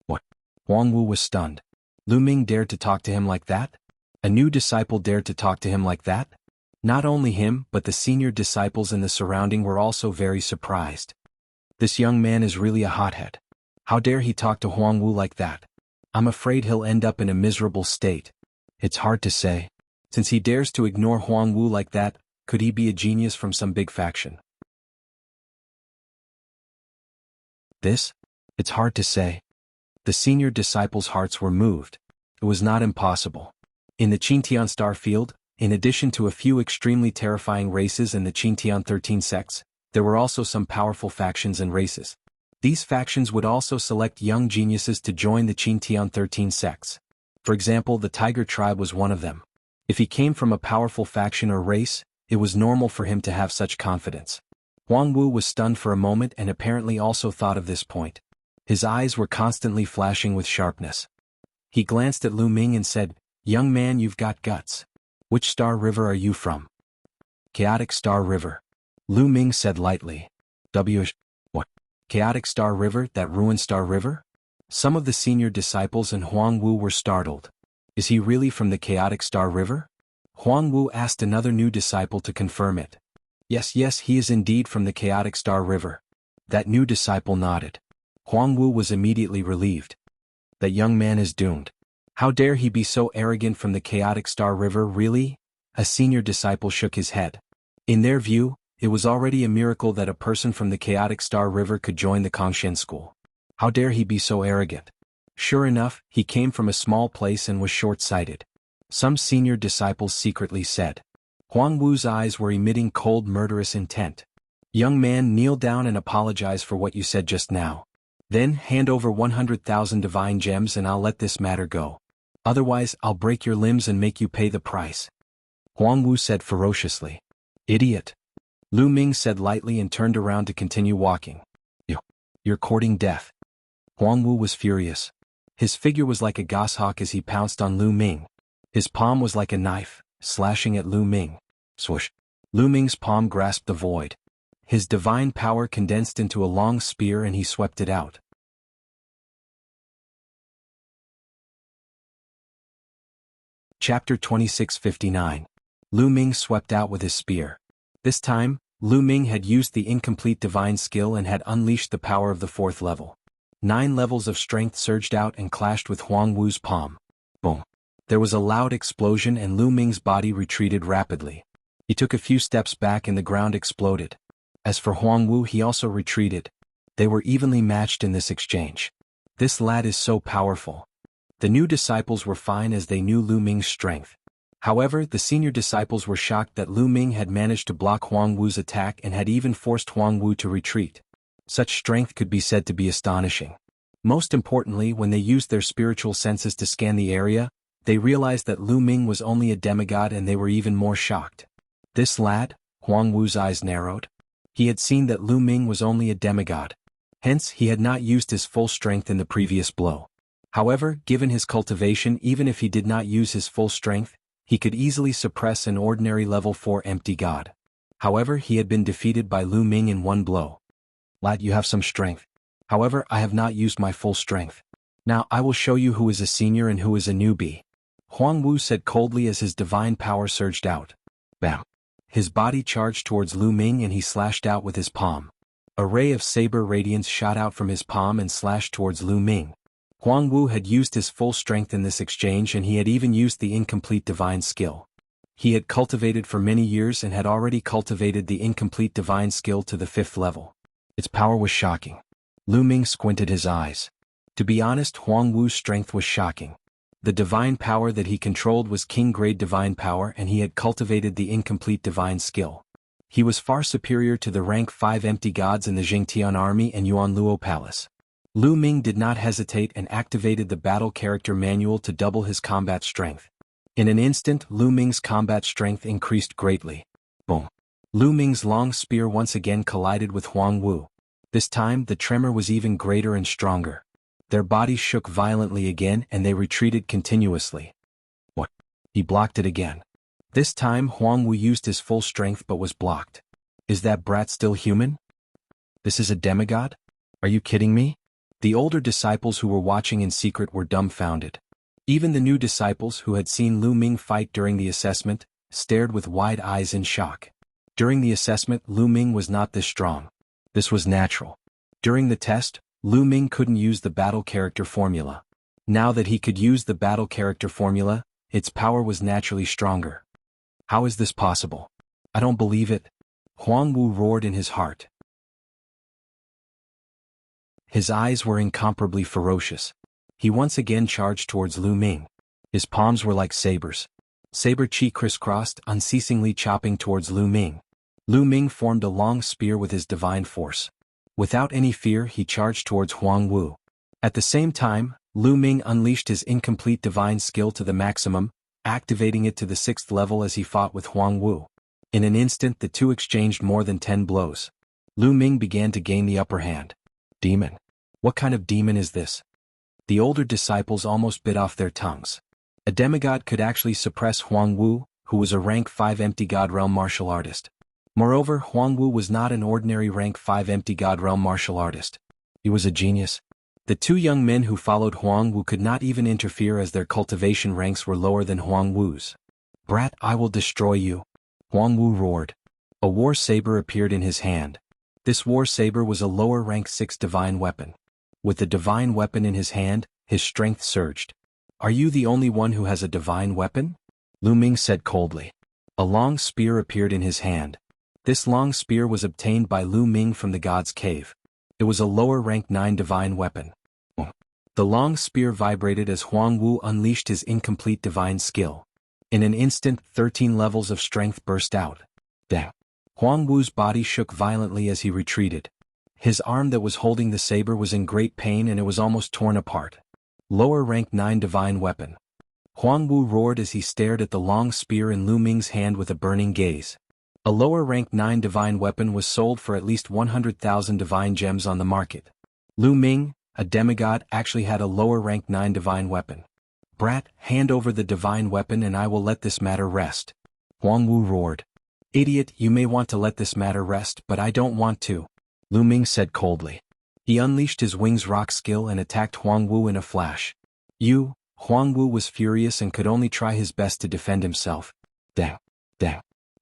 What? Huang Wu was stunned. Lu Ming dared to talk to him like that? A new disciple dared to talk to him like that? Not only him, but the senior disciples in the surrounding were also very surprised. This young man is really a hothead. How dare he talk to Huang Wu like that? I'm afraid he'll end up in a miserable state. It's hard to say. Since he dares to ignore Huang Wu like that, could he be a genius from some big faction? It's hard to say. The senior disciples' hearts were moved. It was not impossible. In the Qintian star field, in addition to a few extremely terrifying races in the Qintian 13 sects, there were also some powerful factions and races. These factions would also select young geniuses to join the Qintian 13 sects. For example, the Tiger tribe was one of them. If he came from a powerful faction or race, it was normal for him to have such confidence. Huang Wu was stunned for a moment and apparently also thought of this point. His eyes were constantly flashing with sharpness. He glanced at Lu Ming and said, Young man, you've got guts. Which star river are you from? Chaotic Star River. Lu Ming said lightly. Chaotic Star River, that ruined Star River? Some of the senior disciples and Huang Wu were startled. Is he really from the Chaotic Star River? Huang Wu asked another new disciple to confirm it. Yes, he is indeed from the Chaotic Star River. That new disciple nodded. Huang Wu was immediately relieved. That young man is doomed. How dare he be so arrogant from the Chaotic Star River, really? A senior disciple shook his head. In their view, it was already a miracle that a person from the Chaotic Star River could join the Kongshen school. How dare he be so arrogant? Sure enough, he came from a small place and was short-sighted. Some senior disciples secretly said. Huang Wu's eyes were emitting cold, murderous intent. Young man, kneel down and apologize for what you said just now. Then hand over 100,000 divine gems and I'll let this matter go. Otherwise, I'll break your limbs and make you pay the price. Huang Wu said ferociously. Idiot. Lu Ming said lightly and turned around to continue walking. You're courting death. Huang Wu was furious. His figure was like a goshawk as he pounced on Lu Ming. His palm was like a knife, slashing at Lu Ming. Swoosh. Lu Ming's palm grasped the void. His divine power condensed into a long spear and he swept it out. Chapter 2659. Lu Ming swept out with his spear. This time, Lu Ming had used the incomplete divine skill and had unleashed the power of the 4th level. 9 levels of strength surged out and clashed with Huang Wu's palm. Boom. There was a loud explosion and Lu Ming's body retreated rapidly. He took a few steps back and the ground exploded. As for Huang Wu, he also retreated. They were evenly matched in this exchange. This lad is so powerful. The new disciples were fine as they knew Lu Ming's strength. However, the senior disciples were shocked that Lu Ming had managed to block Huang Wu's attack and had even forced Huang Wu to retreat. Such strength could be said to be astonishing. Most importantly, when they used their spiritual senses to scan the area, they realized that Lu Ming was only a demigod and they were even more shocked. This lad? Huang Wu's eyes narrowed. He had seen that Lu Ming was only a demigod. Hence, he had not used his full strength in the previous blow. However, given his cultivation, even if he did not use his full strength, he could easily suppress an ordinary level 4 empty god. However, he had been defeated by Lu Ming in one blow. Lad, you have some strength. However, I have not used my full strength. Now I will show you who is a senior and who is a newbie. Huang Wu said coldly as his divine power surged out. Bam. His body charged towards Lu Ming and he slashed out with his palm. A ray of saber radiance shot out from his palm and slashed towards Lu Ming. Huang Wu had used his full strength in this exchange and he had even used the incomplete divine skill. He had cultivated for many years and had already cultivated the incomplete divine skill to the 5th level. Its power was shocking. Lu Ming squinted his eyes. To be honest, Huang Wu's strength was shocking. The divine power that he controlled was king-grade divine power and he had cultivated the incomplete divine skill. He was far superior to the rank 5 empty gods in the Jingtian army and Yuan Luo Palace. Lu Ming did not hesitate and activated the battle character manual to double his combat strength. In an instant, Lu Ming's combat strength increased greatly. Boom. Lu Ming's long spear once again collided with Huang Wu. This time, the tremor was even greater and stronger. Their bodies shook violently again and they retreated continuously. What? He blocked it again. This time, Huang Wu used his full strength but was blocked. Is that brat still human? This is a demigod? Are you kidding me? The older disciples who were watching in secret were dumbfounded. Even the new disciples who had seen Lu Ming fight during the assessment, stared with wide eyes in shock. During the assessment, Lu Ming was not this strong. This was natural. During the test, Lu Ming couldn't use the battle character formula. Now that he could use the battle character formula, its power was naturally stronger. How is this possible? I don't believe it. Huang Wu roared in his heart. His eyes were incomparably ferocious. He once again charged towards Lu Ming. His palms were like sabers. Saber chi crisscrossed, unceasingly chopping towards Lu Ming. Lu Ming formed a long spear with his divine force. Without any fear, he charged towards Huang Wu. At the same time, Lu Ming unleashed his incomplete divine skill to the maximum, activating it to the 6th level as he fought with Huang Wu. In an instant, the two exchanged more than 10 blows. Lu Ming began to gain the upper hand. Demon. What kind of demon is this? The older disciples almost bit off their tongues. A demigod could actually suppress Huang Wu, who was a rank 5 empty god realm martial artist. Moreover, Huangwu was not an ordinary rank 5 empty God realm martial artist. He was a genius. The two young men who followed Huangwu could not even interfere as their cultivation ranks were lower than Huangwu's. "Brat, I will destroy you," Huangwu roared. A war saber appeared in his hand. This war saber was a lower rank 6 divine weapon. With the divine weapon in his hand, his strength surged. "Are you the only one who has a divine weapon?" Lu Ming said coldly. A long spear appeared in his hand. This long spear was obtained by Lu Ming from the God's Cave. It was a lower rank 9 divine weapon. The long spear vibrated as Huangwu unleashed his incomplete divine skill. In an instant, 13 levels of strength burst out. Damn. Huangwu's body shook violently as he retreated. His arm that was holding the saber was in great pain and it was almost torn apart. Lower rank 9 divine weapon. Huangwu roared as he stared at the long spear in Lu Ming's hand with a burning gaze. A lower rank 9 divine weapon was sold for at least 100,000 divine gems on the market. Lu Ming, a demigod, actually had a lower rank 9 divine weapon. "Brat, hand over the divine weapon and I will let this matter rest," Huangwu roared. "Idiot, you may want to let this matter rest, but I don't want to," Lu Ming said coldly. He unleashed his wings rock skill and attacked Huangwu in a flash. Huangwu was furious and could only try his best to defend himself. Damn.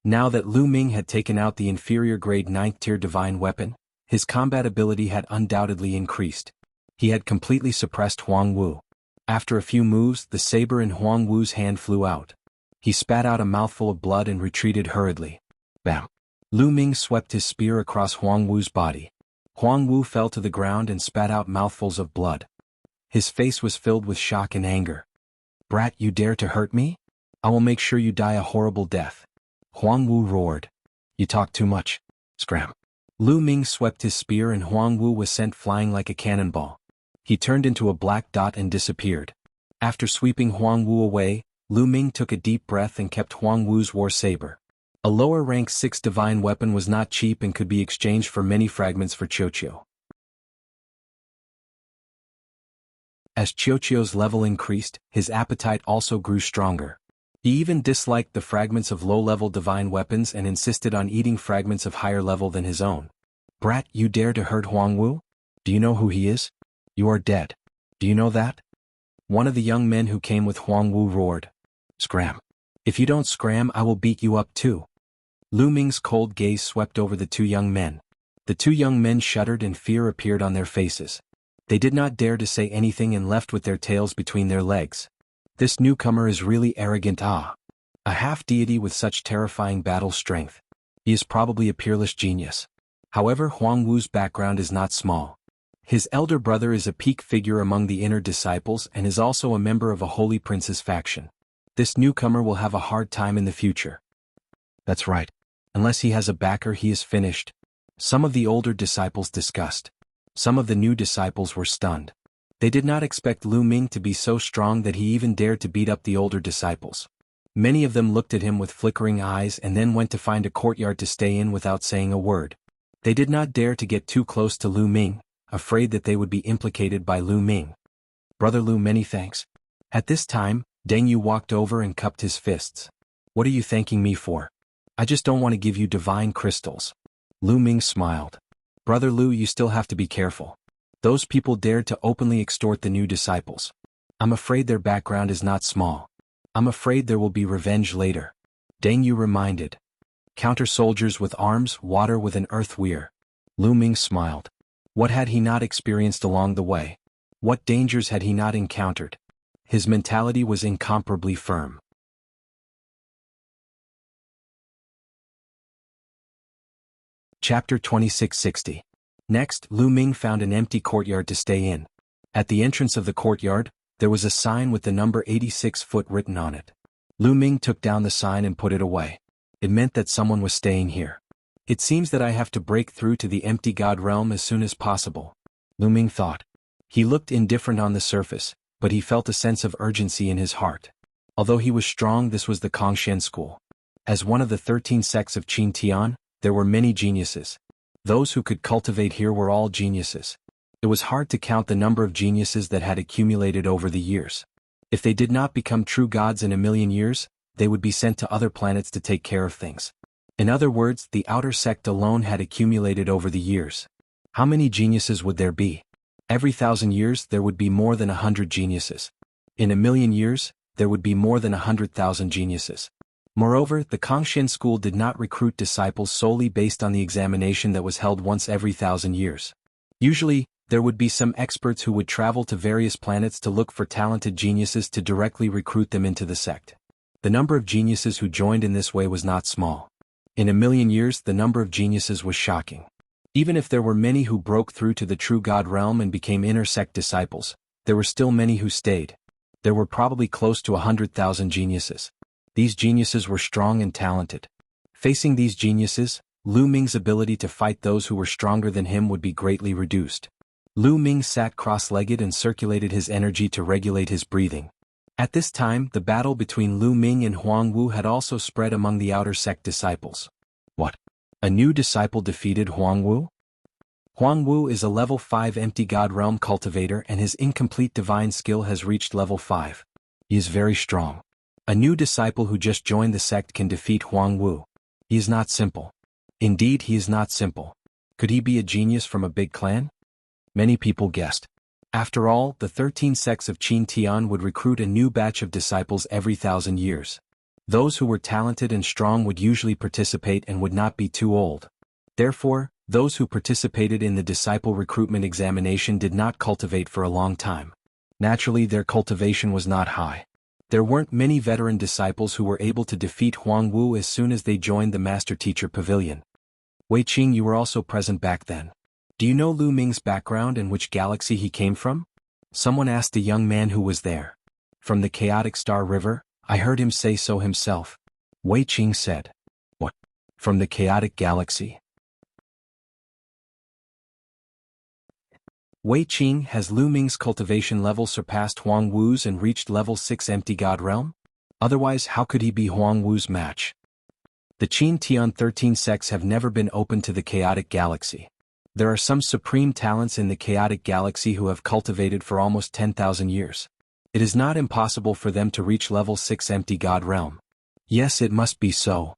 Now that Lu Ming had taken out the inferior grade 9th tier divine weapon, his combat ability had undoubtedly increased. He had completely suppressed Huangwu. After a few moves, the saber in Huangwu's hand flew out. He spat out a mouthful of blood and retreated hurriedly. Bam! Lu Ming swept his spear across Huangwu's body. Huangwu fell to the ground and spat out mouthfuls of blood. His face was filled with shock and anger. "Brat, you dare to hurt me? I will make sure you die a horrible death," Huangwu roared. "You talk too much." Scram. Lu Ming swept his spear and Huangwu was sent flying like a cannonball. He turned into a black dot and disappeared. After sweeping Huangwu away, Lu Ming took a deep breath and kept Huangwu's war saber. A lower rank 6 divine weapon was not cheap and could be exchanged for many fragments for Qiuqiu. As Qiuqiu's level increased, his appetite also grew stronger. He even disliked the fragments of low-level divine weapons and insisted on eating fragments of higher level than his own. "Brat, you dare to hurt Huangwu? Do you know who he is? You are dead. Do you know that?" One of the young men who came with Huangwu roared. "Scram. If you don't scram, I will beat you up too." Lu Ming's cold gaze swept over the two young men. The two young men shuddered and fear appeared on their faces. They did not dare to say anything and left with their tails between their legs. This newcomer is really arrogant. A half-deity with such terrifying battle strength. He is probably a peerless genius. However, Huangwu's background is not small. His elder brother is a peak figure among the inner disciples and is also a member of a holy prince's faction. This newcomer will have a hard time in the future. That's right. Unless he has a backer, he is finished. Some of the older disciples discussed. Some of the new disciples were stunned. They did not expect Lu Ming to be so strong that he even dared to beat up the older disciples. Many of them looked at him with flickering eyes and then went to find a courtyard to stay in without saying a word. They did not dare to get too close to Lu Ming, afraid that they would be implicated by Lu Ming. "Brother Lu, many thanks." At this time, Deng Yu walked over and cupped his fists. "What are you thanking me for? I just don't want to give you divine crystals." Lu Ming smiled. "Brother Lu, you still have to be careful. Those people dared to openly extort the new disciples. I'm afraid their background is not small. I'm afraid there will be revenge later." Deng Yu reminded. "Counter soldiers with arms, water with an earth weir." Lu Ming smiled. What had he not experienced along the way? What dangers had he not encountered? His mentality was incomparably firm. Chapter 2660. Next, Lu Ming found an empty courtyard to stay in. At the entrance of the courtyard, there was a sign with the number 86 written on it. Lu Ming took down the sign and put it away. It meant that someone was staying here. "It seems that I have to break through to the empty god realm as soon as possible," Lu Ming thought. He looked indifferent on the surface, but he felt a sense of urgency in his heart. Although he was strong, this was the Kongshen school. As one of the 13 sects of Qin Tian, there were many geniuses. Those who could cultivate here were all geniuses. It was hard to count the number of geniuses that had accumulated over the years. If they did not become true gods in a million years, they would be sent to other planets to take care of things. In other words, the outer sect alone had accumulated over the years. How many geniuses would there be? Every 1,000 years there would be more than 100 geniuses. In 1,000,000 years, there would be more than 100,000 geniuses. Moreover, the Kangxian school did not recruit disciples solely based on the examination that was held once every 1,000 years. Usually, there would be some experts who would travel to various planets to look for talented geniuses to directly recruit them into the sect. The number of geniuses who joined in this way was not small. In 1,000,000 years, the number of geniuses was shocking. Even if there were many who broke through to the true God realm and became inner sect disciples, there were still many who stayed. There were probably close to 100,000 geniuses. These geniuses were strong and talented. Facing these geniuses, Lu Ming's ability to fight those who were stronger than him would be greatly reduced. Lu Ming sat cross-legged and circulated his energy to regulate his breathing. At this time, the battle between Lu Ming and Huang Wu had also spread among the outer sect disciples. What? A new disciple defeated Huang Wu? Huang Wu is a level 5 empty god realm cultivator and his incomplete divine skill has reached level 5. He is very strong. A new disciple who just joined the sect can defeat Huang Wu. He is not simple. Indeed, he is not simple. Could he be a genius from a big clan? Many people guessed. After all, the 13 sects of Qin Tian would recruit a new batch of disciples every 1,000 years. Those who were talented and strong would usually participate and would not be too old. Therefore, those who participated in the disciple recruitment examination did not cultivate for a long time. Naturally, their cultivation was not high. There weren't many veteran disciples who were able to defeat Huang Wu as soon as they joined the master-teacher pavilion. Wei Qing, you were also present back then. Do you know Lu Ming's background and which galaxy he came from? Someone asked a young man who was there. From the chaotic Star River, I heard him say so himself. Wei Qing said. What? From the chaotic galaxy? Wei Qing, has Lu Ming's cultivation level surpassed Huang Wu's and reached level 6 empty god realm? Otherwise, how could he be Huang Wu's match? The Qin Tian 13 sects have never been open to the chaotic galaxy. There are some supreme talents in the chaotic galaxy who have cultivated for almost 10,000 years. It is not impossible for them to reach level 6 empty god realm. Yes, it must be so.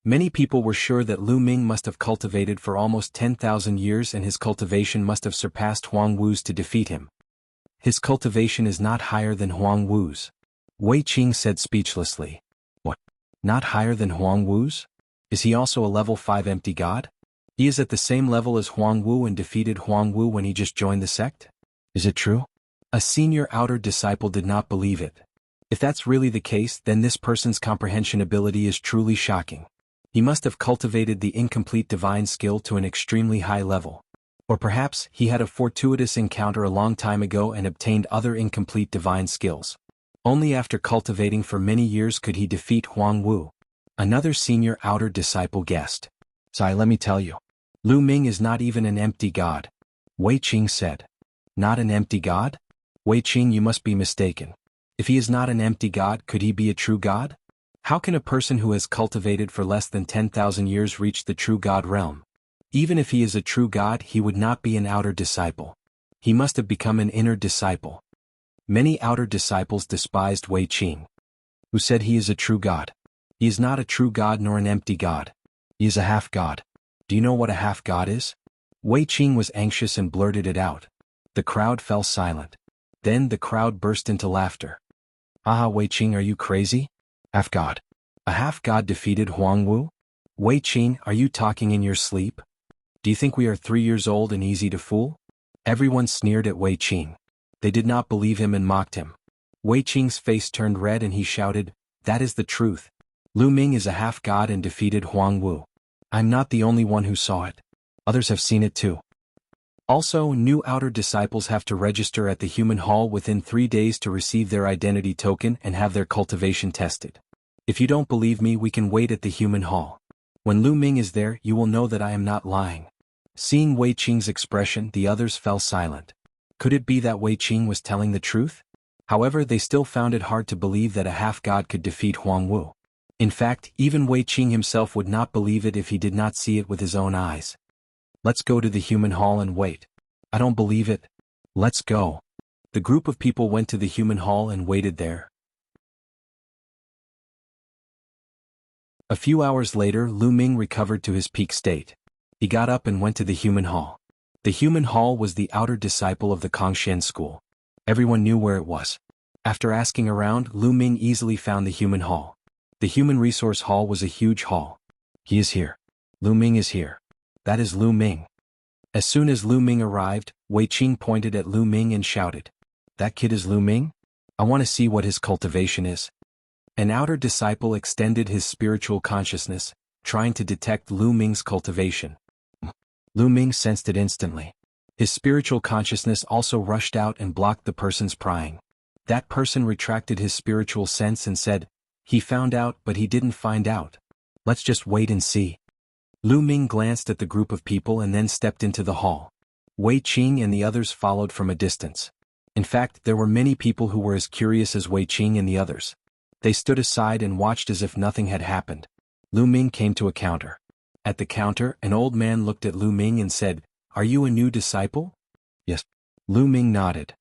Many people were sure that Lu Ming must have cultivated for almost 10,000 years and his cultivation must have surpassed Huang Wu's to defeat him. His cultivation is not higher than Huang Wu's. Wei Qing said speechlessly. What? Not higher than Huang Wu's? Is he also a level 5 empty god? He is at the same level as Huang Wu and defeated Huang Wu when he just joined the sect? Is it true? A senior outer disciple did not believe it. If that's really the case, then this person's comprehension ability is truly shocking. He must have cultivated the incomplete divine skill to an extremely high level. Or perhaps he had a fortuitous encounter a long time ago and obtained other incomplete divine skills. Only after cultivating for many years could he defeat Huang Wu. Another senior outer disciple guessed. Sai, let me tell you. Lu Ming is not even an empty god. Wei Qing said. Not an empty god? Wei Qing, you must be mistaken. If he is not an empty god, could he be a true god? How can a person who has cultivated for less than 10,000 years reach the true god realm? Even if he is a true god, he would not be an outer disciple. He must have become an inner disciple. Many outer disciples despised Wei Qing, who said he is a true god. He is not a true god nor an empty god. He is a half-god. Do you know what a half-god is? Wei Qing was anxious and blurted it out. The crowd fell silent. Then the crowd burst into laughter. Aha, Wei Qing, are you crazy? Half-god. A half-god defeated Huang Wu? Wei Qing, are you talking in your sleep? Do you think we are 3 years old and easy to fool? Everyone sneered at Wei Qing. They did not believe him and mocked him. Wei Qing's face turned red and he shouted, that is the truth. Lu Ming is a half-god and defeated Huang Wu. I'm not the only one who saw it. Others have seen it too. Also, new outer disciples have to register at the human hall within 3 days to receive their identity token and have their cultivation tested. If you don't believe me, we can wait at the human hall. When Lu Ming is there, you will know that I am not lying. Seeing Wei Qing's expression, the others fell silent. Could it be that Wei Qing was telling the truth? However, they still found it hard to believe that a half-god could defeat Huang Wu. In fact, even Wei Qing himself would not believe it if he did not see it with his own eyes. Let's go to the human hall and wait. I don't believe it. Let's go. The group of people went to the human hall and waited there. A few hours later, Lu Ming recovered to his peak state. He got up and went to the human hall. The human hall was the outer disciple of the Kongshan school. Everyone knew where it was. After asking around, Lu Ming easily found the human hall. The human resource hall was a huge hall. He is here. Lu Ming is here. That is Lu Ming. As soon as Lu Ming arrived, Wei Qing pointed at Lu Ming and shouted, "That kid is Lu Ming? I want to see what his cultivation is." An outer disciple extended his spiritual consciousness, trying to detect Lu Ming's cultivation. Lu Ming sensed it instantly. His spiritual consciousness also rushed out and blocked the person's prying. That person retracted his spiritual sense and said, "He found out, but he didn't find out. Let's just wait and see." Lu Ming glanced at the group of people and then stepped into the hall. Wei Qing and the others followed from a distance. In fact, there were many people who were as curious as Wei Qing and the others. They stood aside and watched as if nothing had happened. Lu Ming came to a counter. At the counter, an old man looked at Lu Ming and said, "Are you a new disciple?" "Yes." Lu Ming nodded.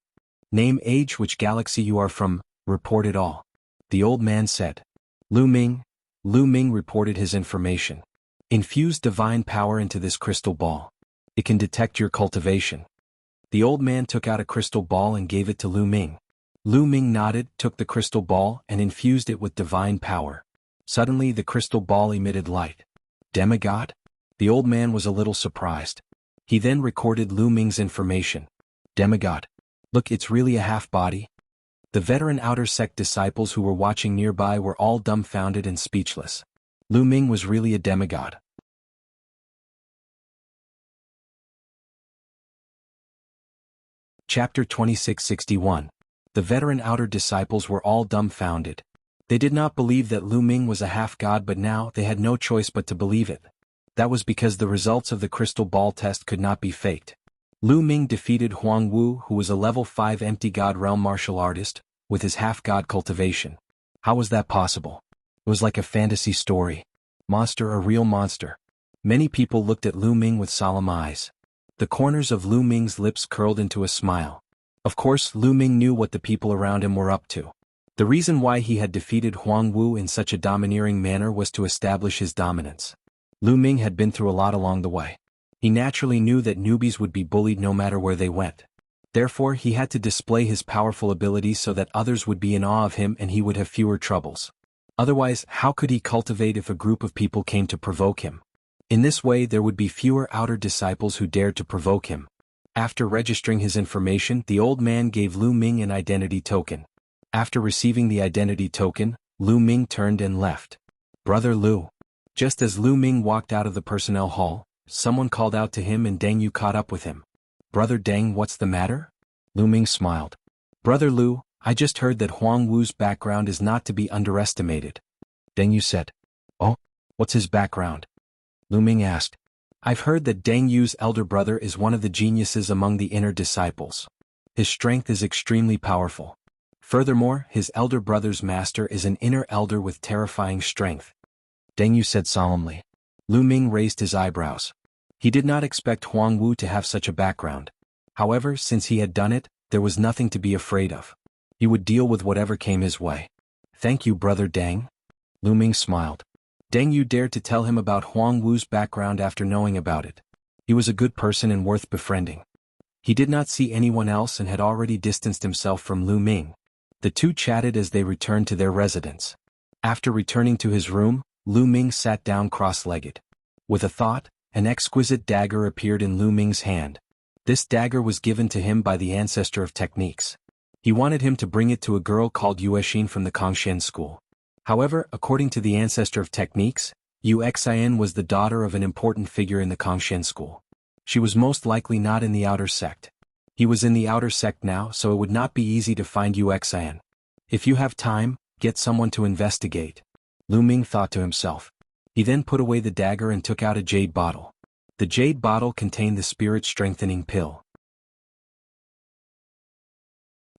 "Name, age, which galaxy you are from, report it all." The old man said. Lu Ming reported his information. "Infuse divine power into this crystal ball. It can detect your cultivation." The old man took out a crystal ball and gave it to Lu Ming. Lu Ming nodded, took the crystal ball, and infused it with divine power. Suddenly the crystal ball emitted light. Demigod? The old man was a little surprised. He then recorded Lu Ming's information. Demigod. Look, it's really a half-body. The veteran outer sect disciples who were watching nearby were all dumbfounded and speechless. Lu Ming was really a demigod. Chapter 2661. The veteran outer disciples were all dumbfounded. They did not believe that Lu Ming was a half-god, but now they had no choice but to believe it. That was because the results of the crystal ball test could not be faked. Lu Ming defeated Huang Wu, who was a level 5 empty god realm martial artist, with his half-god cultivation. How was that possible? It was like a fantasy story. Monster, a real monster. Many people looked at Lu Ming with solemn eyes. The corners of Lu Ming's lips curled into a smile. Of course, Lu Ming knew what the people around him were up to. The reason why he had defeated Huang Wu in such a domineering manner was to establish his dominance. Lu Ming had been through a lot along the way. He naturally knew that newbies would be bullied no matter where they went. Therefore, he had to display his powerful abilities so that others would be in awe of him and he would have fewer troubles. Otherwise, how could he cultivate if a group of people came to provoke him? In this way, there would be fewer outer disciples who dared to provoke him. After registering his information, the old man gave Lu Ming an identity token. After receiving the identity token, Lu Ming turned and left. "Brother Lu." Just as Lu Ming walked out of the personnel hall, someone called out to him and Deng Yu caught up with him. "Brother Deng, what's the matter?" Lu Ming smiled. "Brother Lu, I just heard that Huang Wu's background is not to be underestimated." Deng Yu said. "Oh? What's his background?" Lu Ming asked. "I've heard that Deng Yu's elder brother is one of the geniuses among the inner disciples. His strength is extremely powerful. Furthermore, his elder brother's master is an inner elder with terrifying strength." Deng Yu said solemnly. Lu Ming raised his eyebrows. He did not expect Huang Wu to have such a background. However, since he had done it, there was nothing to be afraid of. He would deal with whatever came his way. "Thank you, Brother Deng." Lu Ming smiled. Deng Yu dared to tell him about Huang Wu's background after knowing about it. He was a good person and worth befriending. He did not see anyone else and had already distanced himself from Lu Ming. The two chatted as they returned to their residence. After returning to his room, Lu Ming sat down cross-legged. With a thought, an exquisite dagger appeared in Lu Ming's hand. This dagger was given to him by the ancestor of techniques. He wanted him to bring it to a girl called Yuexin from the Kongshan school. However, according to the ancestor of techniques, Yuexin was the daughter of an important figure in the Kongshan school. She was most likely not in the outer sect. He was in the outer sect now, so it would not be easy to find Yuexin. If you have time, get someone to investigate. Lu Ming thought to himself. He then put away the dagger and took out a jade bottle. The jade bottle contained the spirit-strengthening pill.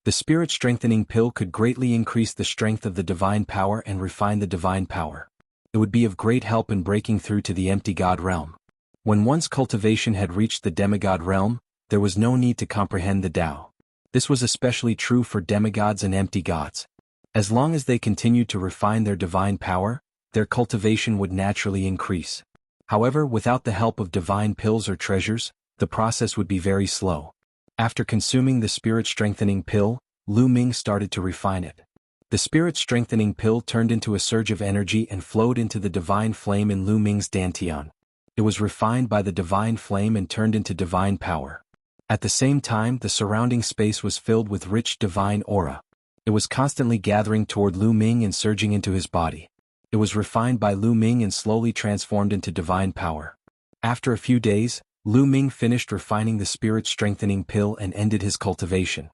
The spirit-strengthening pill could greatly increase the strength of the divine power and refine the divine power. It would be of great help in breaking through to the empty god realm. When one's cultivation had reached the demigod realm, there was no need to comprehend the Tao. This was especially true for demigods and empty gods. As long as they continued to refine their divine power, their cultivation would naturally increase. However, without the help of divine pills or treasures, the process would be very slow. After consuming the spirit-strengthening pill, Lu Ming started to refine it. The spirit-strengthening pill turned into a surge of energy and flowed into the divine flame in Lu Ming's dantian. It was refined by the divine flame and turned into divine power. At the same time, the surrounding space was filled with rich divine aura. It was constantly gathering toward Lu Ming and surging into his body. It was refined by Lu Ming and slowly transformed into divine power. After a few days, Lu Ming finished refining the spirit-strengthening pill and ended his cultivation.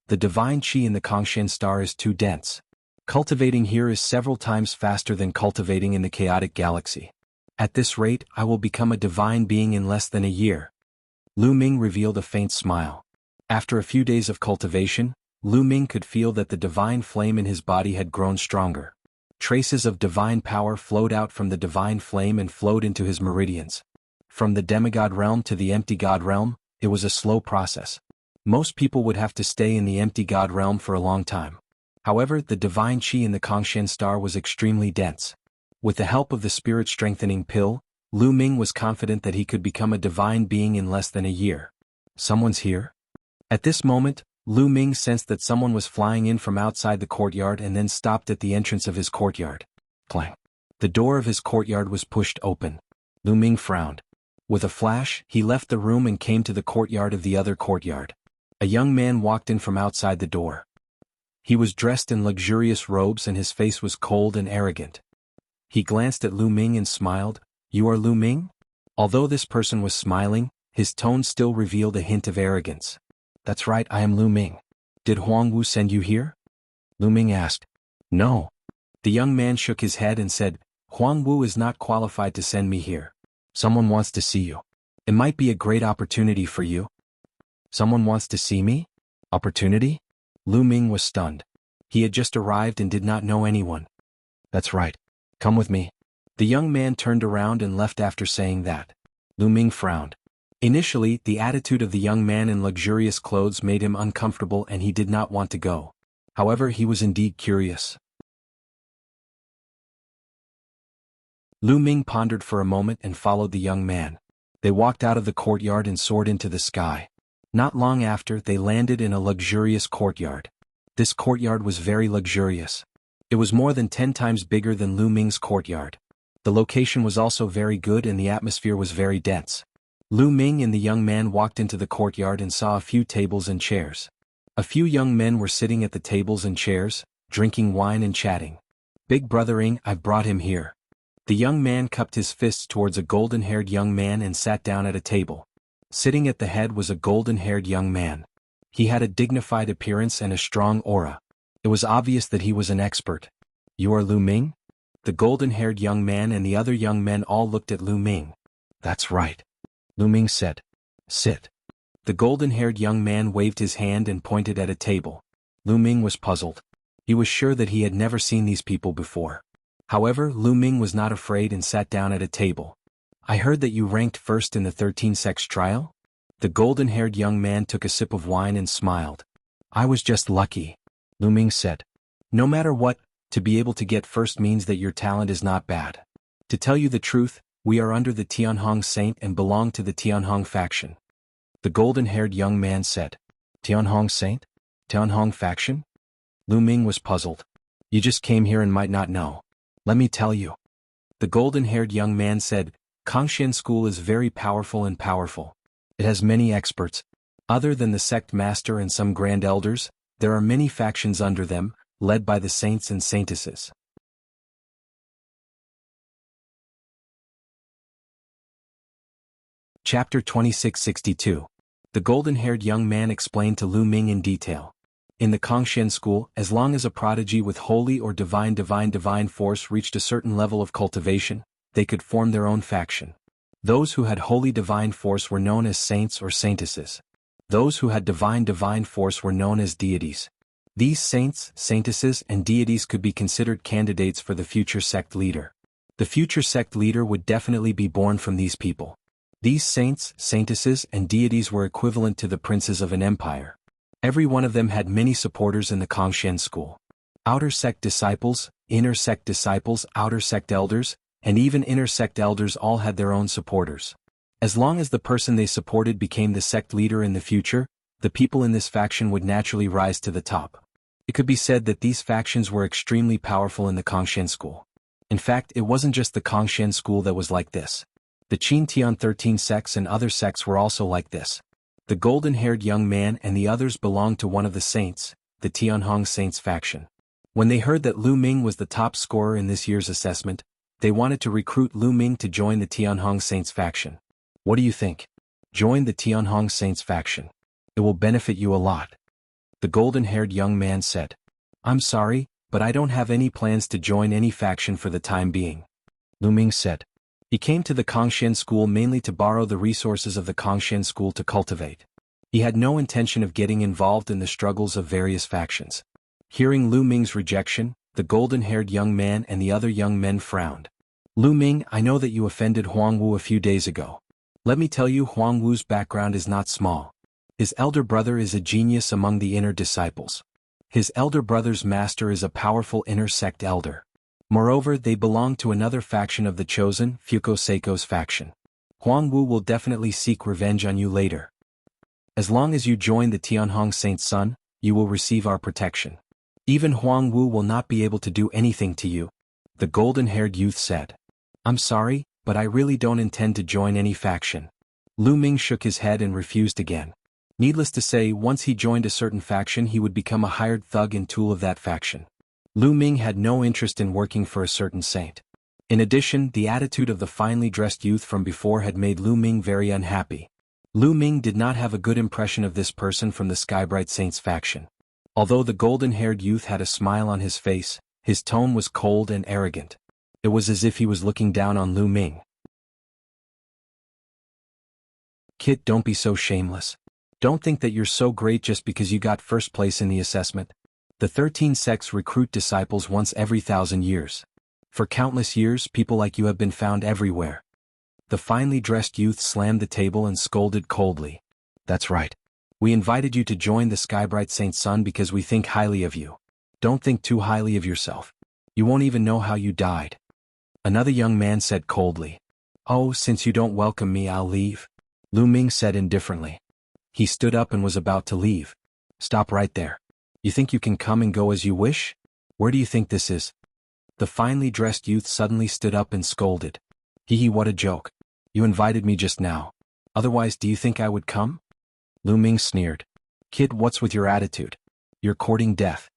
The divine qi in the Kongshan star is too dense. Cultivating here is several times faster than cultivating in the chaotic galaxy. At this rate, I will become a divine being in less than a year. Lu Ming revealed a faint smile. After a few days of cultivation, Lu Ming could feel that the divine flame in his body had grown stronger. Traces of divine power flowed out from the divine flame and flowed into his meridians. From the demigod realm to the empty god realm, it was a slow process. Most people would have to stay in the empty god realm for a long time. However, the divine qi in the Kongshan star was extremely dense. With the help of the spirit-strengthening pill, Lu Ming was confident that he could become a divine being in less than a year. Someone's here? At this moment, Lu Ming sensed that someone was flying in from outside the courtyard and then stopped at the entrance of his courtyard. Clang. The door of his courtyard was pushed open. Lu Ming frowned. With a flash, he left the room and came to the courtyard of the other courtyard. A young man walked in from outside the door. He was dressed in luxurious robes and his face was cold and arrogant. He glanced at Lu Ming and smiled. "You are Lu Ming?" Although this person was smiling, his tone still revealed a hint of arrogance. "That's right, I am Lu Ming. Did Huang Wu send you here?" Lu Ming asked. "No." The young man shook his head and said, "Huang Wu is not qualified to send me here. Someone wants to see you. It might be a great opportunity for you." "Someone wants to see me? Opportunity?" Lu Ming was stunned. He had just arrived and did not know anyone. "That's right. Come with me." The young man turned around and left after saying that. Lu Ming frowned. Initially, the attitude of the young man in luxurious clothes made him uncomfortable and he did not want to go. However, he was indeed curious. Lu Ming pondered for a moment and followed the young man. They walked out of the courtyard and soared into the sky. Not long after, they landed in a luxurious courtyard. This courtyard was very luxurious. It was more than 10 times bigger than Lu Ming's courtyard. The location was also very good and the atmosphere was very dense. Lu Ming and the young man walked into the courtyard and saw a few tables and chairs. A few young men were sitting at the tables and chairs, drinking wine and chatting. "Big brothering, I've brought him here." The young man cupped his fists towards a golden-haired young man and sat down at a table. Sitting at the head was a golden-haired young man. He had a dignified appearance and a strong aura. It was obvious that he was an expert. "You are Lu Ming?" The golden-haired young man and the other young men all looked at Lu Ming. "That's right," Lu Ming said. "Sit." The golden-haired young man waved his hand and pointed at a table. Lu Ming was puzzled. He was sure that he had never seen these people before. However, Lu Ming was not afraid and sat down at a table. "I heard that you ranked first in the 13-sex trial?" The golden-haired young man took a sip of wine and smiled. "I was just lucky," Lu Ming said. "No matter what, to be able to get first means that your talent is not bad. To tell you the truth, we are under the Tianhong Saint and belong to the Tianhong faction." The golden-haired young man said. "Tianhong Saint? Tianhong faction?" Lu Ming was puzzled. "You just came here and might not know. Let me tell you." The golden-haired young man said, "Kongshan School is very powerful and powerful. It has many experts. Other than the sect master and some grand elders, there are many factions under them, led by the saints and saintesses." Chapter 2662. The golden-haired young man explained to Lu Ming in detail. In the Kongshan school, as long as a prodigy with holy or divine force reached a certain level of cultivation, they could form their own faction. Those who had holy divine force were known as saints or saintesses. Those who had divine force were known as deities. These saints, saintesses, and deities could be considered candidates for the future sect leader. The future sect leader would definitely be born from these people. These saints, saintesses, and deities were equivalent to the princes of an empire. Every one of them had many supporters in the Kongshan school. Outer sect disciples, inner sect disciples, outer sect elders, and even inner sect elders all had their own supporters. As long as the person they supported became the sect leader in the future, the people in this faction would naturally rise to the top. It could be said that these factions were extremely powerful in the Kongshan school. In fact, it wasn't just the Kongshan school that was like this. The Qin Tian 13 sects and other sects were also like this. The golden-haired young man and the others belonged to one of the saints, the Tianhong Saints faction. When they heard that Lu Ming was the top scorer in this year's assessment, they wanted to recruit Lu Ming to join the Tianhong Saints faction. What do you think? Join the Tianhong Saints faction. It will benefit you a lot. The golden-haired young man said. I'm sorry, but I don't have any plans to join any faction for the time being. Lu Ming said. He came to the Kongshan school mainly to borrow the resources of the Kongshan school to cultivate. He had no intention of getting involved in the struggles of various factions. Hearing Lu Ming's rejection, the golden-haired young man and the other young men frowned. Lu Ming, I know that you offended Huang Wu a few days ago. Let me tell you, Huang Wu's background is not small. His elder brother is a genius among the inner disciples. His elder brother's master is a powerful inner sect elder. Moreover, they belong to another faction of the chosen, Fuko Seiko's faction. Huang Wu will definitely seek revenge on you later. As long as you join the Tianhong Saint's son, you will receive our protection. Even Huang Wu will not be able to do anything to you. The golden-haired youth said. I'm sorry, but I really don't intend to join any faction. Lu Ming shook his head and refused again. Needless to say, once he joined a certain faction he would become a hired thug and tool of that faction. Lu Ming had no interest in working for a certain saint. In addition, the attitude of the finely dressed youth from before had made Lu Ming very unhappy. Lu Ming did not have a good impression of this person from the Skybright Saints faction. Although the golden-haired youth had a smile on his face, his tone was cold and arrogant. It was as if he was looking down on Lu Ming. Kid, don't be so shameless. Don't think that you're so great just because you got first place in the assessment. The 13 sects recruit disciples once every 1,000 years. For countless years, people like you have been found everywhere. The finely dressed youth slammed the table and scolded coldly. That's right. We invited you to join the Skybright Saint's son because we think highly of you. Don't think too highly of yourself. You won't even know how you died. Another young man said coldly. Oh, since you don't welcome me, I'll leave. Lu Ming said indifferently. He stood up and was about to leave. Stop right there. You think you can come and go as you wish? Where do you think this is? The finely dressed youth suddenly stood up and scolded. Hee, what a joke. You invited me just now. Otherwise, do you think I would come? Lu Ming sneered. Kid, what's with your attitude? You're courting death.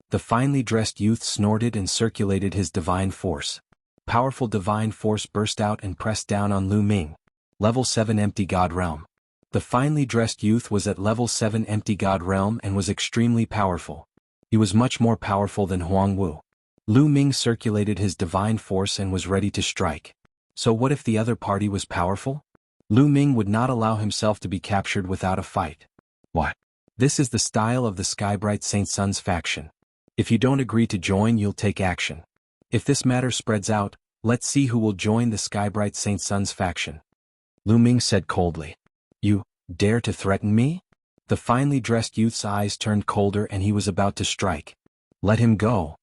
The finely dressed youth snorted and circulated his divine force. Powerful divine force burst out and pressed down on Lu Ming. Level 7 Empty God Realm. The finely dressed youth was at level 7 Empty God Realm and was extremely powerful. He was much more powerful than Huang Wu. Lu Ming circulated his divine force and was ready to strike. So what if the other party was powerful? Lu Ming would not allow himself to be captured without a fight. What? This is the style of the Skybright Saint Sun's faction. If you don't agree to join, you'll take action. If this matter spreads out, let's see who will join the Skybright Saint Sun's faction. Lu Ming said coldly. You dare to threaten me? The finely dressed youth's eyes turned colder and he was about to strike. Let him go.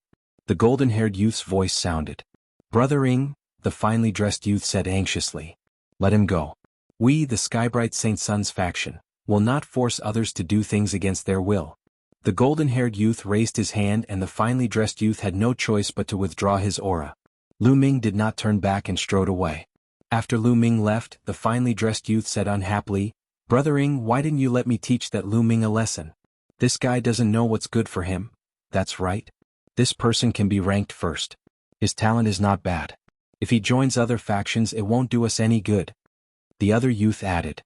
The golden-haired youth's voice sounded. Brother Ing, the finely dressed youth said anxiously. Let him go. We, the Skybright Saint Sun's faction, will not force others to do things against their will. The golden-haired youth raised his hand and the finely dressed youth had no choice but to withdraw his aura. Lu Ming did not turn back and strode away. After Lu Ming left, the finely dressed youth said unhappily, Brother Ing, why didn't you let me teach that Lu Ming a lesson? This guy doesn't know what's good for him. That's right. This person can be ranked first. His talent is not bad. If he joins other factions, it won't do us any good. The other youth added.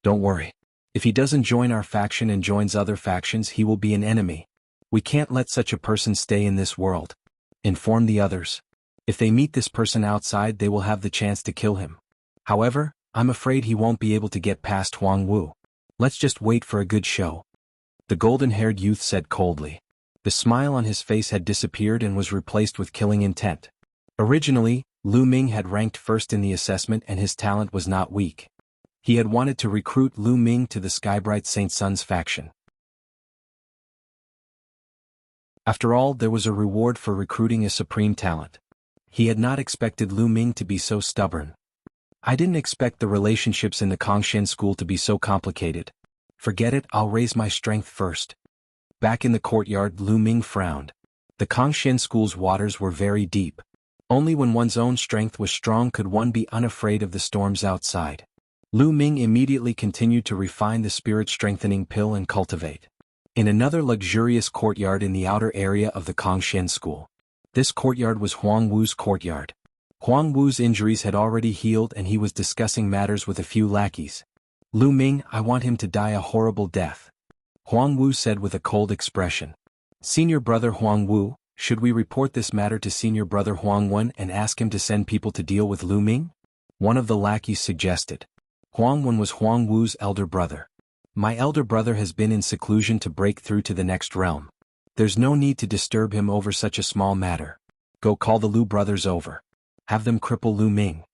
Don't worry. If he doesn't join our faction and joins other factions, he will be an enemy. We can't let such a person stay in this world. Inform the others. If they meet this person outside, they will have the chance to kill him. However, I'm afraid he won't be able to get past Huang Wu. Let's just wait for a good show. The golden-haired youth said coldly. The smile on his face had disappeared and was replaced with killing intent. Originally, Lu Ming had ranked first in the assessment and his talent was not weak. He had wanted to recruit Lu Ming to the Skybright Saint Sun's faction. After all, there was a reward for recruiting a supreme talent. He had not expected Lu Ming to be so stubborn. I didn't expect the relationships in the Kongshan school to be so complicated. Forget it, I'll raise my strength first. Back in the courtyard, Lu Ming frowned. The Kongshan school's waters were very deep. Only when one's own strength was strong could one be unafraid of the storms outside. Lu Ming immediately continued to refine the spirit-strengthening pill and cultivate. In another luxurious courtyard in the outer area of the Kongshan school. This courtyard was Huang Wu's courtyard. Huang Wu's injuries had already healed and he was discussing matters with a few lackeys. Lu Ming, I want him to die a horrible death. Huang Wu said with a cold expression. Senior brother Huang Wu, should we report this matter to senior brother Huang Wen and ask him to send people to deal with Lu Ming? One of the lackeys suggested. Huang Wen was Huang Wu's elder brother. My elder brother has been in seclusion to break through to the next realm. There's no need to disturb him over such a small matter. Go call the Lu brothers over. Have them cripple Lu Ming.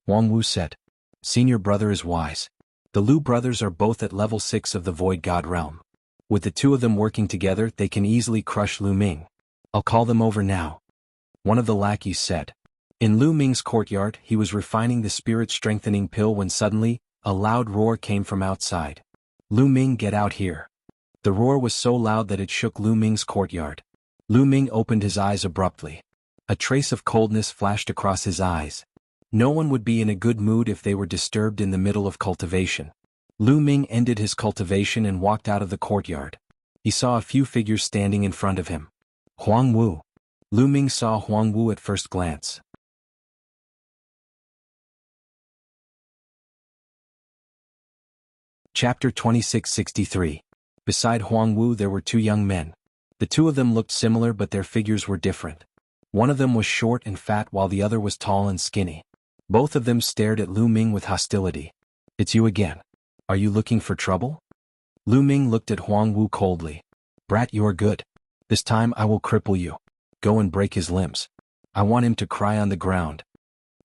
Huang Wu said. Senior brother is wise. The Lu brothers are both at level 6 of the Void God realm. With the two of them working together, they can easily crush Lu Ming. I'll call them over now. One of the lackeys said. In Lu Ming's courtyard, he was refining the spirit-strengthening pill when suddenly, a loud roar came from outside. Lu Ming, get out here. The roar was so loud that it shook Lu Ming's courtyard. Lu Ming opened his eyes abruptly. A trace of coldness flashed across his eyes. No one would be in a good mood if they were disturbed in the middle of cultivation. Lu Ming ended his cultivation and walked out of the courtyard. He saw a few figures standing in front of him. Huang Wu. Lu Ming saw Huang Wu at first glance. Chapter 2663. Beside Huang Wu there were two young men. The two of them looked similar but their figures were different. One of them was short and fat while the other was tall and skinny. Both of them stared at Lu Ming with hostility. It's you again. Are you looking for trouble? Lu Ming looked at Huang Wu coldly. Brat, you are good. This time I will cripple you. Go and break his limbs. I want him to cry on the ground.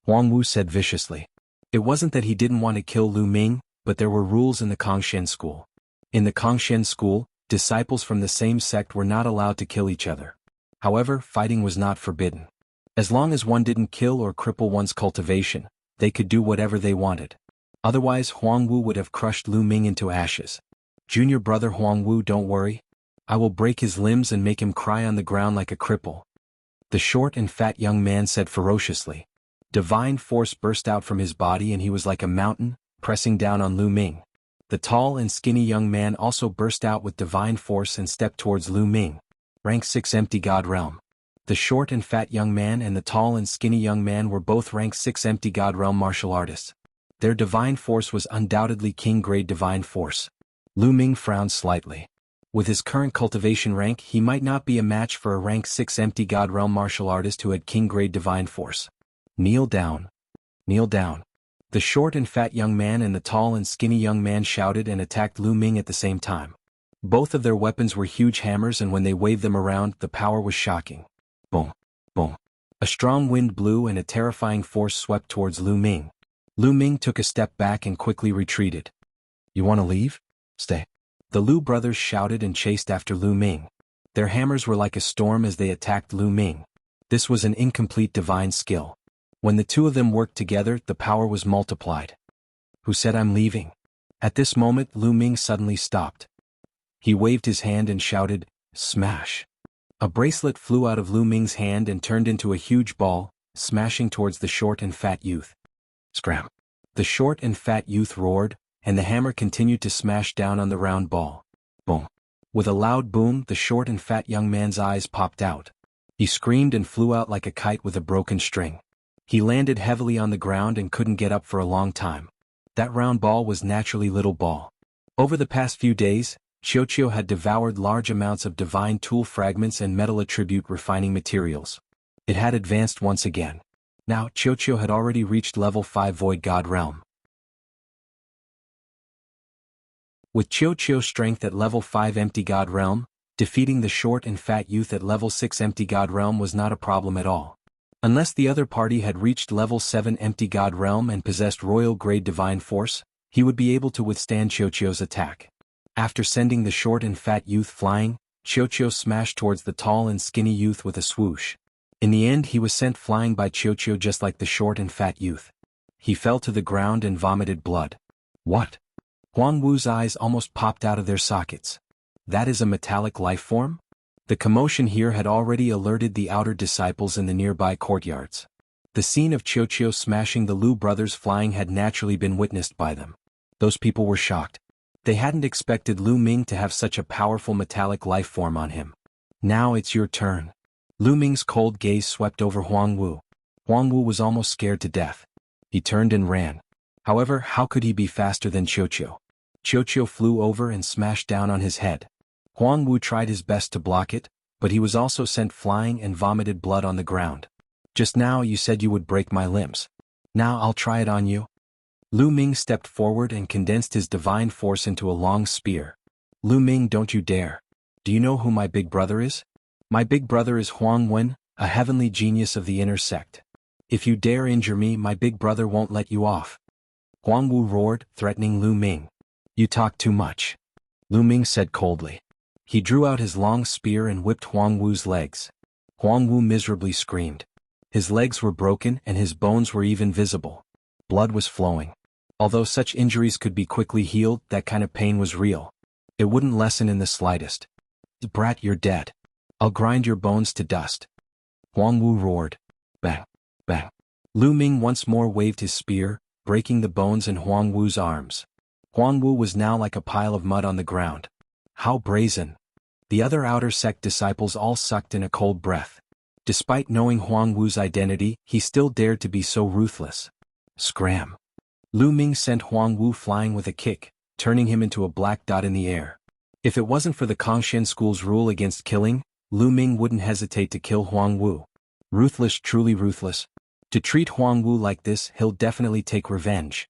Huang Wu said viciously. It wasn't that he didn't want to kill Lu Ming, but there were rules in the Kongshan school. In the Kongshan school, disciples from the same sect were not allowed to kill each other. However, fighting was not forbidden. As long as one didn't kill or cripple one's cultivation, they could do whatever they wanted. Otherwise, Huang Wu would have crushed Lu Ming into ashes. Junior brother Huang Wu, don't worry. I will break his limbs and make him cry on the ground like a cripple. The short and fat young man said ferociously. Divine force burst out from his body and he was like a mountain, pressing down on Lu Ming. The tall and skinny young man also burst out with divine force and stepped towards Lu Ming. Rank 6 Empty God Realm. The short and fat young man and the tall and skinny young man were both rank 6 Empty God Realm martial artists. Their divine force was undoubtedly king-grade divine force. Lu Ming frowned slightly. With his current cultivation rank, he might not be a match for a rank 6 Empty God Realm martial artist who had king-grade divine force. Kneel down. Kneel down. The short and fat young man and the tall and skinny young man shouted and attacked Lu Ming at the same time. Both of their weapons were huge hammers and when they waved them around, the power was shocking. Boom. Boom. A strong wind blew and a terrifying force swept towards Lu Ming. Lu Ming took a step back and quickly retreated. You want to leave? Stay. The Lu brothers shouted and chased after Lu Ming. Their hammers were like a storm as they attacked Lu Ming. This was an incomplete divine skill. When the two of them worked together, the power was multiplied. Who said I'm leaving? At this moment, Lu Ming suddenly stopped. He waved his hand and shouted, Smash! A bracelet flew out of Lu Ming's hand and turned into a huge ball, smashing towards the short and fat youth. Scram! The short and fat youth roared, and the hammer continued to smash down on the round ball. Boom! With a loud boom, the short and fat young man's eyes popped out. He screamed and flew out like a kite with a broken string. He landed heavily on the ground and couldn't get up for a long time. That round ball was naturally Little Ball. Over the past few days, Qiuqiu had devoured large amounts of divine tool fragments and metal attribute refining materials. It had advanced once again. Now, Qiuqiu had already reached level 5 Void God Realm. With Qiuqiu's strength at level 5 Empty God Realm, defeating the short and fat youth at level 6 Empty God Realm was not a problem at all. Unless the other party had reached level 7 Empty God Realm and possessed royal-grade divine force, he would be able to withstand Qiuqiu's attack. After sending the short and fat youth flying, Qiuqiu smashed towards the tall and skinny youth with a swoosh. In the end he was sent flying by Qiuqiu just like the short and fat youth. He fell to the ground and vomited blood. What? Huang Wu's eyes almost popped out of their sockets. That is a metallic life form? The commotion here had already alerted the outer disciples in the nearby courtyards. The scene of Qiuqiu smashing the Lu brothers flying had naturally been witnessed by them. Those people were shocked. They hadn't expected Lu Ming to have such a powerful metallic life form on him. Now it's your turn. Lu Ming's cold gaze swept over Huang Wu. Huang Wu was almost scared to death. He turned and ran. However, how could he be faster than Qiuqiu? Qiuqiu flew over and smashed down on his head. Huang Wu tried his best to block it, but he was also sent flying and vomited blood on the ground. Just now you said you would break my limbs. Now I'll try it on you. Lu Ming stepped forward and condensed his divine force into a long spear. Lu Ming, don't you dare. Do you know who my big brother is? My big brother is Huang Wen, a heavenly genius of the inner sect. If you dare injure me, my big brother won't let you off. Huang Wu roared, threatening Lu Ming. You talk too much. Lu Ming said coldly. He drew out his long spear and whipped Huang Wu's legs. Huang Wu miserably screamed. His legs were broken and his bones were even visible. Blood was flowing. Although such injuries could be quickly healed, that kind of pain was real. It wouldn't lessen in the slightest. Brat, you're dead. I'll grind your bones to dust. Huang Wu roared. Bang, bang. Lu Ming once more waved his spear, breaking the bones in Huang Wu's arms. Huang Wu was now like a pile of mud on the ground. How brazen. The other outer sect disciples all sucked in a cold breath. Despite knowing Huang Wu's identity, he still dared to be so ruthless. Scram. Lu Ming sent Huang Wu flying with a kick, turning him into a black dot in the air. If it wasn't for the Kongshan school's rule against killing, Lu Ming wouldn't hesitate to kill Huang Wu. Ruthless, truly ruthless. To treat Huang Wu like this, he'll definitely take revenge.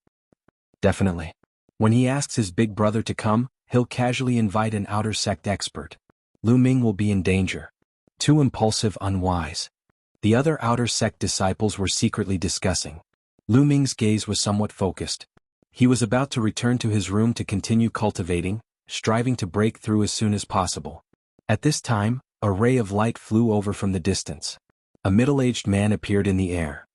Definitely. When he asks his big brother to come, he'll casually invite an outer sect expert. Lu Ming will be in danger. Too impulsive, unwise. The other outer sect disciples were secretly discussing. Lu Ming's gaze was somewhat focused. He was about to return to his room to continue cultivating, striving to break through as soon as possible. At this time, a ray of light flew over from the distance. A middle-aged man appeared in the air.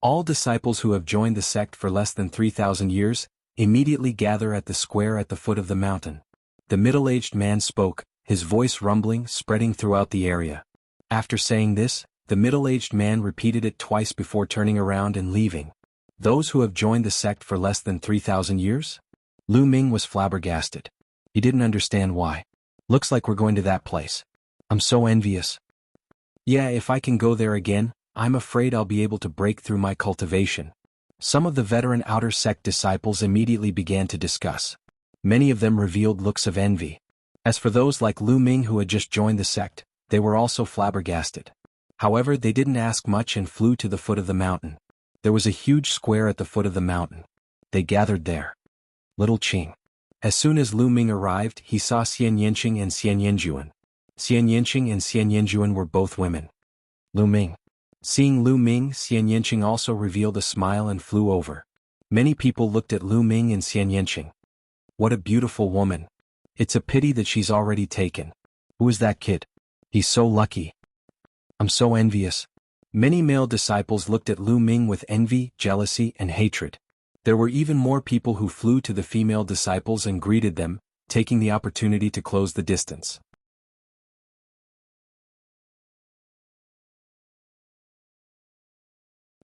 All disciples who have joined the sect for less than 3,000 years, immediately gather at the square at the foot of the mountain. The middle-aged man spoke, his voice rumbling, spreading throughout the area. After saying this, the middle-aged man repeated it twice before turning around and leaving. Those who have joined the sect for less than 3,000 years? Lu Ming was flabbergasted. He didn't understand why. Looks like we're going to that place. I'm so envious. Yeah, if I can go there again, I'm afraid I'll be able to break through my cultivation. Some of the veteran outer sect disciples immediately began to discuss. Many of them revealed looks of envy. As for those like Lu Ming who had just joined the sect, they were also flabbergasted. However, they didn't ask much and flew to the foot of the mountain. There was a huge square at the foot of the mountain. They gathered there. Little Qing. As soon as Lu Ming arrived, he saw Xian Yanqing and Xian Yanjuan. Xian Yanqing and Xian Yanjuan were both women. Lu Ming. Seeing Lu Ming, Xian Yanqing also revealed a smile and flew over. Many people looked at Lu Ming and Xian Yanqing. What a beautiful woman. It's a pity that she's already taken. Who is that kid? He's so lucky. I'm so envious. Many male disciples looked at Lu Ming with envy, jealousy, and hatred. There were even more people who flew to the female disciples and greeted them, taking the opportunity to close the distance.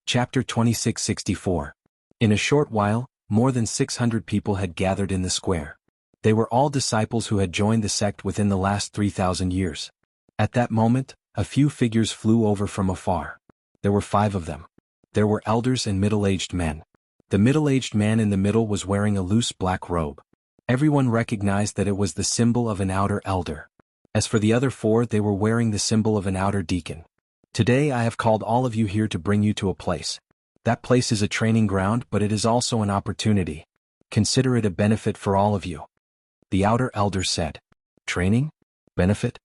Chapter 2664. In a short while, more than 600 people had gathered in the square. They were all disciples who had joined the sect within the last 3,000 years. At that moment, a few figures flew over from afar. There were 5 of them. There were elders and middle-aged men. The middle-aged man in the middle was wearing a loose black robe. Everyone recognized that it was the symbol of an outer elder. As for the other 4, they were wearing the symbol of an outer deacon. Today I have called all of you here to bring you to a place. That place is a training ground, but it is also an opportunity. Consider it a benefit for all of you. The outer elder said. Training? Benefit?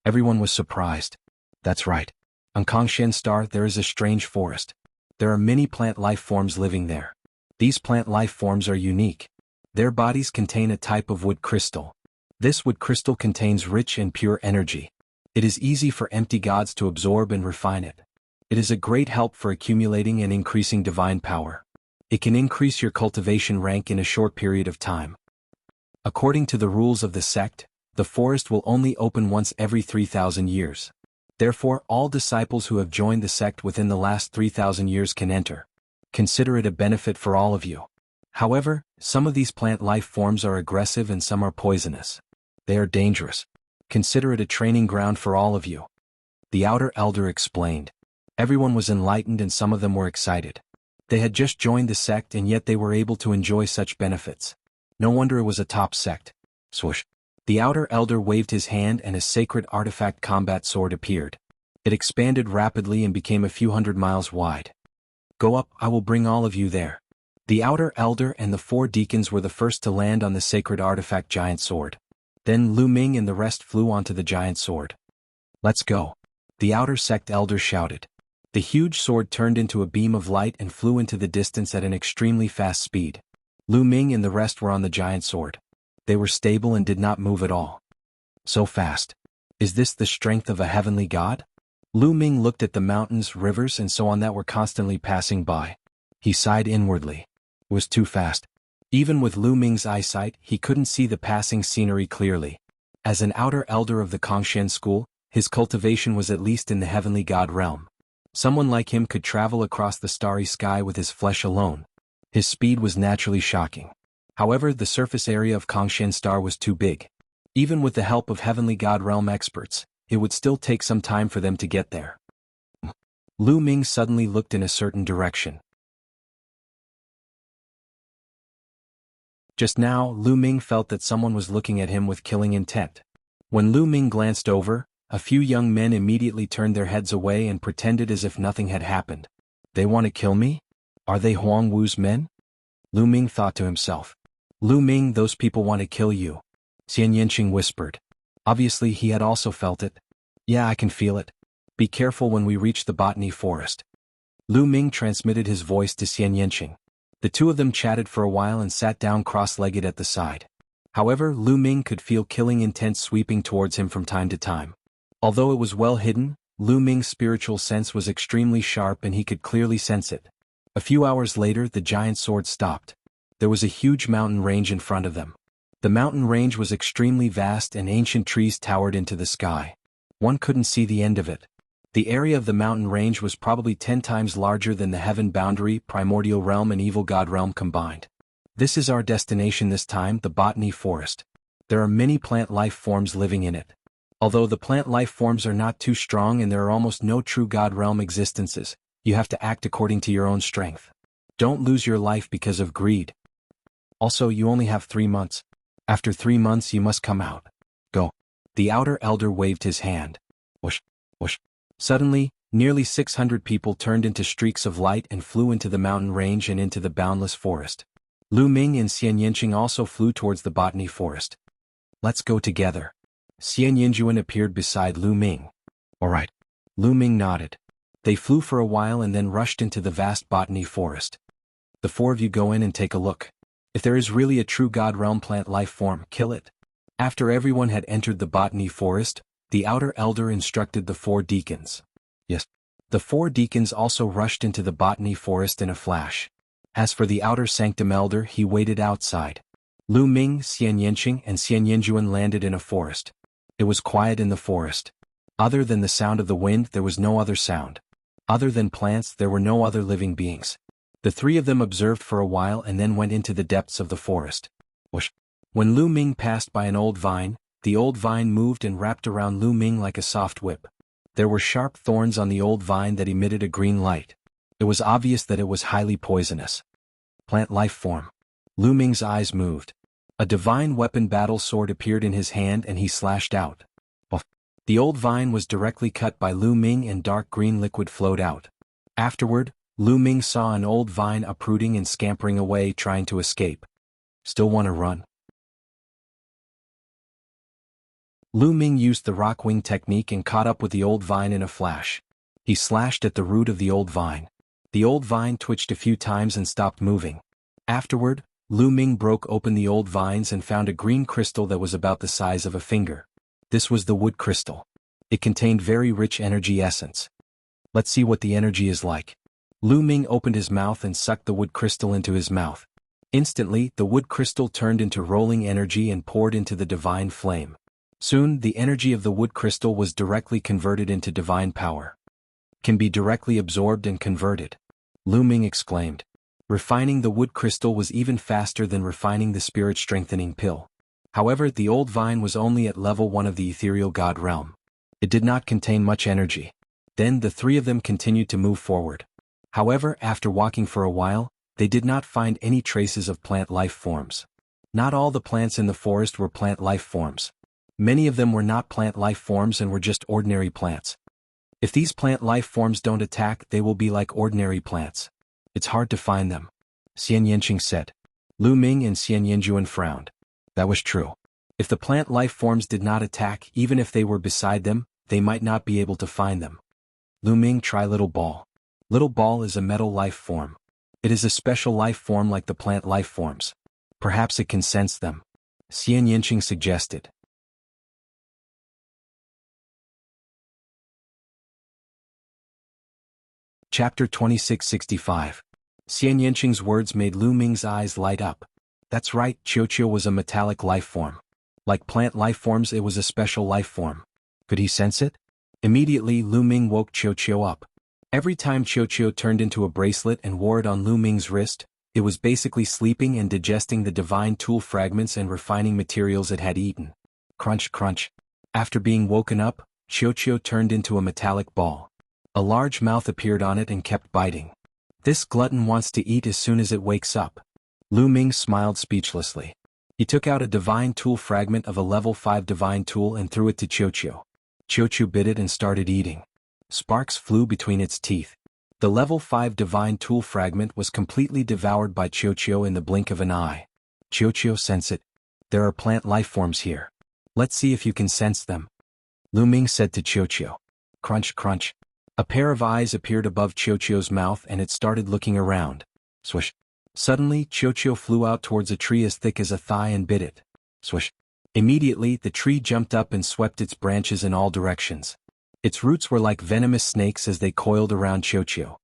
Everyone was surprised. That's right. On Kongshan Star there is a strange forest. There are many plant life forms living there. These plant life forms are unique. Their bodies contain a type of wood crystal. This wood crystal contains rich and pure energy. It is easy for empty gods to absorb and refine it. It is a great help for accumulating and increasing divine power. It can increase your cultivation rank in a short period of time. According to the rules of the sect, the forest will only open once every 3,000 years. Therefore, all disciples who have joined the sect within the last 3,000 years can enter. Consider it a benefit for all of you. However, some of these plant life forms are aggressive and some are poisonous. They are dangerous. Consider it a training ground for all of you. The outer elder explained. Everyone was enlightened and some of them were excited. They had just joined the sect and yet they were able to enjoy such benefits. No wonder it was a top sect. Swoosh. The outer elder waved his hand and a sacred artifact combat sword appeared. It expanded rapidly and became a few hundred miles wide. Go up, I will bring all of you there. The outer elder and the 4 deacons were the first to land on the sacred artifact giant sword. Then Lu Ming and the rest flew onto the giant sword. Let's go. The outer sect elder shouted. The huge sword turned into a beam of light and flew into the distance at an extremely fast speed. Lu Ming and the rest were on the giant sword. They were stable and did not move at all. So fast. Is this the strength of a heavenly god? Lu Ming looked at the mountains, rivers and so on that were constantly passing by. He sighed inwardly. It was too fast. Even with Lu Ming's eyesight, he couldn't see the passing scenery clearly. As an outer elder of the Kongshan school, his cultivation was at least in the heavenly god realm. Someone like him could travel across the starry sky with his flesh alone. His speed was naturally shocking. However, the surface area of Kongshan star was too big. Even with the help of heavenly god realm experts, it would still take some time for them to get there. Lu Ming suddenly looked in a certain direction. Just now, Lu Ming felt that someone was looking at him with killing intent. When Lu Ming glanced over, a few young men immediately turned their heads away and pretended as if nothing had happened. They want to kill me? Are they Huang Wu's men? Lu Ming thought to himself. Lu Ming, those people want to kill you. Xian Yanqing whispered. Obviously he had also felt it. Yeah, I can feel it. Be careful when we reach the botany forest. Lu Ming transmitted his voice to Xian Yanqing. The two of them chatted for a while and sat down cross-legged at the side. However, Lu Ming could feel killing intent sweeping towards him from time to time. Although it was well hidden, Lu Ming's spiritual sense was extremely sharp and he could clearly sense it. A few hours later, the giant sword stopped. There was a huge mountain range in front of them. The mountain range was extremely vast and ancient trees towered into the sky. One couldn't see the end of it. The area of the mountain range was probably 10 times larger than the heaven boundary, primordial realm and evil god realm combined. This is our destination this time, the botany forest. There are many plant life forms living in it. Although the plant life forms are not too strong and there are almost no true god realm existences, you have to act according to your own strength. Don't lose your life because of greed. Also, you only have 3 months. After 3 months you must come out. Go. The outer elder waved his hand. Whoosh, whoosh. Suddenly, nearly 600 people turned into streaks of light and flew into the mountain range and into the boundless forest. Lu Ming and Xian Yanqing also flew towards the botany forest. Let's go together. Xian Yinjuan appeared beside Lu Ming. All right. Lu Ming nodded. They flew for a while and then rushed into the vast botany forest. The 4 of you go in and take a look. If there is really a true god realm plant life form, kill it. After everyone had entered the botany forest, the outer elder instructed the 4 deacons. Yes. The 4 deacons also rushed into the botany forest in a flash. As for the outer sanctum elder, he waited outside. Lu Ming, Xian Yanqing and Xian Yinjuan landed in a forest. It was quiet in the forest. Other than the sound of the wind, there was no other sound. Other than plants, there were no other living beings. The 3 of them observed for a while and then went into the depths of the forest. Whoosh. When Lu Ming passed by an old vine, the old vine moved and wrapped around Lu Ming like a soft whip. There were sharp thorns on the old vine that emitted a green light. It was obvious that it was highly poisonous. Plant life form. Lu Ming's eyes moved. A divine weapon battle sword appeared in his hand and he slashed out. The old vine was directly cut by Lu Ming and dark green liquid flowed out. Afterward, Lu Ming saw an old vine uprooting and scampering away trying to escape. Still want to run? Lu Ming used the rock wing technique and caught up with the old vine in a flash. He slashed at the root of the old vine. The old vine twitched a few times and stopped moving. Afterward, Lu Ming broke open the old vines and found a green crystal that was about the size of a finger. This was the wood crystal. It contained very rich energy essence. Let's see what the energy is like. Lu Ming opened his mouth and sucked the wood crystal into his mouth. Instantly, the wood crystal turned into rolling energy and poured into the divine flame. Soon, the energy of the wood crystal was directly converted into divine power. Can be directly absorbed and converted. Lu Ming exclaimed. Refining the wood crystal was even faster than refining the spirit-strengthening pill. However, the old vine was only at level 1 of the ethereal god realm. It did not contain much energy. Then the three of them continued to move forward. However, after walking for a while, they did not find any traces of plant life forms. Not all the plants in the forest were plant life forms. Many of them were not plant life forms and were just ordinary plants. If these plant life forms don't attack, they will be like ordinary plants. It's hard to find them, Xian Yanqing said. Lu Ming and Xian Yanjuan frowned. That was true. If the plant life forms did not attack, even if they were beside them, they might not be able to find them. Lu Ming, try Little Ball. Little Ball is a metal life form. It is a special life form like the plant life forms. Perhaps it can sense them, Xian Yanqing suggested. Chapter 2665. Xian Yanqing's words made Lu Ming's eyes light up. That's right, Qiuqiu was a metallic life form. Like plant life forms, it was a special life form. Could he sense it? Immediately, Lu Ming woke Qiuqiu up. Every time Qiuqiu turned into a bracelet and wore it on Lu Ming's wrist, it was basically sleeping and digesting the divine tool fragments and refining materials it had eaten. Crunch, crunch. After being woken up, Qiuqiu turned into a metallic ball. A large mouth appeared on it and kept biting. This glutton wants to eat as soon as it wakes up. Lu Ming smiled speechlessly. He took out a divine tool fragment of a level 5 divine tool and threw it to Qiuqiu. Qiuqiu bit it and started eating. Sparks flew between its teeth. The level 5 divine tool fragment was completely devoured by Qiuqiu in the blink of an eye. Qiuqiu, sense it. There are plant life forms here. Let's see if you can sense them. Lu Ming said to Qiuqiu. Crunch, crunch. A pair of eyes appeared above Qiuqiu's mouth and it started looking around. Swish. Suddenly, Qiuqiu flew out towards a tree as thick as a thigh and bit it. Swish. Immediately, the tree jumped up and swept its branches in all directions. Its roots were like venomous snakes as they coiled around Qiuqiu.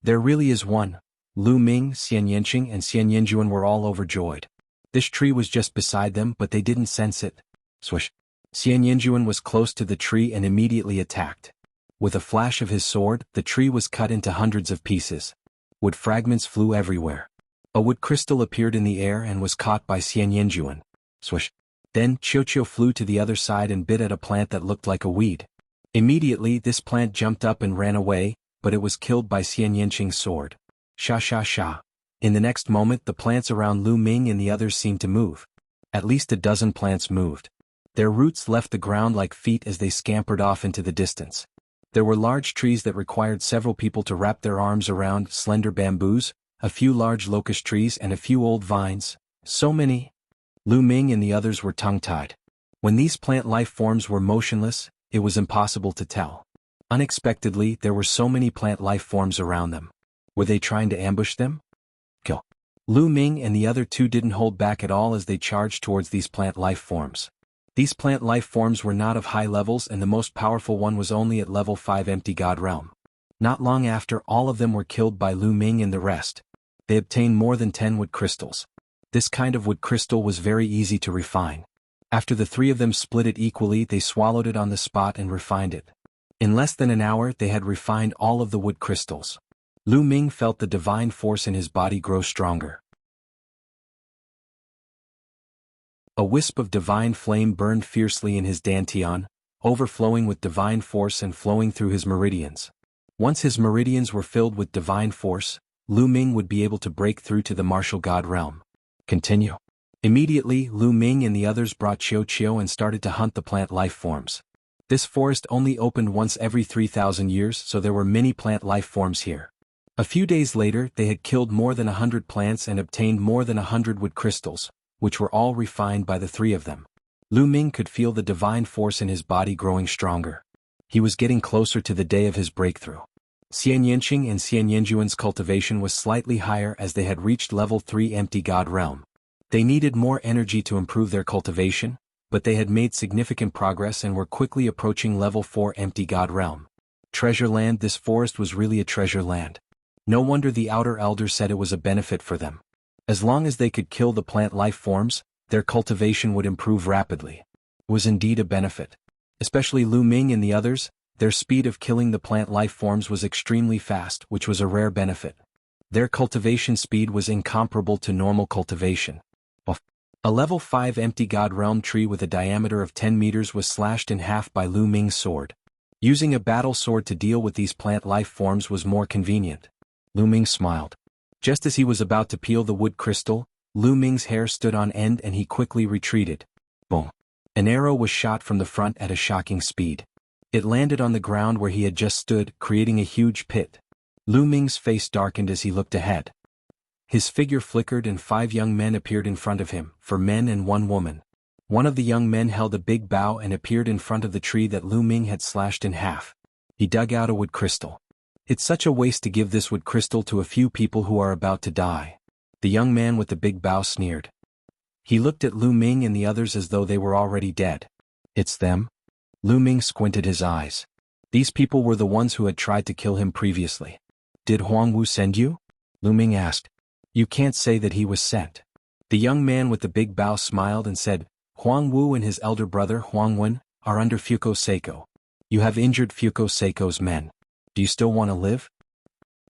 There really is one. Lu Ming, Xian Yanqing and Xian Yanjuan were all overjoyed. This tree was just beside them, but they didn't sense it. Swish. Xian Yanjuan was close to the tree and immediately attacked. With a flash of his sword, the tree was cut into hundreds of pieces. Wood fragments flew everywhere. A wood crystal appeared in the air and was caught by Xian Yanjuan. Swish. Then, Qiuqiu flew to the other side and bit at a plant that looked like a weed. Immediately, this plant jumped up and ran away, but it was killed by Xian Yanqing's sword. Sha sha sha. In the next moment, the plants around Lu Ming and the others seemed to move. At least a dozen plants moved. Their roots left the ground like feet as they scampered off into the distance. There were large trees that required several people to wrap their arms around, slender bamboos, a few large locust trees and a few old vines. So many. Lu Ming and the others were tongue-tied. When these plant life forms were motionless, it was impossible to tell. Unexpectedly, there were so many plant life forms around them. Were they trying to ambush them? Kill. Lu Ming and the other two didn't hold back at all as they charged towards these plant life forms. These plant life forms were not of high levels and the most powerful one was only at level 5 empty god realm. Not long after, all of them were killed by Lu Ming and the rest. They obtained more than 10 wood crystals. This kind of wood crystal was very easy to refine. After the three of them split it equally, they swallowed it on the spot and refined it. In less than an hour, they had refined all of the wood crystals. Lu Ming felt the divine force in his body grow stronger. A wisp of divine flame burned fiercely in his dantian, overflowing with divine force and flowing through his meridians. Once his meridians were filled with divine force, Lu Ming would be able to break through to the martial god realm. Continue. Immediately, Lu Ming and the others brought Qiuqiu and started to hunt the plant life forms. This forest only opened once every 3,000 years, so there were many plant life forms here. A few days later, they had killed more than 100 plants and obtained more than 100 wood crystals, which were all refined by the three of them. Lu Ming could feel the divine force in his body growing stronger. He was getting closer to the day of his breakthrough. Xian Yanqing and Xian Yanjuan's cultivation was slightly higher as they had reached level 3 empty god realm. They needed more energy to improve their cultivation, but they had made significant progress and were quickly approaching level 4 empty god realm. Treasure land. This forest was really a treasure land. No wonder the outer elders said it was a benefit for them. As long as they could kill the plant life forms, their cultivation would improve rapidly. It was indeed a benefit. Especially Lu Ming and the others, their speed of killing the plant life forms was extremely fast, which was a rare benefit. Their cultivation speed was incomparable to normal cultivation. A level 5 empty god realm tree with a diameter of 10 meters was slashed in half by Lu Ming's sword. Using a battle sword to deal with these plant life forms was more convenient. Lu Ming smiled. Just as he was about to peel the wood crystal, Lu Ming's hair stood on end and he quickly retreated. Boom. An arrow was shot from the front at a shocking speed. It landed on the ground where he had just stood, creating a huge pit. Lu Ming's face darkened as he looked ahead. His figure flickered and 5 young men appeared in front of him, 4 men and 1 woman. One of the young men held a big bow and appeared in front of the tree that Lu Ming had slashed in half. He dug out a wood crystal. It's such a waste to give this wood crystal to a few people who are about to die. The young man with the big bow sneered. He looked at Lu Ming and the others as though they were already dead. It's them? Lu Ming squinted his eyes. These people were the ones who had tried to kill him previously. Did Huang Wu send you? Lu Ming asked. You can't say that he was sent. The young man with the big bow smiled and said, Huang Wu and his elder brother Huang Wen are under Fuko Seiko. You have injured Fuko Seiko's men. Do you still want to live?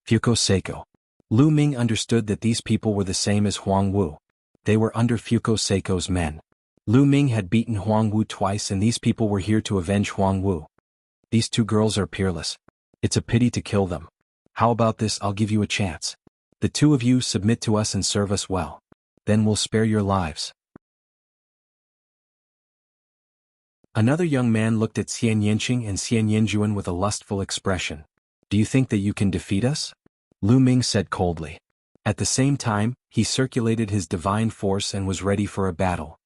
Fuko Seiko. Lu Ming understood that these people were the same as Huang Wu. They were under Fuko Seiko's men. Lu Ming had beaten Huang Wu twice and these people were here to avenge Huang Wu. These 2 girls are peerless. It's a pity to kill them. How about this? I'll give you a chance. The 2 of you submit to us and serve us well. Then we'll spare your lives. Another young man looked at Xian Yanqing and Xian Yanjuan with a lustful expression. Do you think that you can defeat us? Lu Ming said coldly. At the same time, he circulated his divine force and was ready for a battle.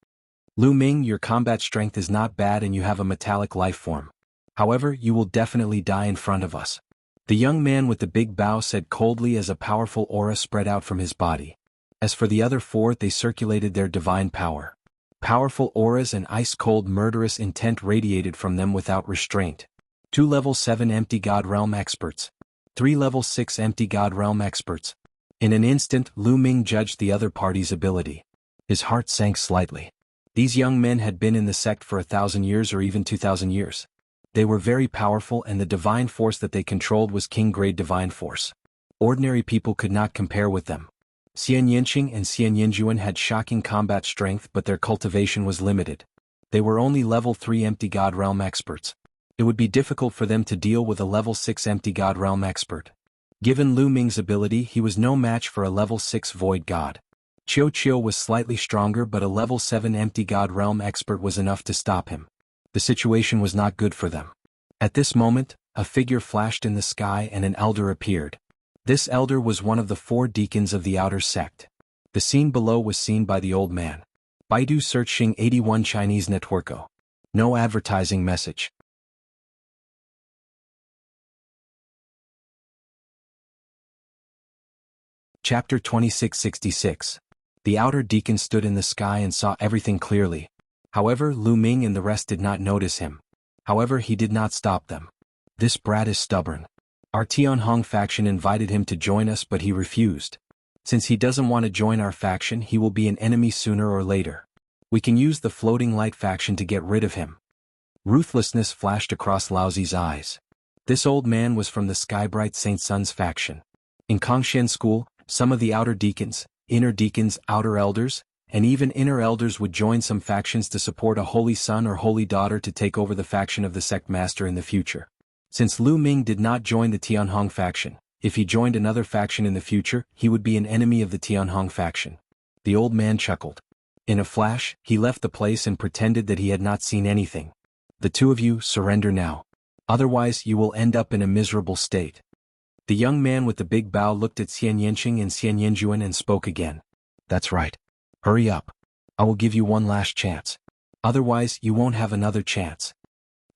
Lu Ming, your combat strength is not bad and you have a metallic life form. However, you will definitely die in front of us. The young man with the big bow said coldly as a powerful aura spread out from his body. As for the other 4, they circulated their divine power. Powerful auras and ice-cold murderous intent radiated from them without restraint. 2 level 7 empty god realm experts. 3 level 6 empty god realm experts. In an instant, Lu Ming judged the other party's ability. His heart sank slightly. These young men had been in the sect for 1,000 years or even 2,000 years. They were very powerful and the divine force that they controlled was king-grade divine force. Ordinary people could not compare with them. Xian Yanqing and Xian Yanjuan had shocking combat strength but their cultivation was limited. They were only level 3 empty god realm experts. It would be difficult for them to deal with a level 6 empty god realm expert. Given Lu Ming's ability, he was no match for a level 6 void god. Qiu Qiu was slightly stronger but a level 7 empty god realm expert was enough to stop him. The situation was not good for them. At this moment, a figure flashed in the sky and an elder appeared. This elder was one of the 4 deacons of the outer sect. The scene below was seen by the old man. Baidu searching 81 Chinese networko. No advertising message. Chapter 2666. The outer deacon stood in the sky and saw everything clearly. However, Lu Ming and the rest did not notice him. However, he did not stop them. This brat is stubborn. Our Tianhong faction invited him to join us but he refused. Since he doesn't want to join our faction, he will be an enemy sooner or later. We can use the floating light faction to get rid of him. Ruthlessness flashed across Laozi's eyes. This old man was from the Skybright Saint Sun's faction. In Kongshan School, some of the outer deacons, inner deacons, outer elders, and even inner elders would join some factions to support a holy son or holy daughter to take over the faction of the sect master in the future. Since Lu Ming did not join the Tianhong faction, if he joined another faction in the future, he would be an enemy of the Tianhong faction. The old man chuckled. In a flash, he left the place and pretended that he had not seen anything. The 2 of you surrender now. Otherwise, you will end up in a miserable state. The young man with the big bow looked at Xian Yanqing and Xian Yanjuan and spoke again. That's right. Hurry up. I will give you one last chance. Otherwise, you won't have another chance.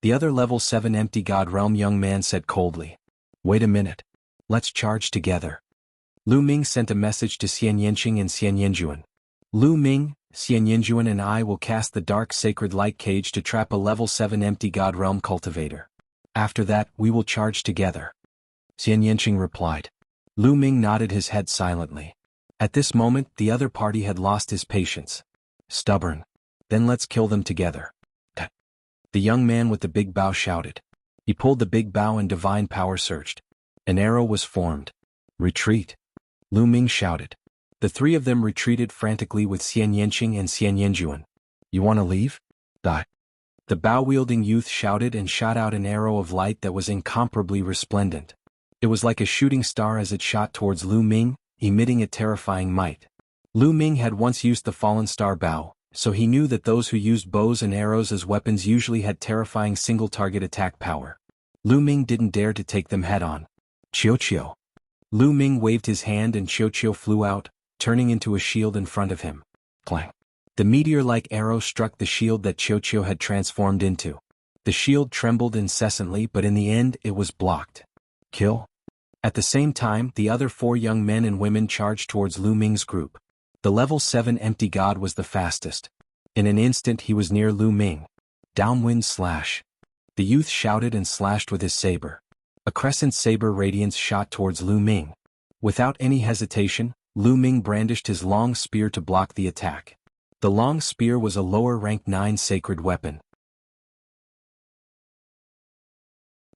The other level 7 empty god realm young man said coldly. Wait a minute. Let's charge together. Lu Ming sent a message to Xian Yanqing and Xian Yanjuan. Lu Ming, Xian Yinjuan and I will cast the dark sacred light cage to trap a level 7 empty god realm cultivator. After that, we will charge together. Xian Yinqing replied. Lu Ming nodded his head silently. At this moment, the other party had lost his patience. Stubborn. Then let's kill them together. The young man with the big bow shouted. He pulled the big bow and divine power surged. An arrow was formed. Retreat. Lu Ming shouted. The three of them retreated frantically with Xian Yinqing and Xian Yinjuan. You want to leave? Die. The bow-wielding youth shouted and shot out an arrow of light that was incomparably resplendent. It was like a shooting star as it shot towards Lu Ming, emitting a terrifying might. Lu Ming had once used the fallen star bow, so he knew that those who used bows and arrows as weapons usually had terrifying single-target attack power. Lu Ming didn't dare to take them head-on. Qiu. Lu Ming waved his hand and Qiu flew out, turning into a shield in front of him. Clang. The meteor-like arrow struck the shield that Qiu had transformed into. The shield trembled incessantly, but in the end it was blocked. Kill. At the same time, the other 4 young men and women charged towards Lu Ming's group. The level 7 empty god was the fastest. In an instant he was near Lu Ming. Downwind slash. The youth shouted and slashed with his saber. A crescent saber radiance shot towards Lu Ming. Without any hesitation, Lu Ming brandished his long spear to block the attack. The long spear was a lower rank 9 sacred weapon.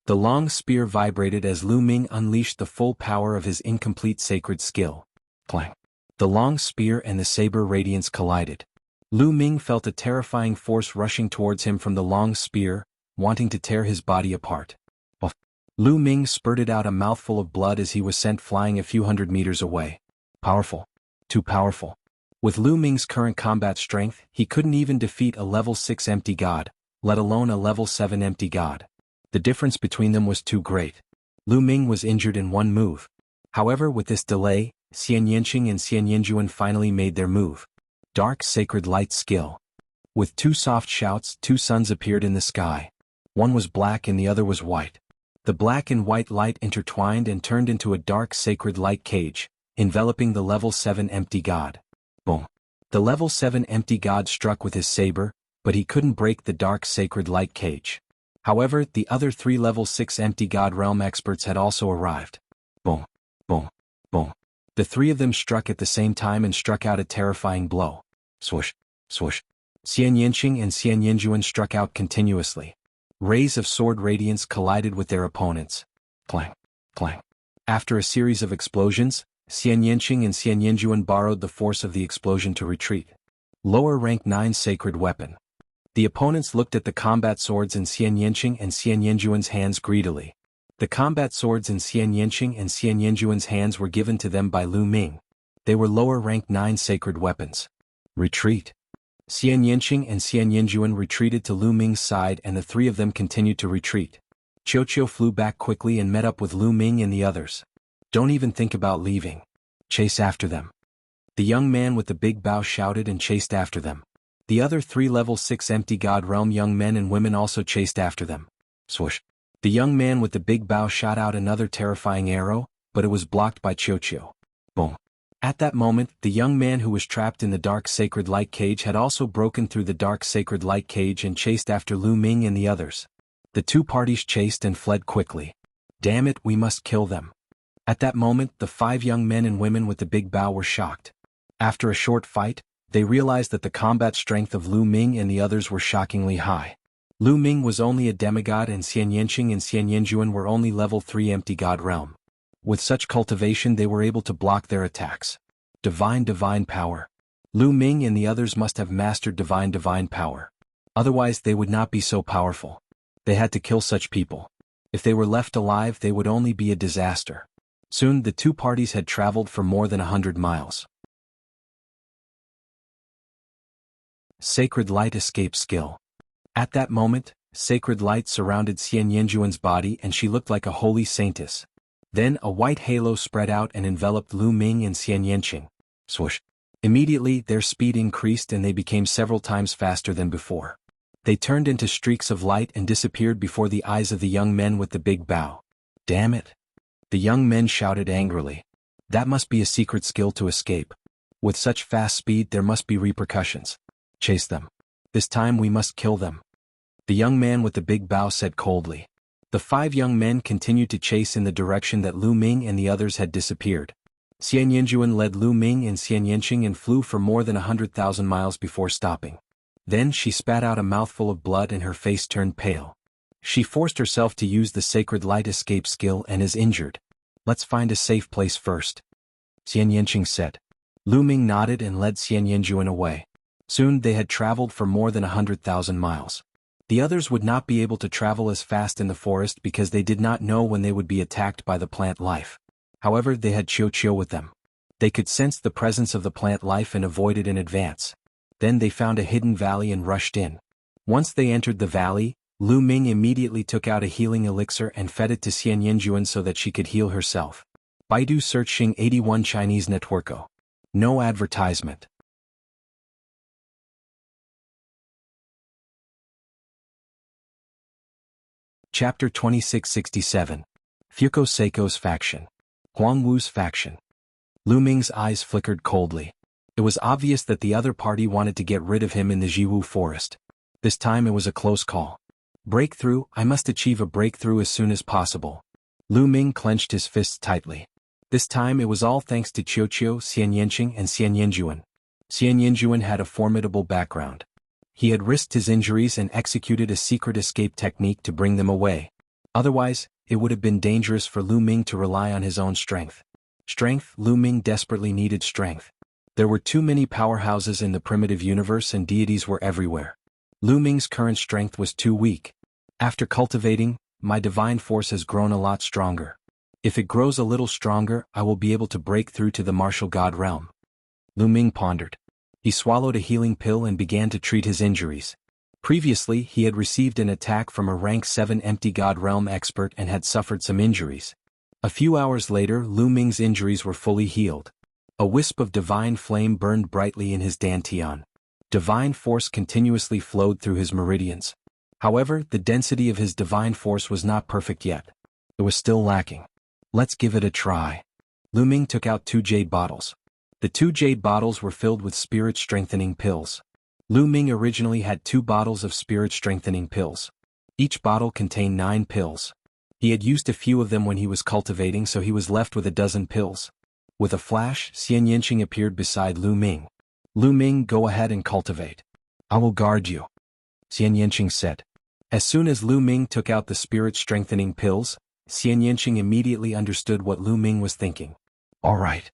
The long spear vibrated as Lu Ming unleashed the full power of his incomplete sacred skill. Clang. The long spear and the saber radiance collided. Lu Ming felt a terrifying force rushing towards him from the long spear, wanting to tear his body apart. Lu Ming spurted out a mouthful of blood as he was sent flying a few hundred meters away. Powerful. Too powerful. With Lu Ming's current combat strength, he couldn't even defeat a level 6 empty god, let alone a level 7 empty god. The difference between them was too great. Lu Ming was injured in one move. However, with this delay, Xian Yinqing and Xian Yinjuan finally made their move. Dark sacred light skill. With 2 soft shouts, 2 suns appeared in the sky. One was black and the other was white. The black and white light intertwined and turned into a dark sacred light cage, enveloping the level 7 empty god. Boom. The level 7 empty god struck with his saber, but he couldn't break the dark sacred light cage. However, the other 3 level 6 empty god realm experts had also arrived. Boom. Boom. Boom. The 3 of them struck at the same time and struck out a terrifying blow. Swoosh. Swoosh. Xian Yinqing and Xian Yinjuan struck out continuously. Rays of sword radiance collided with their opponents. Clang. Clang. After a series of explosions, Xian Yinqing and Xian Yinjuan borrowed the force of the explosion to retreat. Lower rank 9 sacred weapon. The opponents looked at the combat swords in Xian Yinqing and Xian Yinjuan's hands greedily. The combat swords in Xian Yinqing and Xian Yinjuan's hands were given to them by Lu Ming. They were lower rank 9 sacred weapons. Retreat. Xian Yinqing and Xian Yinjuan retreated to Lu Ming's side and the 3 of them continued to retreat. Qiu flew back quickly and met up with Lu Ming and the others. Don't even think about leaving. Chase after them. The young man with the big bow shouted and chased after them. The other 3 level 6 empty god realm young men and women also chased after them. Swoosh. The young man with the big bow shot out another terrifying arrow, but it was blocked by Qiu. Boom. At that moment, the young man who was trapped in the dark sacred light cage had also broken through the dark sacred light cage and chased after Lu Ming and the others. The 2 parties chased and fled quickly. Damn it, we must kill them. At that moment, the 5 young men and women with the big bow were shocked. After a short fight, they realized that the combat strength of Lu Ming and the others were shockingly high. Lu Ming was only a demigod and Xian Yinqing and Xian Yinjuan were only level 3 empty god realm. With such cultivation they were able to block their attacks. Divine power. Lu Ming and the others must have mastered divine power. Otherwise they would not be so powerful. They had to kill such people. If they were left alive they would only be a disaster. Soon the 2 parties had traveled for more than 100 miles. Sacred Light escape skill. At that moment, sacred light surrounded Xian Yinjuan's body and she looked like a holy saintess. Then a white halo spread out and enveloped Lu Ming and Xian Yinqing. Swoosh. Immediately their speed increased and they became several times faster than before. They turned into streaks of light and disappeared before the eyes of the young men with the big bow. Damn it! The young men shouted angrily. That must be a secret skill to escape. With such fast speed there must be repercussions. Chase them. This time we must kill them. The young man with the big bow said coldly. The 5 young men continued to chase in the direction that Lu Ming and the others had disappeared. Xian Yanjuan led Lu Ming and Xian Yanqing and flew for more than 100,000 miles before stopping. Then she spat out a mouthful of blood and her face turned pale. She forced herself to use the sacred light escape skill and is injured. Let's find a safe place first, Xian Yanqing said. Lu Ming nodded and led Xian Yanjuan away. Soon they had traveled for more than 100,000 miles. The others would not be able to travel as fast in the forest because they did not know when they would be attacked by the plant life. However, they had Qiu with them. They could sense the presence of the plant life and avoided in advance. Then they found a hidden valley and rushed in. Once they entered the valley, Lu Ming immediately took out a healing elixir and fed it to Xian Yanjuan so that she could heal herself. Baidu searching 81 Chinese Networko. No advertisement. Chapter 2667. Fuko Seiko's faction. Huang Wu's faction. Lu Ming's eyes flickered coldly. It was obvious that the other party wanted to get rid of him in the Jianghu forest. This time it was a close call. Breakthrough, I must achieve a breakthrough as soon as possible. Lu Ming clenched his fists tightly. This time it was all thanks to Qiu, Xian Yanqing and Xian Yanjuan. Xian Yanjuan had a formidable background. He had risked his injuries and executed a secret escape technique to bring them away. Otherwise, it would have been dangerous for Lu Ming to rely on his own strength. Lu Ming desperately needed strength. There were too many powerhouses in the primitive universe and deities were everywhere. Lu Ming's current strength was too weak. After cultivating, my divine force has grown a lot stronger. If it grows a little stronger, I will be able to break through to the martial god realm. Lu Ming pondered. He swallowed a healing pill and began to treat his injuries. Previously, he had received an attack from a rank 7 empty god realm expert and had suffered some injuries. A few hours later, Lu Ming's injuries were fully healed. A wisp of divine flame burned brightly in his dantian. Divine force continuously flowed through his meridians. However, the density of his divine force was not perfect yet. It was still lacking. Let's give it a try. Lu Ming took out 2 jade bottles. The 2 jade bottles were filled with spirit-strengthening pills. Lu Ming originally had 2 bottles of spirit-strengthening pills. Each bottle contained 9 pills. He had used a few of them when he was cultivating, so he was left with a dozen pills. With a flash, Xian Yanqing appeared beside Lu Ming. Lu Ming, go ahead and cultivate. I will guard you, Xian Yanqing said. As soon as Lu Ming took out the spirit-strengthening pills, Xian Yanqing immediately understood what Lu Ming was thinking. All right.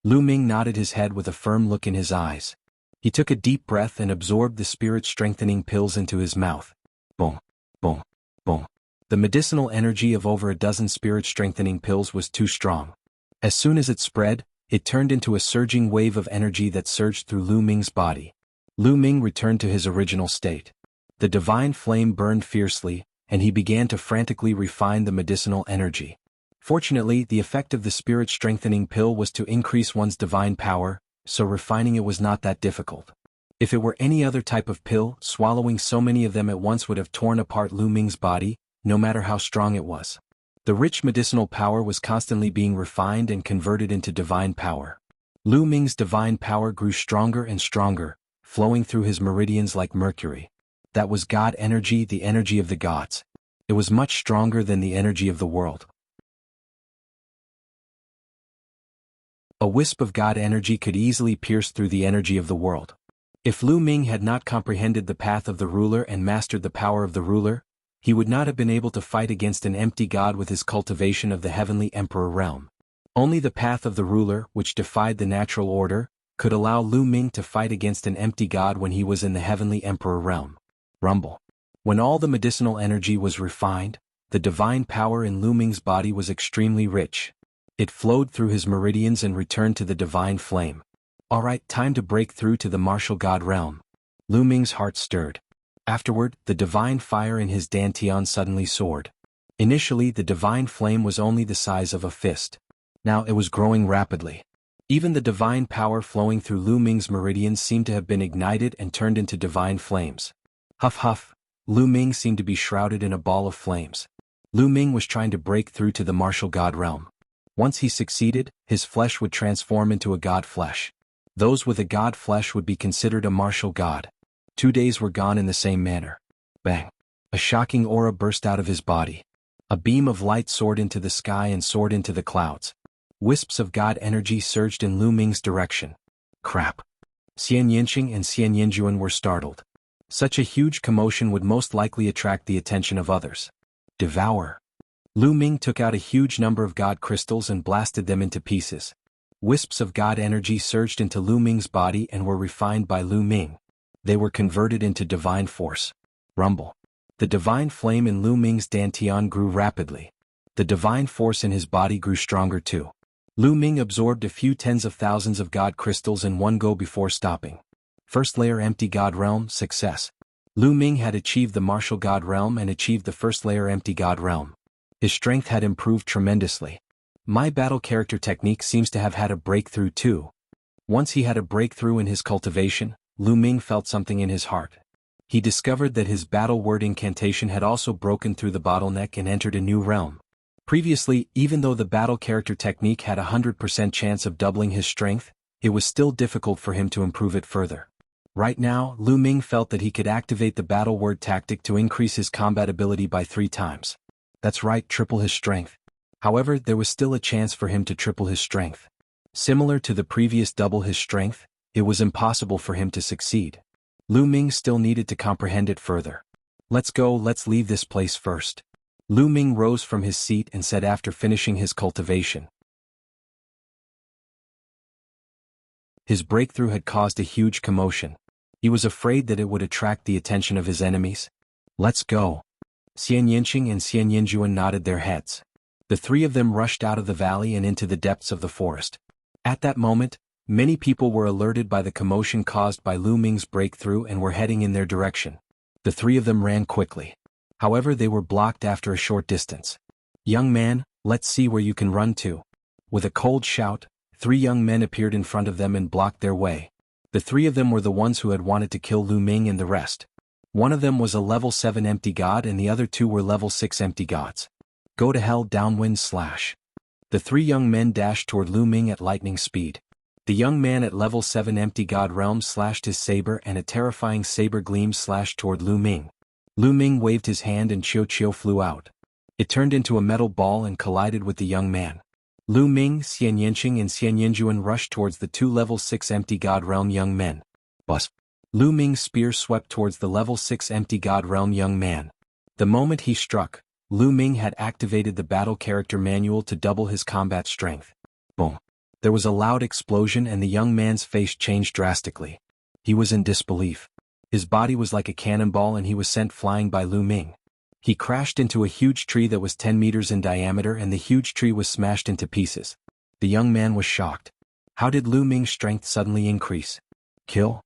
Lu Ming nodded his head with a firm look in his eyes. He took a deep breath and absorbed the spirit-strengthening pills into his mouth. Boom, boom, boom. The medicinal energy of over a dozen spirit-strengthening pills was too strong. As soon as it spread, it turned into a surging wave of energy that surged through Lu Ming's body. Lu Ming returned to his original state. The divine flame burned fiercely, and he began to frantically refine the medicinal energy. Fortunately, the effect of the spirit-strengthening pill was to increase one's divine power, so refining it was not that difficult. If it were any other type of pill, swallowing so many of them at once would have torn apart Lu Ming's body, no matter how strong it was. The rich medicinal power was constantly being refined and converted into divine power. Lu Ming's divine power grew stronger and stronger, flowing through his meridians like mercury. That was God energy, the energy of the gods. It was much stronger than the energy of the world. A wisp of God energy could easily pierce through the energy of the world. If Lu Ming had not comprehended the path of the ruler and mastered the power of the ruler, he would not have been able to fight against an empty god with his cultivation of the heavenly emperor realm. Only the path of the ruler, which defied the natural order, could allow Lu Ming to fight against an empty god when he was in the heavenly emperor realm. Rumble. When all the medicinal energy was refined, the divine power in Lu Ming's body was extremely rich. It flowed through his meridians and returned to the divine flame. All right, time to break through to the martial god realm. Lu Ming's heart stirred. Afterward, the divine fire in his dantian suddenly soared. Initially, the divine flame was only the size of a fist. Now it was growing rapidly. Even the divine power flowing through Lu Ming's meridians seemed to have been ignited and turned into divine flames. Huff huff, Lu Ming seemed to be shrouded in a ball of flames. Lu Ming was trying to break through to the martial god realm. Once he succeeded, his flesh would transform into a god flesh. Those with a god flesh would be considered a martial god. 2 days were gone in the same manner. Bang! A shocking aura burst out of his body. A beam of light soared into the sky and soared into the clouds. Wisps of god energy surged in Lu Ming's direction. Crap! Xian Yinqing and Xian Yinjuan were startled. Such a huge commotion would most likely attract the attention of others. Devour! Lu Ming took out a huge number of god crystals and blasted them into pieces. Wisps of god energy surged into Lu Ming's body and were refined by Lu Ming. They were converted into divine force. Rumble. The divine flame in Lu Ming's dantian grew rapidly. The divine force in his body grew stronger too. Lu Ming absorbed a few tens of thousands of god crystals in one go before stopping. First layer empty god realm, success. Lu Ming had achieved the martial god realm and achieved the first layer empty god realm. His strength had improved tremendously. My battle character technique seems to have had a breakthrough too. Once he had a breakthrough in his cultivation, Lu Ming felt something in his heart. He discovered that his battle word incantation had also broken through the bottleneck and entered a new realm. Previously, even though the battle character technique had a 100% chance of doubling his strength, it was still difficult for him to improve it further. Right now, Lu Ming felt that he could activate the battle word tactic to increase his combat ability by 3 times. That's right, triple his strength. However, there was still a chance for him to triple his strength. Similar to the previous double his strength, it was impossible for him to succeed. Lu Ming still needed to comprehend it further. Let's leave this place first. Lu Ming rose from his seat and said after finishing his cultivation. His breakthrough had caused a huge commotion. He was afraid that it would attract the attention of his enemies. Let's go. Xian Yinqing and Xian Yinjuan nodded their heads. The 3 of them rushed out of the valley and into the depths of the forest. At that moment, many people were alerted by the commotion caused by Lu Ming's breakthrough and were heading in their direction. The 3 of them ran quickly. However, they were blocked after a short distance. Young man, let's see where you can run to. With a cold shout, 3 young men appeared in front of them and blocked their way. The 3 of them were the ones who had wanted to kill Lu Ming and the rest. One of them was a level 7 empty god and the other 2 were level 6 empty gods. Go to hell, downwind slash. The 3 young men dashed toward Lu Ming at lightning speed. The young man at level 7 empty god realm slashed his saber and a terrifying saber gleam slashed toward Lu Ming. Lu Ming waved his hand and Qiu flew out. It turned into a metal ball and collided with the young man. Lu Ming, Xian Yinqing and Xian Yinjuan rushed towards the 2 level 6 empty god realm young men. Bust. Lu Ming's spear swept towards the level 6 empty god realm young man. The moment he struck, Lu Ming had activated the battle character manual to double his combat strength. Boom. There was a loud explosion and the young man's face changed drastically. He was in disbelief. His body was like a cannonball and he was sent flying by Lu Ming. He crashed into a huge tree that was 10 meters in diameter and the huge tree was smashed into pieces. The young man was shocked. How did Lu Ming's strength suddenly increase? Kill?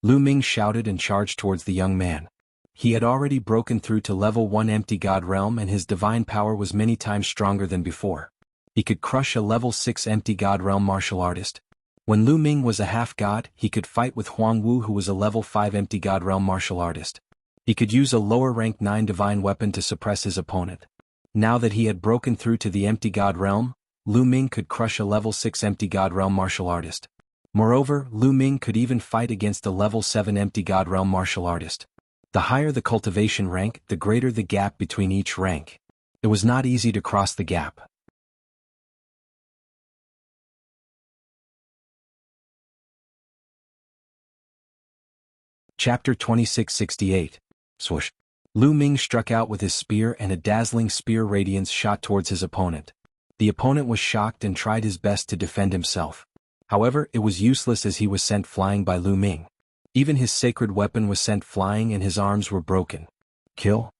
Lu Ming shouted and charged towards the young man. He had already broken through to level 1 empty god realm and his divine power was many times stronger than before. He could crush a level 6 empty god realm martial artist. When Lu Ming was a half-god, he could fight with Huang Wu who was a level 5 empty god realm martial artist. He could use a lower rank 9 divine weapon to suppress his opponent. Now that he had broken through to the empty god realm, Lu Ming could crush a level 6 empty god realm martial artist. Moreover, Lu Ming could even fight against a level 7 empty god realm martial artist. The higher the cultivation rank, the greater the gap between each rank. It was not easy to cross the gap. Chapter 2668. Swoosh. Lu Ming struck out with his spear and a dazzling spear radiance shot towards his opponent. The opponent was shocked and tried his best to defend himself. However, it was useless as he was sent flying by Lu Ming. Even his sacred weapon was sent flying and his arms were broken. Kill?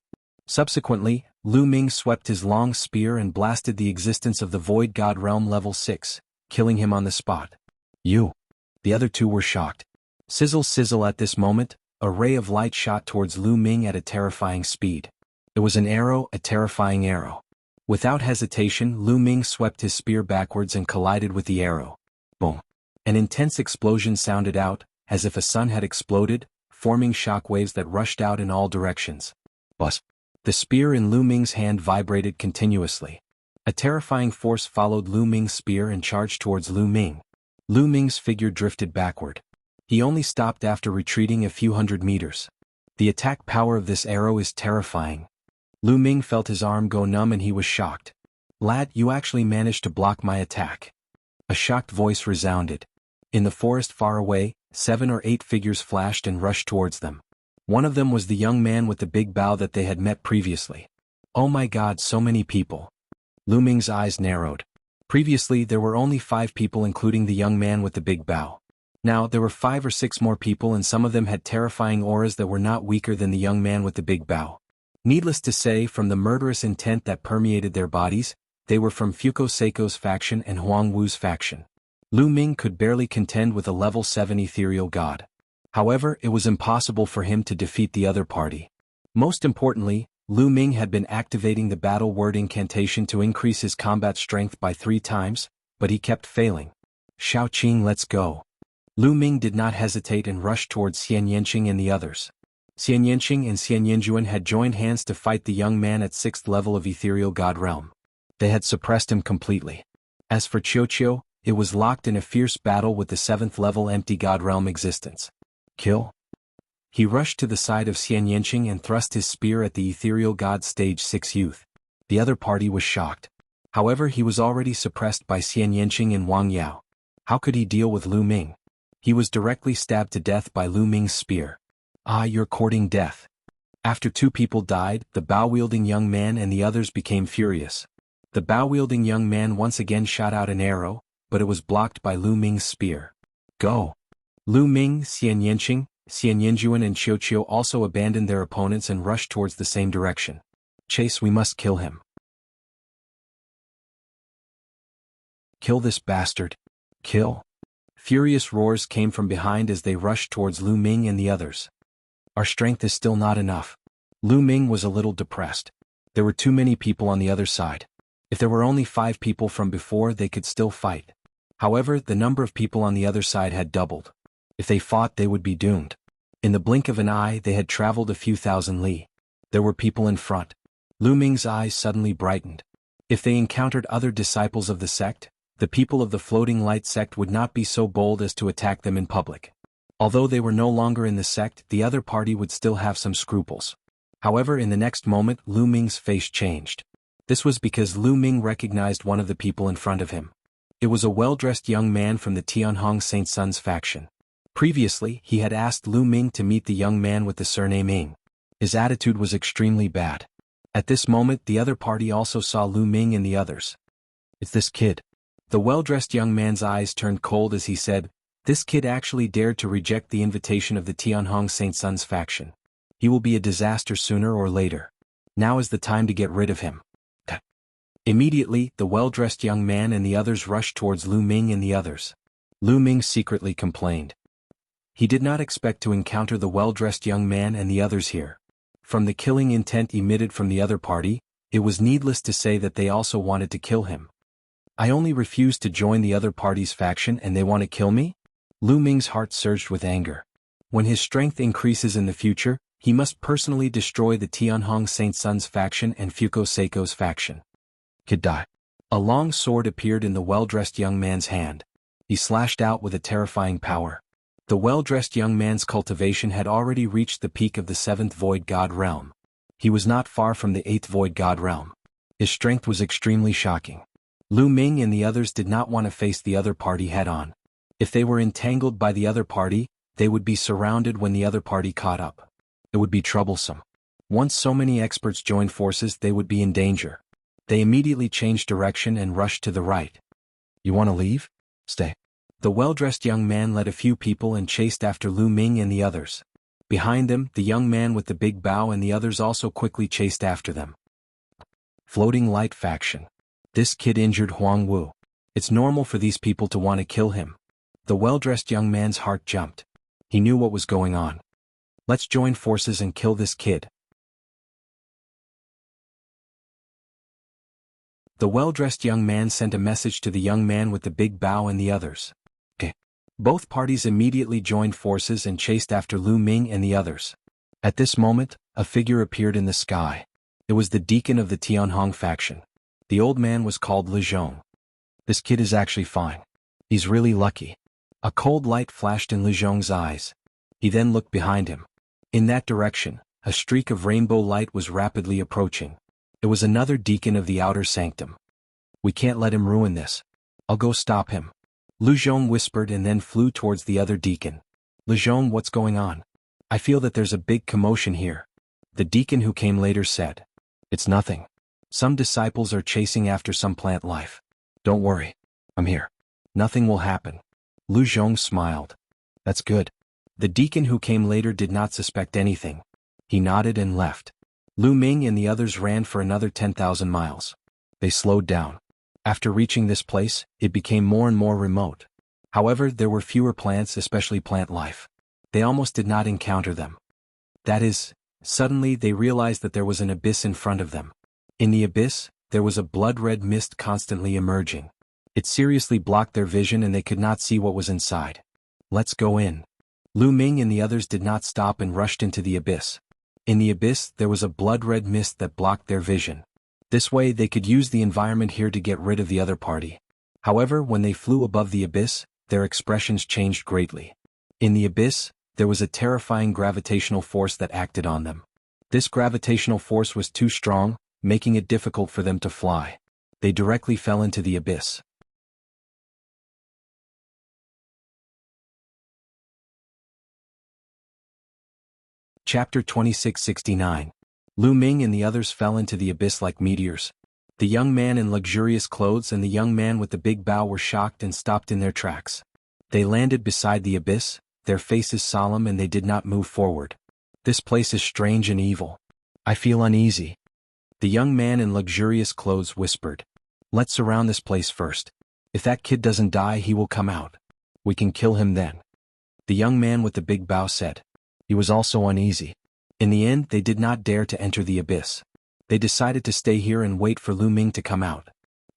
Subsequently, Lu Ming swept his long spear and blasted the existence of the Void God Realm level 6, killing him on the spot. You. The other 2 were shocked. Sizzle sizzle at this moment, a ray of light shot towards Lu Ming at a terrifying speed. It was an arrow, a terrifying arrow. Without hesitation, Lu Ming swept his spear backwards and collided with the arrow. Boom. An intense explosion sounded out, as if a sun had exploded, forming shockwaves that rushed out in all directions. Bust. The spear in Lu Ming's hand vibrated continuously. A terrifying force followed Lu Ming's spear and charged towards Lu Ming. Lu Ming's figure drifted backward. He only stopped after retreating a few hundred meters. The attack power of this arrow is terrifying. Lu Ming felt his arm go numb and he was shocked. Lad, you actually managed to block my attack. A shocked voice resounded. In the forest far away, 7 or 8 figures flashed and rushed towards them. One of them was the young man with the big bow that they had met previously. Oh my god, so many people. Lu Ming's eyes narrowed. Previously there were only 5 people including the young man with the big bow. Now there were 5 or 6 more people and some of them had terrifying auras that were not weaker than the young man with the big bow. Needless to say, from the murderous intent that permeated their bodies, they were from Fuko Seiko's faction and Huang Wu's faction. Lu Ming could barely contend with a level 7 ethereal god. However, it was impossible for him to defeat the other party. Most importantly, Lu Ming had been activating the battle word incantation to increase his combat strength by 3 times, but he kept failing. Shao Qing, let's go. Lu Ming did not hesitate and rushed towards Xian Yanqing and the others. Xian Yanqing and Xian Yanjuan had joined hands to fight the young man at 6th level of ethereal god realm. They had suppressed him completely. As for Qiuqiu, it was locked in a fierce battle with the 7th level empty god realm existence. Kill? He rushed to the side of Xian Yanqing and thrust his spear at the ethereal god stage 6 youth. The other party was shocked. However, he was already suppressed by Xian Yanqing and Wang Yao. How could he deal with Lu Ming? He was directly stabbed to death by Lu Ming's spear. Ah, you're courting death. After 2 people died, the bow-wielding young man and the others became furious. The bow-wielding young man once again shot out an arrow, but it was blocked by Lu Ming's spear. Go! Lu Ming, Xian Yanqing, Xian Yanjuan and Qiuqiu also abandoned their opponents and rushed towards the same direction. Chase, we must kill him. Kill this bastard. Kill. Furious roars came from behind as they rushed towards Lu Ming and the others. Our strength is still not enough. Lu Ming was a little depressed. There were too many people on the other side. If there were only 5 people from before, they could still fight. However, the number of people on the other side had doubled. If they fought, they would be doomed. In the blink of an eye, they had traveled a few thousand li. There were people in front. Lu Ming's eyes suddenly brightened. If they encountered other disciples of the sect, the people of the Floating Light sect would not be so bold as to attack them in public. Although they were no longer in the sect, the other party would still have some scruples. However, in the next moment, Lu Ming's face changed. This was because Lu Ming recognized one of the people in front of him. It was a well-dressed young man from the Tianhong Saint Sun's faction. Previously, he had asked Lu Ming to meet the young man with the surname Ying. His attitude was extremely bad. At this moment, the other party also saw Lu Ming and the others. It's this kid. The well-dressed young man's eyes turned cold as he said, this kid actually dared to reject the invitation of the Tianhong Saint Sun's faction. He will be a disaster sooner or later. Now is the time to get rid of him. Immediately, the well-dressed young man and the others rushed towards Lu Ming and the others. Lu Ming secretly complained. He did not expect to encounter the well-dressed young man and the others here. From the killing intent emitted from the other party, it was needless to say that they also wanted to kill him. I only refused to join the other party's faction and they want to kill me? Lu Ming's heart surged with anger. When his strength increases in the future, he must personally destroy the Tianhong Saint Sun's faction and Fuko Seiko's faction. Could die. A long sword appeared in the well-dressed young man's hand. He slashed out with a terrifying power. The well-dressed young man's cultivation had already reached the peak of the 7th Void God realm. He was not far from the 8th Void God realm. His strength was extremely shocking. Lu Ming and the others did not want to face the other party head-on. If they were entangled by the other party, they would be surrounded when the other party caught up. It would be troublesome. Once so many experts joined forces, they would be in danger. They immediately changed direction and rushed to the right. You want to leave? Stay. The well-dressed young man led a few people and chased after Lu Ming and the others. Behind them, the young man with the big bow and the others also quickly chased after them. Floating Light faction. This kid injured Huang Wu. It's normal for these people to want to kill him. The well-dressed young man's heart jumped. He knew what was going on. Let's join forces and kill this kid. The well-dressed young man sent a message to the young man with the big bow and the others. Both parties immediately joined forces and chased after Lu Ming and the others. At this moment, a figure appeared in the sky. It was the deacon of the Tianhong faction. The old man was called Le Zhong. This kid is actually fine. He's really lucky. A cold light flashed in Lu Zhong's eyes. He then looked behind him. In that direction, a streak of rainbow light was rapidly approaching. It was another deacon of the outer sanctum. We can't let him ruin this. I'll go stop him. Lu Zhong whispered and then flew towards the other deacon. Lu Zhong, what's going on? I feel that there's a big commotion here. The deacon who came later said. It's nothing. Some disciples are chasing after some plant life. Don't worry. I'm here. Nothing will happen. Lu Zhong smiled. That's good. The deacon who came later did not suspect anything. He nodded and left. Lu Ming and the others ran for another 10,000 miles. They slowed down. After reaching this place, it became more and more remote. However, there were fewer plants, especially plant life. They almost did not encounter them. That is, suddenly they realized that there was an abyss in front of them. In the abyss, there was a blood-red mist constantly emerging. It seriously blocked their vision and they could not see what was inside. Let's go in. Lu Ming and the others did not stop and rushed into the abyss. In the abyss, there was a blood-red mist that blocked their vision. This way they could use the environment here to get rid of the other party. However, when they flew above the abyss, their expressions changed greatly. In the abyss, there was a terrifying gravitational force that acted on them. This gravitational force was too strong, making it difficult for them to fly. They directly fell into the abyss. Chapter 2669. Lu Ming and the others fell into the abyss like meteors. The young man in luxurious clothes and the young man with the big bow were shocked and stopped in their tracks. They landed beside the abyss, their faces solemn, and they did not move forward. This place is strange and evil. I feel uneasy. The young man in luxurious clothes whispered. Let's surround this place first. If that kid doesn't die, he will come out. We can kill him then. The young man with the big bow said. He was also uneasy. In the end, they did not dare to enter the abyss. They decided to stay here and wait for Lu Ming to come out.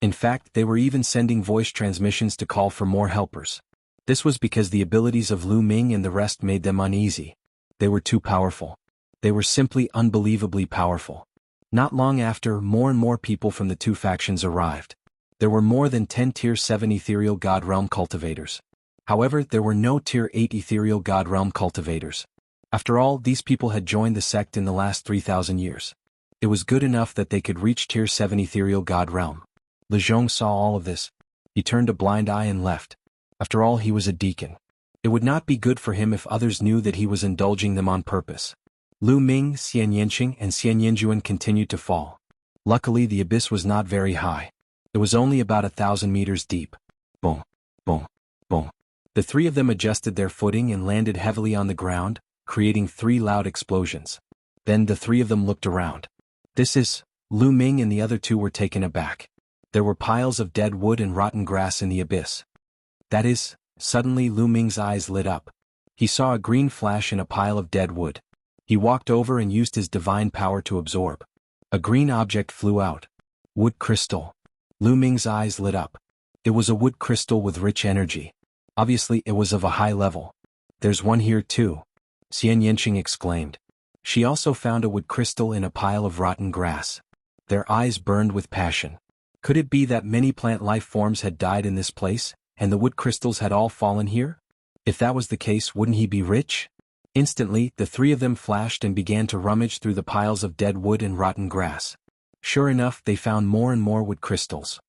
In fact, they were even sending voice transmissions to call for more helpers. This was because the abilities of Lu Ming and the rest made them uneasy. They were too powerful. They were simply unbelievably powerful. Not long after, more and more people from the two factions arrived. There were more than 10 Tier 7 Ethereal God Realm cultivators. However, there were no Tier 8 Ethereal God Realm cultivators. After all, these people had joined the sect in the last 3,000 years. It was good enough that they could reach Tier 7 Ethereal God Realm. Lu Zhong saw all of this. He turned a blind eye and left. After all, he was a deacon. It would not be good for him if others knew that he was indulging them on purpose. Lu Ming, Xian Yanqing, and Xian Yanjuan continued to fall. Luckily, the abyss was not very high. It was only about 1,000 meters deep. Boom, boom, boom. The three of them adjusted their footing and landed heavily on the ground, creating 3 loud explosions. Then the three of them looked around. Lu Ming and the other two were taken aback. There were piles of dead wood and rotten grass in the abyss. Suddenly Lu Ming's eyes lit up. He saw a green flash in a pile of dead wood. He walked over and used his divine power to absorb. A green object flew out. Wood crystal. Lu Ming's eyes lit up. It was a wood crystal with rich energy. Obviously, it was of a high level. There's one here too. Xian Yanqing exclaimed. She also found a wood crystal in a pile of rotten grass. Their eyes burned with passion. Could it be that many plant life forms had died in this place, and the wood crystals had all fallen here? If that was the case, wouldn't he be rich? Instantly, the three of them flashed and began to rummage through the piles of dead wood and rotten grass. Sure enough, they found more and more wood crystals.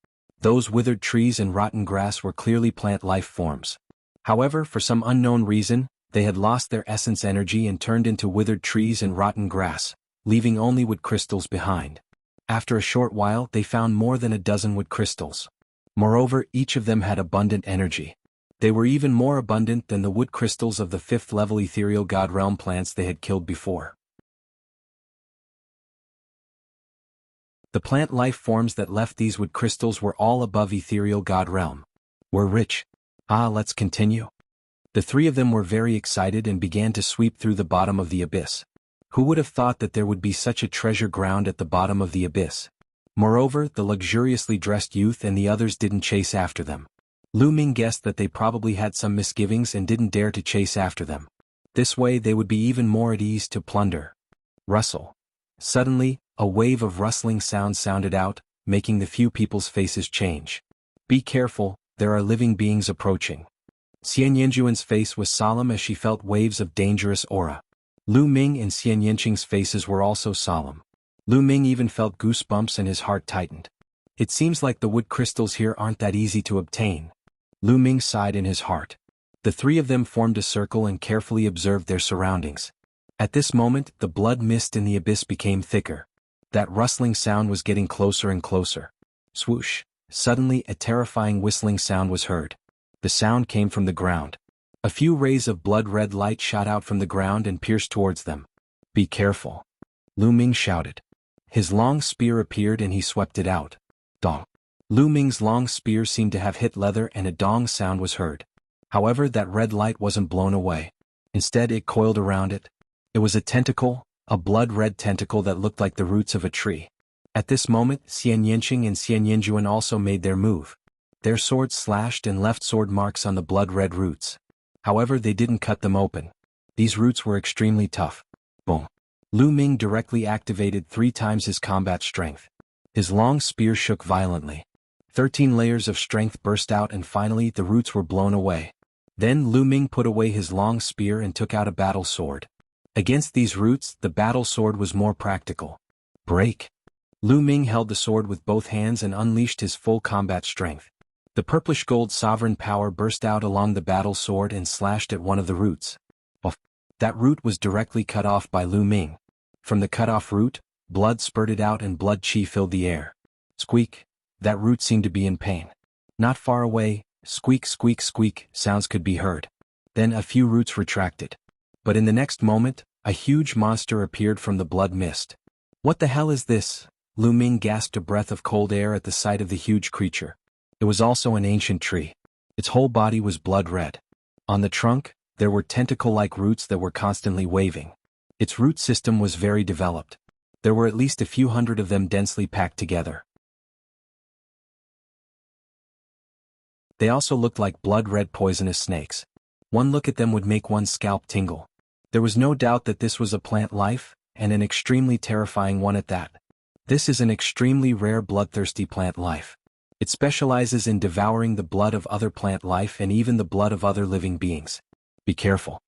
Those withered trees and rotten grass were clearly plant life forms. However, for some unknown reason, they had lost their essence energy and turned into withered trees and rotten grass, leaving only wood crystals behind. After a short while, they found more than a dozen wood crystals. Moreover, each of them had abundant energy. They were even more abundant than the wood crystals of the 5th level Ethereal God Realm plants they had killed before. The plant life forms that left these wood crystals were all above Ethereal God Realm. We're rich. Let's continue. The three of them were very excited and began to sweep through the bottom of the abyss. Who would have thought that there would be such a treasure ground at the bottom of the abyss? Moreover, the luxuriously dressed youth and the others didn't chase after them. Lu Ming guessed that they probably had some misgivings and didn't dare to chase after them. This way they would be even more at ease to plunder. Rustle. Suddenly, a wave of rustling sound sounded out, making the few people's faces change. Be careful, there are living beings approaching. Xian Yinjuan's face was solemn as she felt waves of dangerous aura. Lu Ming and Xian Yinqing's faces were also solemn. Lu Ming even felt goosebumps and his heart tightened. It seems like the wood crystals here aren't that easy to obtain. Lu Ming sighed in his heart. The three of them formed a circle and carefully observed their surroundings. At this moment, the blood mist in the abyss became thicker. That rustling sound was getting closer and closer. Swoosh! Suddenly a terrifying whistling sound was heard. The sound came from the ground. A few rays of blood-red light shot out from the ground and pierced towards them. "Be careful," Lu Ming shouted. His long spear appeared and he swept it out. Dong! Lu Ming's long spear seemed to have hit leather and a dong sound was heard. However, that red light wasn't blown away. Instead, it coiled around it. It was a tentacle, a blood-red tentacle that looked like the roots of a tree. At this moment, Xian Yinqing and Xian Yinjuan also made their move. Their swords slashed and left sword marks on the blood-red roots. However, they didn't cut them open. These roots were extremely tough. Boom! Lu Ming directly activated 3 times his combat strength. His long spear shook violently. 13 layers of strength burst out and finally the roots were blown away. Then Lu Ming put away his long spear and took out a battle sword. Against these roots, the battle sword was more practical. Break! Lu Ming held the sword with both hands and unleashed his full combat strength. The purplish gold sovereign power burst out along the battle sword and slashed at one of the roots. Off! That root was directly cut off by Lu Ming. From the cut-off root, blood spurted out and blood chi filled the air. Squeak! That root seemed to be in pain. Not far away, squeak squeak squeak sounds could be heard. Then a few roots retracted. But in the next moment, a huge monster appeared from the blood mist. "What the hell is this?" Lu Ming gasped a breath of cold air at the sight of the huge creature. It was also an ancient tree. Its whole body was blood-red. On the trunk, there were tentacle-like roots that were constantly waving. Its root system was very developed. There were at least a few hundred of them densely packed together. They also looked like blood-red poisonous snakes. One look at them would make one's scalp tingle. There was no doubt that this was a plant life, and an extremely terrifying one at that. This is an extremely rare bloodthirsty plant life. It specializes in devouring the blood of other plant life and even the blood of other living beings. Be careful,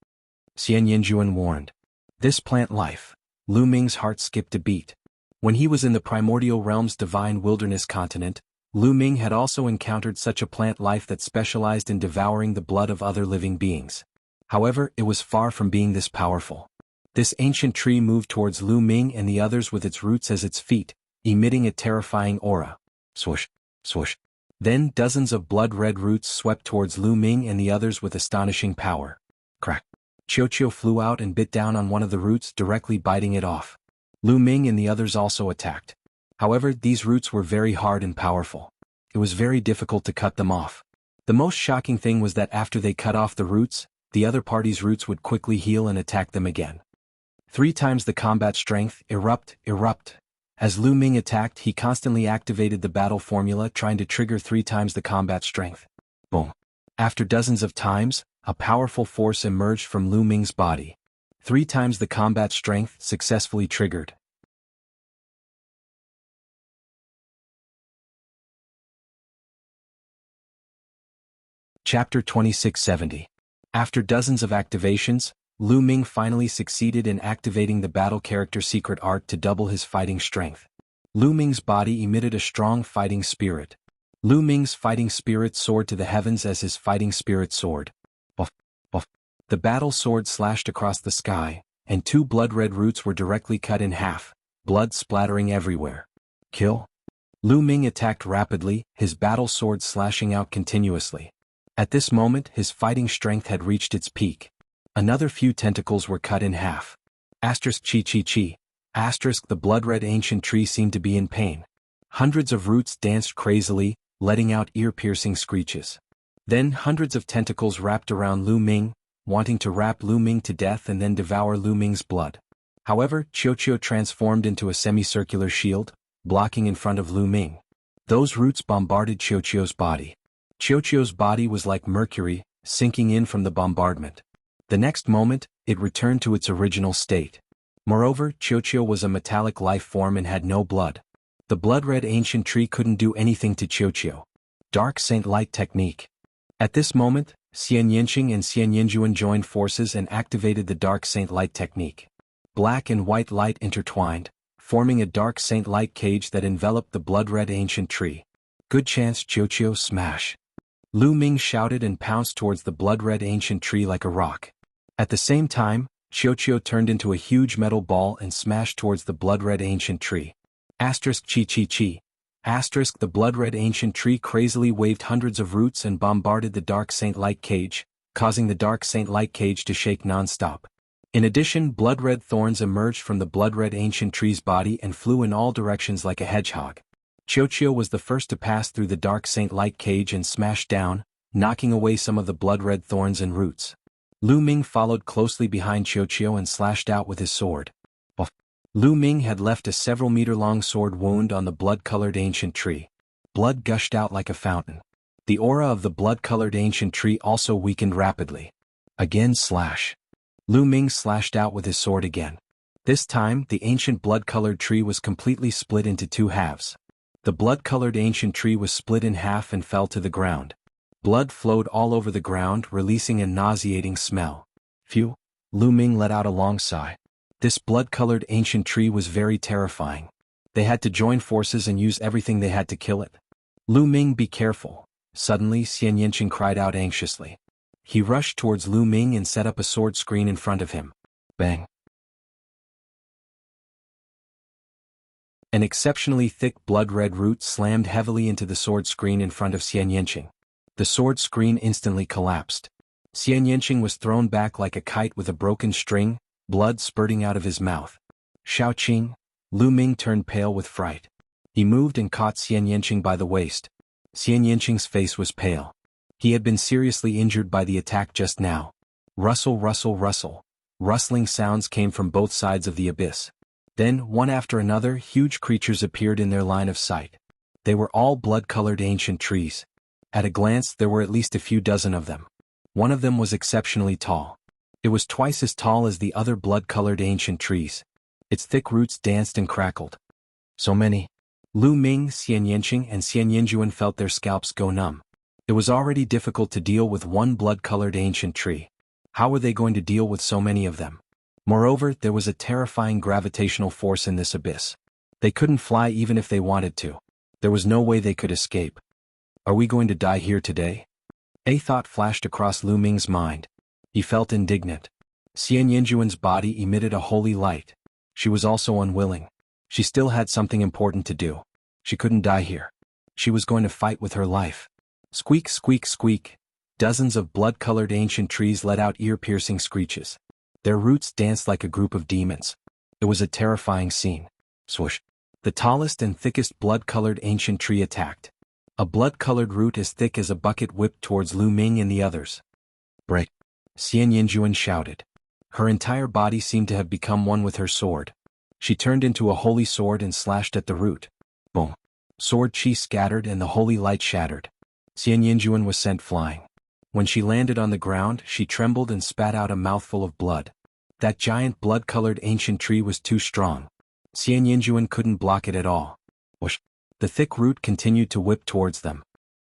Xian Yinjuan warned. This plant life. Lu Ming's heart skipped a beat. When he was in the primordial realm's divine wilderness continent, Lu Ming had also encountered such a plant life that specialized in devouring the blood of other living beings. However, it was far from being this powerful. This ancient tree moved towards Lu Ming and the others with its roots as its feet, emitting a terrifying aura. Swoosh, swoosh. Then dozens of blood-red roots swept towards Lu Ming and the others with astonishing power. Crack. Qiuqiu flew out and bit down on one of the roots, directly biting it off. Lu Ming and the others also attacked. However, these roots were very hard and powerful. It was very difficult to cut them off. The most shocking thing was that after they cut off the roots, the other party's roots would quickly heal and attack them again. 3 times the combat strength, erupt, erupt. As Lu Ming attacked, he constantly activated the battle formula, trying to trigger 3 times the combat strength. Boom. After dozens of times, a powerful force emerged from Lu Ming's body. 3 times the combat strength successfully triggered. Chapter 2670. After dozens of activations, Lu Ming finally succeeded in activating the battle character secret art to double his fighting strength. Lu Ming's body emitted a strong fighting spirit. Lu Ming's fighting spirit soared to the heavens as his fighting spirit soared. Buff, buff. The battle sword slashed across the sky, and 2 blood-red roots were directly cut in half, blood splattering everywhere. Kill. Lu Ming attacked rapidly, his battle sword slashing out continuously. At this moment, his fighting strength had reached its peak. Another few tentacles were cut in half. Asterisk chi chi chi. Asterisk the blood-red ancient tree seemed to be in pain. Hundreds of roots danced crazily, letting out ear-piercing screeches. Then hundreds of tentacles wrapped around Lu Ming, wanting to wrap Lu Ming to death and then devour Lu Ming's blood. However, Qiuqiu transformed into a semicircular shield, blocking in front of Lu Ming. Those roots bombarded Qiuqiu's body. Qiuqiu's body was like mercury, sinking in from the bombardment. The next moment, it returned to its original state. Moreover, Qiuqiu was a metallic life form and had no blood. The blood-red ancient tree couldn't do anything to Qiuqiu. Dark Saint Light Technique. At this moment, Xian Yinqing and Xian Yinjuan joined forces and activated the Dark Saint Light Technique. Black and white light intertwined, forming a Dark Saint Light cage that enveloped the blood-red ancient tree. Good chance, Qiuqiu, smash. Lu Ming shouted and pounced towards the blood-red ancient tree like a rock. At the same time, Qiuqiu turned into a huge metal ball and smashed towards the blood-red ancient tree. Asterisk chi chi chi. Asterisk the blood-red ancient tree crazily waved hundreds of roots and bombarded the Dark Saint Light cage, causing the Dark Saint Light cage to shake non-stop. In addition, blood-red thorns emerged from the blood-red ancient tree's body and flew in all directions like a hedgehog. Qiuqiu was the first to pass through the Dark Saint Light cage and smashed down, knocking away some of the blood-red thorns and roots. Lu Ming followed closely behind Qiuqiu and slashed out with his sword. Lu Ming had left a several-meter-long sword wound on the blood-colored ancient tree. Blood gushed out like a fountain. The aura of the blood-colored ancient tree also weakened rapidly. Again slash. Lu Ming slashed out with his sword again. This time, the ancient blood-colored tree was completely split into two halves. The blood-colored ancient tree was split in half and fell to the ground. Blood flowed all over the ground, releasing a nauseating smell. Phew! Lu Ming let out a long sigh. This blood-colored ancient tree was very terrifying. They had to join forces and use everything they had to kill it. Lu Ming, be careful. Suddenly, Xian Yinqing cried out anxiously. He rushed towards Lu Ming and set up a sword screen in front of him. Bang! An exceptionally thick blood-red root slammed heavily into the sword screen in front of Xian Yinqing. The sword screen instantly collapsed. Xian Yinqing was thrown back like a kite with a broken string, blood spurting out of his mouth. Shaoqing! Lu Ming turned pale with fright. He moved and caught Xian Yinqing by the waist. Xian Yinqing's face was pale. He had been seriously injured by the attack just now. Rustle, rustle, rustle. Rustling sounds came from both sides of the abyss. Then, one after another, huge creatures appeared in their line of sight. They were all blood-colored ancient trees. At a glance, there were at least a few dozen of them. One of them was exceptionally tall. It was twice as tall as the other blood-colored ancient trees. Its thick roots danced and crackled. So many. Lu Ming, Xian Yinqing, and Xian Yinjuan felt their scalps go numb. It was already difficult to deal with one blood-colored ancient tree. How were they going to deal with so many of them? Moreover, there was a terrifying gravitational force in this abyss. They couldn't fly even if they wanted to. There was no way they could escape. Are we going to die here today? A thought flashed across Lu Ming's mind. He felt indignant. Xian Yinjuan's body emitted a holy light. She was also unwilling. She still had something important to do. She couldn't die here. She was going to fight with her life. Squeak, squeak, squeak. Dozens of blood-colored ancient trees let out ear-piercing screeches. Their roots danced like a group of demons. It was a terrifying scene. Swoosh. The tallest and thickest blood-colored ancient tree attacked. A blood-colored root as thick as a bucket whipped towards Lu Ming and the others. Break! Xian Yinjuan shouted. Her entire body seemed to have become one with her sword. She turned into a holy sword and slashed at the root. Boom! Sword chi scattered and the holy light shattered. Xian Yinjuan was sent flying. When she landed on the ground, she trembled and spat out a mouthful of blood. That giant blood-colored ancient tree was too strong. Xian Yinjuan couldn't block it at all. Whoosh! The thick root continued to whip towards them.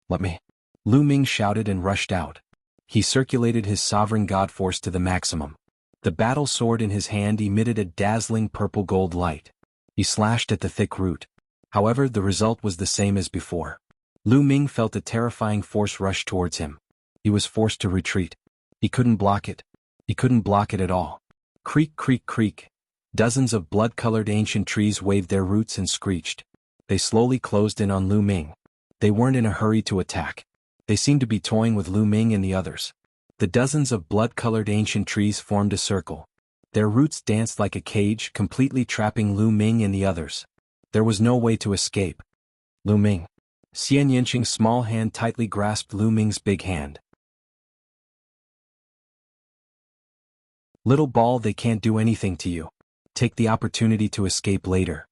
Let me! Lu Ming shouted and rushed out. He circulated his sovereign god force to the maximum. The battle sword in his hand emitted a dazzling purple-gold light. He slashed at the thick root. However, the result was the same as before. Lu Ming felt a terrifying force rush towards him. He was forced to retreat. He couldn't block it. He couldn't block it at all. Creak, creak, creak. Dozens of blood-colored ancient trees waved their roots and screeched. They slowly closed in on Lu Ming. They weren't in a hurry to attack. They seemed to be toying with Lu Ming and the others. The dozens of blood-colored ancient trees formed a circle. Their roots danced like a cage, completely trapping Lu Ming and the others. There was no way to escape. Lu Ming. Xian Yinqing's small hand tightly grasped Lu Ming's big hand. Little ball, they can't do anything to you. Take the opportunity to escape later.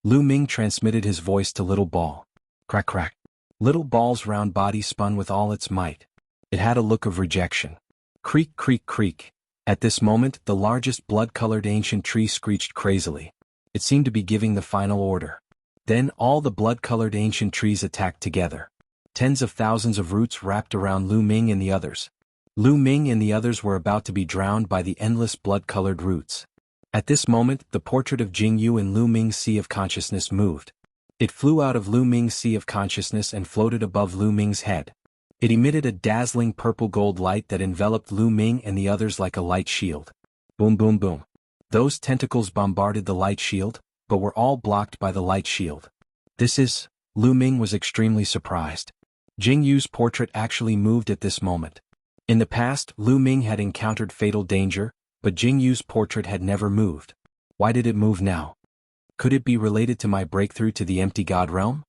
Lu Ming transmitted his voice to Little Ball. Crack, crack. Little Ball's round body spun with all its might. It had a look of rejection. Creak, creak, creak. At this moment, the largest blood-colored ancient tree screeched crazily. It seemed to be giving the final order. Then all the blood-colored ancient trees attacked together. Tens of thousands of roots wrapped around Lu Ming and the others. Lu Ming and the others were about to be drowned by the endless blood-colored roots. At this moment, the portrait of Jianghu in Lu Ming's sea of consciousness moved. It flew out of Lu Ming's sea of consciousness and floated above Lu Ming's head. It emitted a dazzling purple-gold light that enveloped Lu Ming and the others like a light shield. Boom boom boom. Those tentacles bombarded the light shield, but were all blocked by the light shield. Lu Ming was extremely surprised. Jianghu's portrait actually moved at this moment. In the past, Lu Ming had encountered fatal danger, but Jianghu's portrait had never moved. Why did it move now? Could it be related to my breakthrough to the empty god realm?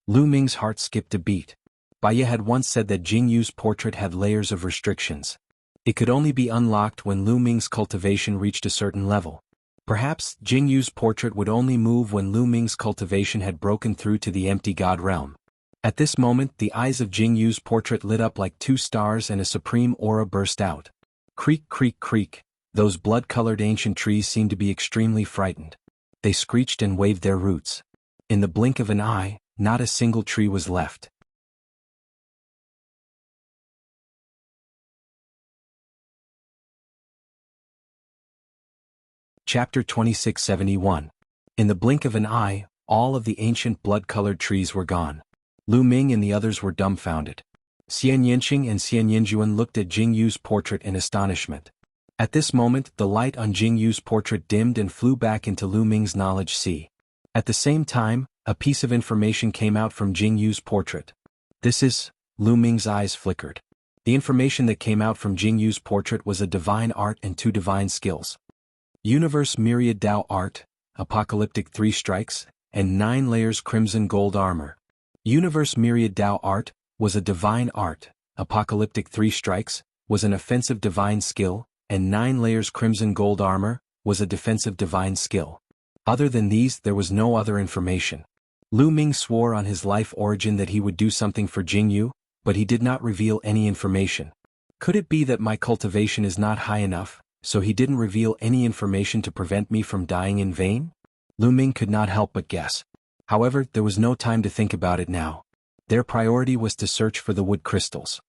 Lu Ming's heart skipped a beat. Baya had once said that Jianghu's portrait had layers of restrictions. It could only be unlocked when Lu Ming's cultivation reached a certain level. Perhaps Jianghu's portrait would only move when Lu Ming's cultivation had broken through to the empty god realm. At this moment, the eyes of Jianghu's portrait lit up like two stars and a supreme aura burst out. Creak, creak, creak. Those blood-colored ancient trees seemed to be extremely frightened. They screeched and waved their roots. In the blink of an eye, not a single tree was left. Chapter 2671. In the blink of an eye, all of the ancient blood-colored trees were gone. Lu Ming and the others were dumbfounded. Xian Yanqing and Xian Yanjuan looked at Jianghu's portrait in astonishment. At this moment, the light on Jianghu's portrait dimmed and flew back into Lu Ming's knowledge sea. At the same time, a piece of information came out from Jianghu's portrait. Lu Ming's eyes flickered. The information that came out from Jianghu's portrait was a divine art and 2 divine skills. Universe Myriad Dao Art, Apocalyptic 3 Strikes, and 9 layers Crimson Gold Armor. Universe Myriad Dao Art was a divine art, Apocalyptic 3 Strikes was an offensive divine skill, and 9 layers Crimson Gold Armor was a defensive divine skill. Other than these, there was no other information. Lu Ming swore on his life origin that he would do something for Jianghu, but he did not reveal any information. Could it be that my cultivation is not high enough, so he didn't reveal any information to prevent me from dying in vain? Lu Ming could not help but guess. However, there was no time to think about it now. Their priority was to search for the wood crystals.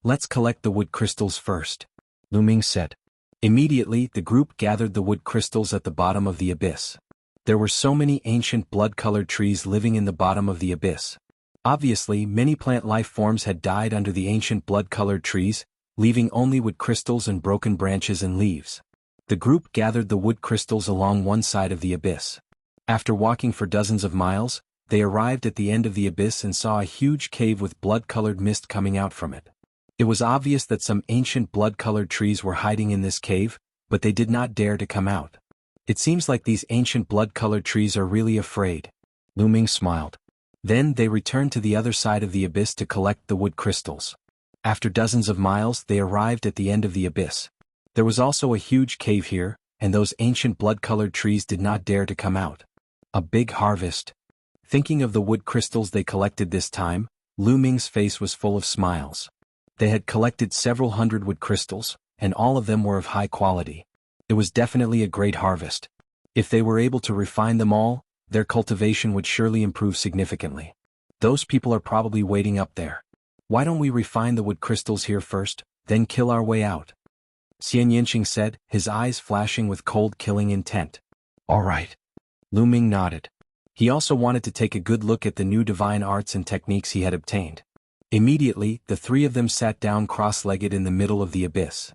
Let's collect the wood crystals first, Lu Ming said. Immediately, the group gathered the wood crystals at the bottom of the abyss. There were so many ancient blood-colored trees living in the bottom of the abyss. Obviously, many plant life forms had died under the ancient blood-colored trees, leaving only wood crystals and broken branches and leaves. The group gathered the wood crystals along one side of the abyss. After walking for dozens of miles, they arrived at the end of the abyss and saw a huge cave with blood-colored mist coming out from it. It was obvious that some ancient blood-colored trees were hiding in this cave, but they did not dare to come out. It seems like these ancient blood-colored trees are really afraid. Lu Ming smiled. Then they returned to the other side of the abyss to collect the wood crystals. After dozens of miles, they arrived at the end of the abyss. There was also a huge cave here, and those ancient blood-colored trees did not dare to come out. A big harvest. Thinking of the wood crystals they collected this time, Lu Ming's face was full of smiles. They had collected several hundred wood crystals, and all of them were of high quality. It was definitely a great harvest. If they were able to refine them all, their cultivation would surely improve significantly. Those people are probably waiting up there. Why don't we refine the wood crystals here first, then kill our way out? Xian Yanqing said, his eyes flashing with cold killing intent. All right. Lu Ming nodded. He also wanted to take a good look at the new divine arts and techniques he had obtained. Immediately, the 3 of them sat down cross-legged in the middle of the abyss.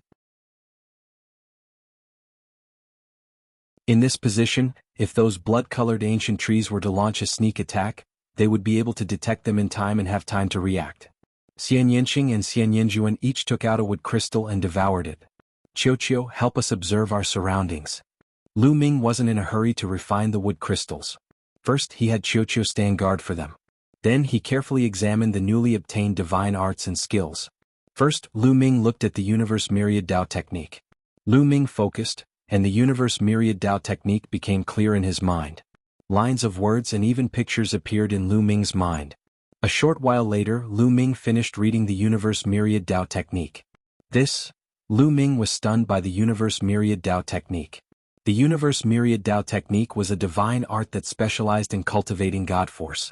In this position, if those blood-colored ancient trees were to launch a sneak attack, they would be able to detect them in time and have time to react. Xian Yanqing and Xian Yanjuan each took out a wood crystal and devoured it. Qiuqiu, help us observe our surroundings. Lu Ming wasn't in a hurry to refine the wood crystals. First, he had Qiuqiu stand guard for them. Then he carefully examined the newly obtained divine arts and skills. First, Lu Ming looked at the Universe Myriad Dao technique. Lu Ming focused, and the Universe Myriad Dao technique became clear in his mind. Lines of words and even pictures appeared in Lu Ming's mind. A short while later, Lu Ming finished reading the Universe Myriad Dao technique. Lu Ming was stunned by the Universe Myriad Dao technique. The Universe Myriad Dao technique was a divine art that specialized in cultivating God force.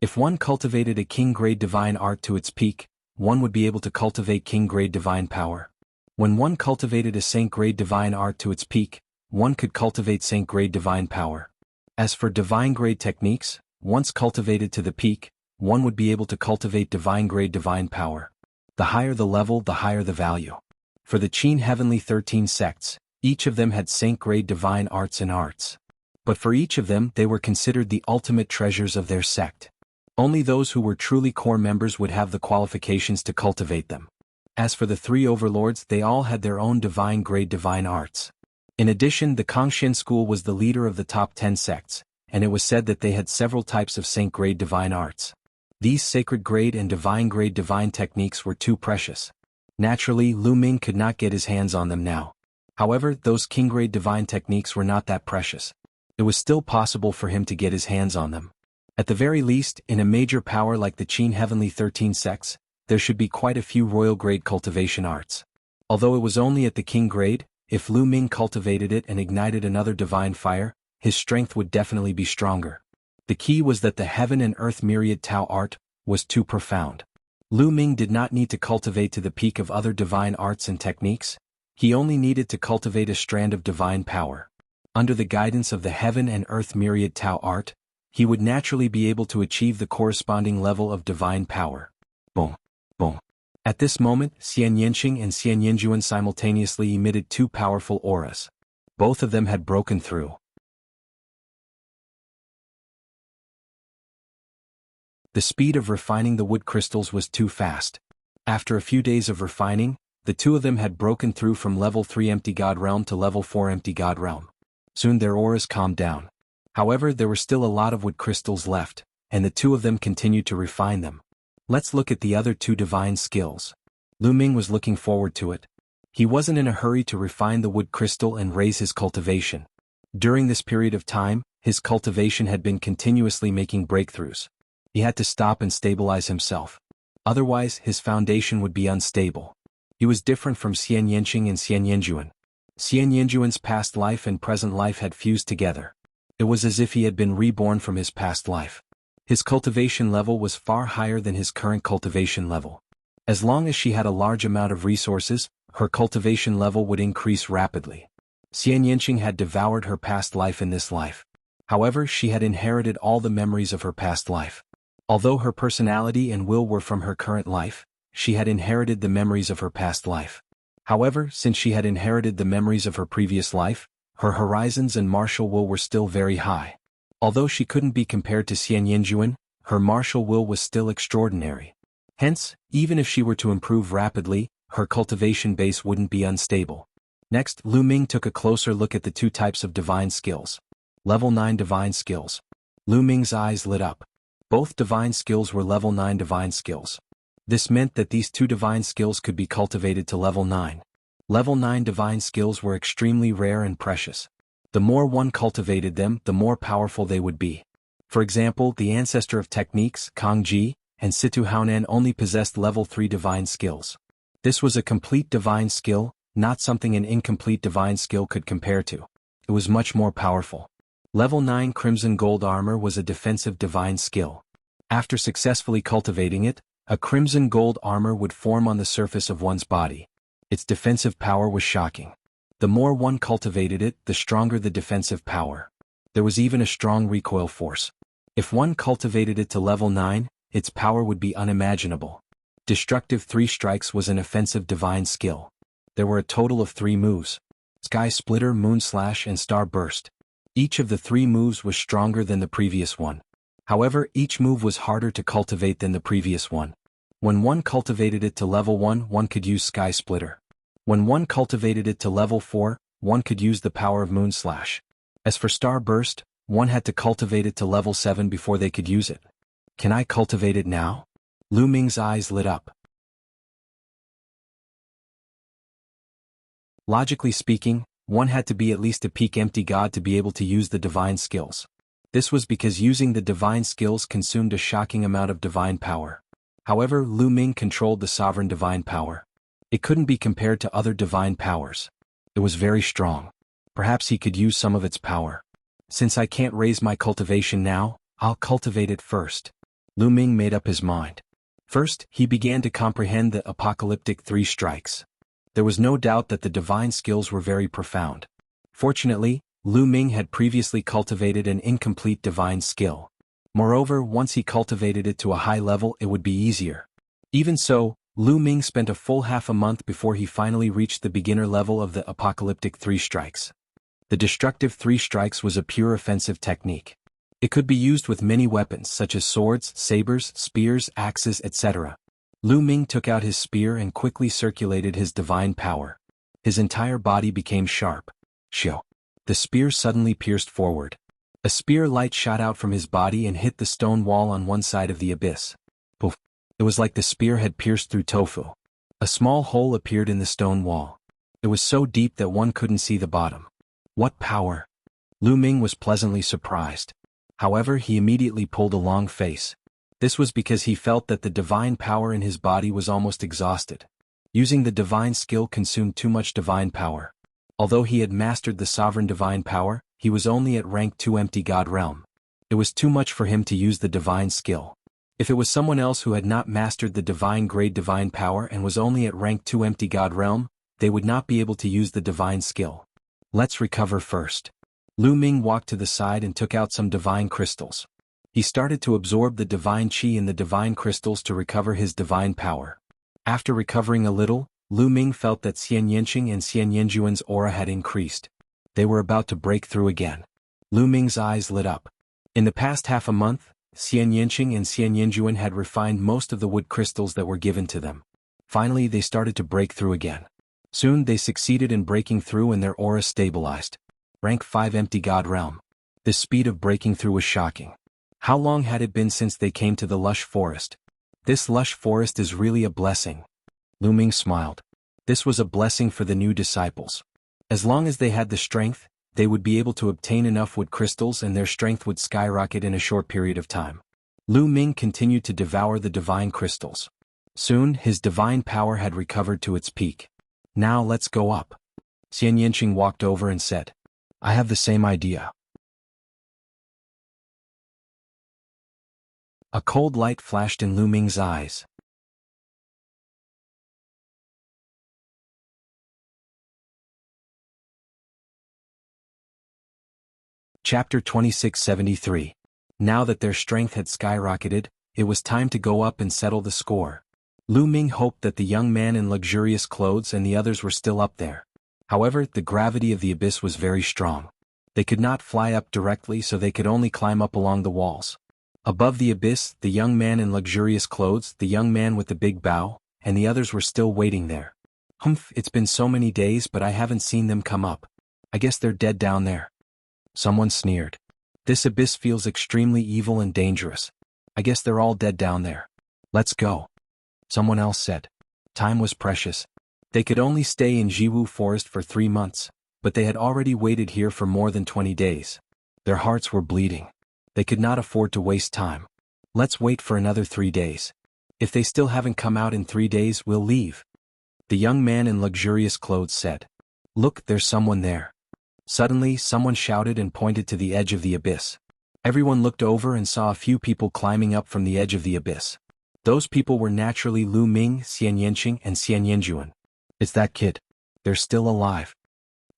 If one cultivated a king-grade divine art to its peak, one would be able to cultivate king-grade divine power. When one cultivated a saint-grade divine art to its peak, one could cultivate saint-grade divine power. As for divine-grade techniques, once cultivated to the peak, one would be able to cultivate divine-grade divine power. The higher the level, the higher the value. For the Qin Heavenly 13 sects, each of them had saint-grade divine arts and arts. But for each of them they were considered the ultimate treasures of their sect. Only those who were truly core members would have the qualifications to cultivate them. As for the three overlords, they all had their own divine-grade divine arts. In addition, the Kangxian school was the leader of the top 10 sects, and it was said that they had several types of saint-grade divine arts. These sacred-grade and divine-grade divine techniques were too precious. Naturally, Lu Ming could not get his hands on them now. However, those king-grade divine techniques were not that precious. It was still possible for him to get his hands on them. At the very least, in a major power like the Qin Heavenly 13 sects, there should be quite a few royal-grade cultivation arts. Although it was only at the king grade, if Lu Ming cultivated it and ignited another divine fire, his strength would definitely be stronger. The key was that the heaven and earth myriad Tao art was too profound. Lu Ming did not need to cultivate to the peak of other divine arts and techniques. He only needed to cultivate a strand of divine power. Under the guidance of the heaven and earth myriad Tao art, he would naturally be able to achieve the corresponding level of divine power. Boom. Boom. At this moment, Xian Yanqing and Xian Yanjuan simultaneously emitted two powerful auras. Both of them had broken through. The speed of refining the wood crystals was too fast. After a few days of refining, the two of them had broken through from level 3 Empty God Realm to level 4 Empty God Realm. Soon their auras calmed down. However, there were still a lot of wood crystals left, and the two of them continued to refine them. Let's look at the other two divine skills. Lu Ming was looking forward to it. He wasn't in a hurry to refine the wood crystal and raise his cultivation. During this period of time, his cultivation had been continuously making breakthroughs. He had to stop and stabilize himself. Otherwise, his foundation would be unstable. He was different from Xian Yanqing and Xian Yanjuan. Xian Yanjuan's past life and present life had fused together. It was as if he had been reborn from his past life. His cultivation level was far higher than his current cultivation level. As long as she had a large amount of resources, her cultivation level would increase rapidly. Xian Yanqing had devoured her past life in this life. However, she had inherited all the memories of her past life. Although her personality and will were from her current life, she had inherited the memories of her past life. However, since she had inherited the memories of her previous life, her horizons and martial will were still very high. Although she couldn't be compared to Xian Yanjuan, her martial will was still extraordinary. Hence, even if she were to improve rapidly, her cultivation base wouldn't be unstable. Next, Lu Ming took a closer look at the two types of divine skills. Level 9 divine skills. Lu Ming's eyes lit up. Both divine skills were level 9 divine skills. This meant that these two divine skills could be cultivated to level 9. Level 9 divine skills were extremely rare and precious. The more one cultivated them, the more powerful they would be. For example, the ancestor of techniques, Kang Ji, and Situ Haonan only possessed level 3 divine skills. This was a complete divine skill, not something an incomplete divine skill could compare to. It was much more powerful. Level 9 Crimson Gold Armor was a defensive divine skill. After successfully cultivating it, a crimson gold armor would form on the surface of one's body. Its defensive power was shocking. The more one cultivated it, the stronger the defensive power. There was even a strong recoil force. If one cultivated it to level 9, its power would be unimaginable. Destructive 3 Strikes was an offensive divine skill. There were a total of 3 moves: Sky Splitter, Moon Slash, and Star Burst. Each of the 3 moves was stronger than the previous one. However, each move was harder to cultivate than the previous one. When one cultivated it to level 1, one could use Sky Splitter. When one cultivated it to level 4, one could use the power of Moon Slash. As for Star Burst, one had to cultivate it to level 7 before they could use it. Can I cultivate it now? Lu Ming's eyes lit up. Logically speaking, one had to be at least a peak empty god to be able to use the divine skills. This was because using the divine skills consumed a shocking amount of divine power. However, Lu Ming controlled the sovereign divine power. It couldn't be compared to other divine powers. It was very strong. Perhaps he could use some of its power. Since I can't raise my cultivation now, I'll cultivate it first. Lu Ming made up his mind. First, he began to comprehend the apocalyptic 3 strikes. There was no doubt that the divine skills were very profound. Fortunately, Lu Ming had previously cultivated an incomplete divine skill. Moreover, once he cultivated it to a high level, it would be easier. Even so, Lu Ming spent a full half a month before he finally reached the beginner level of the apocalyptic 3 strikes. The destructive 3 strikes was a pure offensive technique. It could be used with many weapons such as swords, sabers, spears, axes, etc. Lu Ming took out his spear and quickly circulated his divine power. His entire body became sharp. Shio. The spear suddenly pierced forward. A spear light shot out from his body and hit the stone wall on one side of the abyss. Poof. It was like the spear had pierced through tofu. A small hole appeared in the stone wall. It was so deep that one couldn't see the bottom. What power! Lu Ming was pleasantly surprised. However, he immediately pulled a long face. This was because he felt that the divine power in his body was almost exhausted. Using the divine skill consumed too much divine power. Although he had mastered the sovereign divine power, he was only at rank 2 empty god realm. It was too much for him to use the divine skill. If it was someone else who had not mastered the divine grade divine power and was only at rank 2 empty god realm, they would not be able to use the divine skill. Let's recover first. Lu Ming walked to the side and took out some divine crystals. He started to absorb the divine qi in the divine crystals to recover his divine power. After recovering a little, Lu Ming felt that Xian Yanqing and Xian Yanjuan's aura had increased. They were about to break through again. Lu Ming's eyes lit up. In the past half a month, Xian Yanqing and Xian Yanjuan had refined most of the wood crystals that were given to them. Finally, they started to break through again. Soon they succeeded in breaking through and their aura stabilized. Rank 5 empty god realm. The speed of breaking through was shocking. How long had it been since they came to the lush forest? This lush forest is really a blessing. Lu Ming smiled. This was a blessing for the new disciples. As long as they had the strength, they would be able to obtain enough wood crystals and their strength would skyrocket in a short period of time. Lu Ming continued to devour the divine crystals. Soon, his divine power had recovered to its peak. Now let's go up. Xian Yanqing walked over and said, I have the same idea. A cold light flashed in Lu Ming's eyes. Chapter 2673. Now that their strength had skyrocketed, it was time to go up and settle the score. Lu Ming hoped that the young man in luxurious clothes and the others were still up there. However, the gravity of the abyss was very strong. They could not fly up directly, so they could only climb up along the walls. Above the abyss, the young man in luxurious clothes, the young man with the big bow, and the others were still waiting there. Humph, it's been so many days but I haven't seen them come up. I guess they're dead down there. Someone sneered. This abyss feels extremely evil and dangerous. I guess they're all dead down there. Let's go. Someone else said. Time was precious. They could only stay in Jianghu forest for 3 months, but they had already waited here for more than 20 days. Their hearts were bleeding. They could not afford to waste time. Let's wait for another 3 days. If they still haven't come out in 3 days, we'll leave. The young man in luxurious clothes said. Look, there's someone there. Suddenly, someone shouted and pointed to the edge of the abyss. Everyone looked over and saw a few people climbing up from the edge of the abyss. Those people were naturally Lu Ming, Xian Yanqing, and Xian Yanjuan. It's that kid. They're still alive.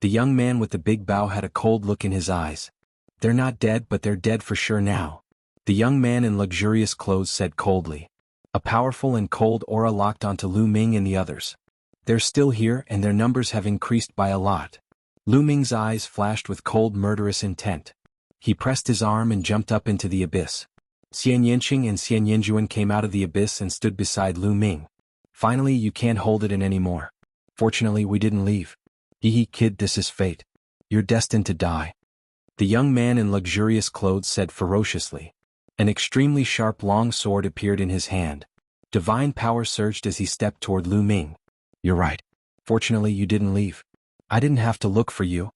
The young man with the big bow had a cold look in his eyes. They're not dead, but they're dead for sure now. The young man in luxurious clothes said coldly. A powerful and cold aura locked onto Lu Ming and the others. They're still here and their numbers have increased by a lot. Lu Ming's eyes flashed with cold murderous intent. He pressed his arm and jumped up into the abyss. Xian Yanqing and Xian Yanjuan came out of the abyss and stood beside Lu Ming. Finally, you can't hold it in anymore. Fortunately, we didn't leave. Hee kid, this is fate. You're destined to die. The young man in luxurious clothes said ferociously. An extremely sharp long sword appeared in his hand. Divine power surged as he stepped toward Lu Ming. You're right. Fortunately, you didn't leave. I didn't have to look for you.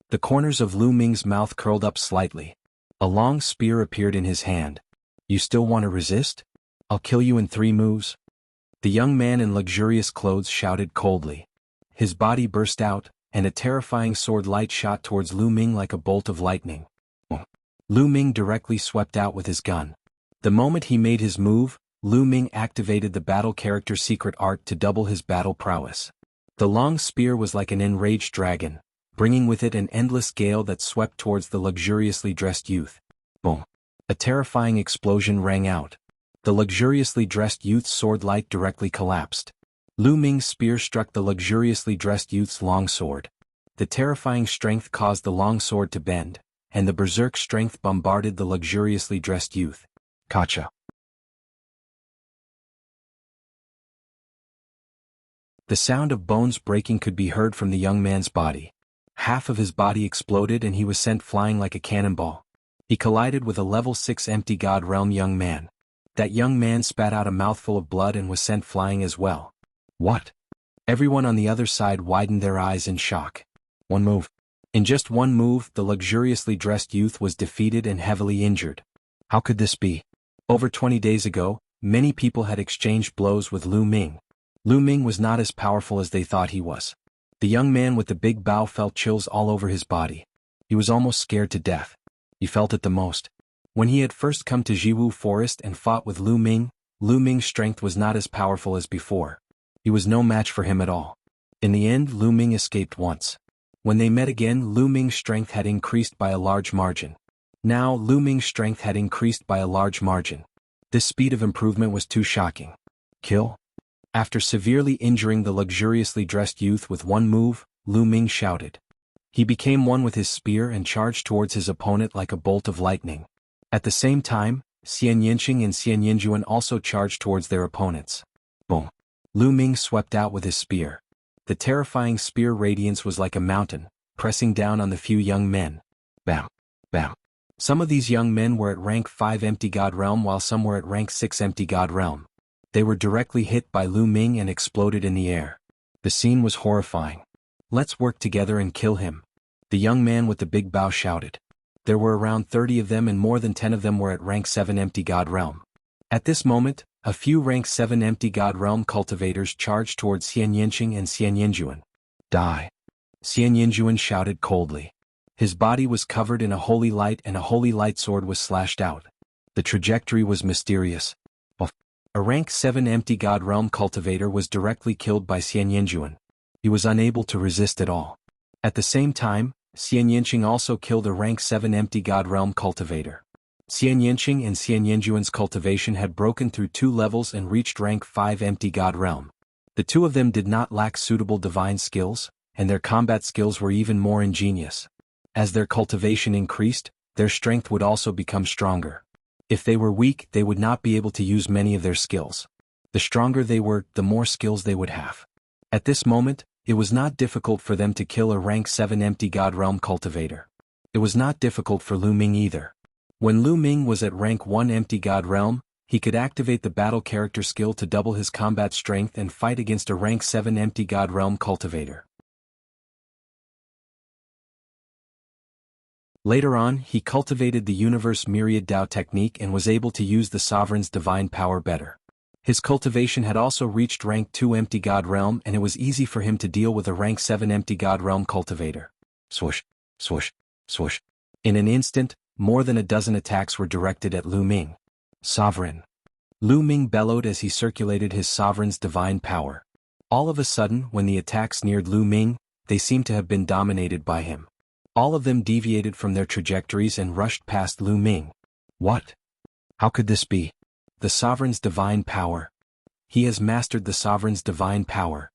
The corners of Lu Ming's mouth curled up slightly. A long spear appeared in his hand. You still want to resist? I'll kill you in 3 moves. The young man in luxurious clothes shouted coldly. His body burst out, and a terrifying sword light shot towards Lu Ming like a bolt of lightning. Lu Ming directly swept out with his gun. The moment he made his move, Lu Ming activated the battle character's secret art to double his battle prowess. The long spear was like an enraged dragon, bringing with it an endless gale that swept towards the luxuriously dressed youth. Boom! A terrifying explosion rang out. The luxuriously dressed youth's sword light directly collapsed. Lu Ming's spear struck the luxuriously dressed youth's longsword. The terrifying strength caused the longsword to bend, and the berserk strength bombarded the luxuriously dressed youth. Gotcha. The sound of bones breaking could be heard from the young man's body. Half of his body exploded and he was sent flying like a cannonball. He collided with a level 6 empty God Realm young man. That young man spat out a mouthful of blood and was sent flying as well. What? Everyone on the other side widened their eyes in shock. One move. In just one move, the luxuriously dressed youth was defeated and heavily injured. How could this be? Over 20 days ago, many people had exchanged blows with Lu Ming. Lu Ming was not as powerful as they thought he was. The young man with the big bow felt chills all over his body. He was almost scared to death. He felt it the most. When he had first come to Jianghu Forest and fought with Lu Ming's strength was not as powerful as before. He was no match for him at all. In the end, Lu Ming escaped once. When they met again, Lu Ming's strength had increased by a large margin. Now, Lu Ming's strength had increased by a large margin. This speed of improvement was too shocking. Kill? After severely injuring the luxuriously dressed youth with one move, Lu Ming shouted. He became one with his spear and charged towards his opponent like a bolt of lightning. At the same time, Xian Yinqing and Xian Yinjuan also charged towards their opponents. Boom! Lu Ming swept out with his spear. The terrifying spear radiance was like a mountain, pressing down on the few young men. Bam! Bam! Some of these young men were at rank 5 empty God Realm while some were at rank 6 empty God Realm. They were directly hit by Lu Ming and exploded in the air. The scene was horrifying. Let's work together and kill him. The young man with the big bow shouted. There were around 30 of them and more than 10 of them were at rank 7 empty God Realm. At this moment, a few rank 7 empty God Realm cultivators charged towards Xian Yinqing and Xian Yinjuan. Die! Xian Yinjuan shouted coldly. His body was covered in a holy light and a holy light sword was slashed out. The trajectory was mysterious. A rank 7 empty God Realm cultivator was directly killed by Xian Yinjuan. He was unable to resist at all. At the same time, Xian Yinqing also killed a rank 7 empty God Realm cultivator. Xian Yinqing and Xian Yinjuan's cultivation had broken through 2 levels and reached rank 5 empty God Realm. The two of them did not lack suitable divine skills, and their combat skills were even more ingenious. As their cultivation increased, their strength would also become stronger. If they were weak, they would not be able to use many of their skills. The stronger they were, the more skills they would have. At this moment, it was not difficult for them to kill a rank 7 empty God Realm cultivator. It was not difficult for Lu Ming either. When Lu Ming was at rank 1 empty God Realm, he could activate the battle character skill to double his combat strength and fight against a rank 7 empty God Realm cultivator. Later on, he cultivated the Universe Myriad Dao technique and was able to use the Sovereign's divine power better. His cultivation had also reached rank 2 empty God Realm and it was easy for him to deal with a rank 7 empty God Realm cultivator. Swoosh, swoosh, swoosh. In an instant, more than a dozen attacks were directed at Lu Ming. Sovereign! Lu Ming bellowed as he circulated his Sovereign's divine power. All of a sudden, when the attacks neared Lu Ming, they seemed to have been dominated by him. All of them deviated from their trajectories and rushed past Lu Ming. What? How could this be? The Sovereign's divine power. He has mastered the Sovereign's divine power.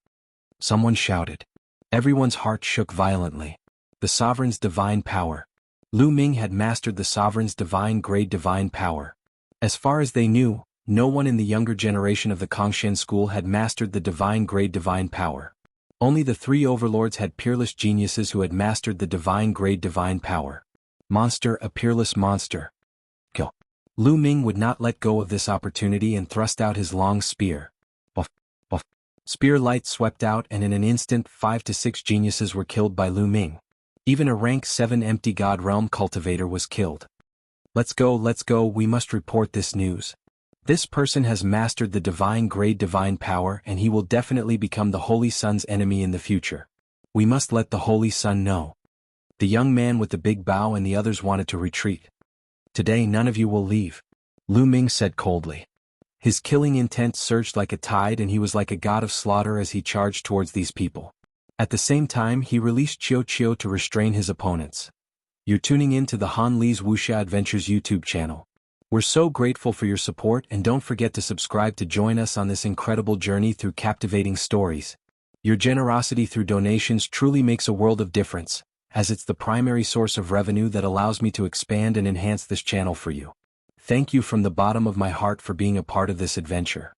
Someone shouted. Everyone's heart shook violently. The Sovereign's divine power. Lu Ming had mastered the Sovereign's divine grade divine power. As far as they knew, no one in the younger generation of the Kongshan school had mastered the divine grade divine power. Only the 3 overlords had peerless geniuses who had mastered the divine grade divine power. Monster, a peerless monster. Kill. Lu Ming would not let go of this opportunity and thrust out his long spear. Buff, buff. Spear light swept out and in an instant 5 to 6 geniuses were killed by Lu Ming. Even a rank 7 empty God Realm cultivator was killed. Let's go, we must report this news. This person has mastered the divine grade divine power and he will definitely become the Holy Sun's enemy in the future. We must let the Holy Sun know. The young man with the big bow and the others wanted to retreat. Today none of you will leave. Lu Ming said coldly. His killing intent surged like a tide and he was like a god of slaughter as he charged towards these people. At the same time he released Qiu Qiu to restrain his opponents. You're tuning in to the Han Li's Wuxia Adventures YouTube channel. We're so grateful for your support and don't forget to subscribe to join us on this incredible journey through captivating stories. Your generosity through donations truly makes a world of difference, as it's the primary source of revenue that allows me to expand and enhance this channel for you. Thank you from the bottom of my heart for being a part of this adventure.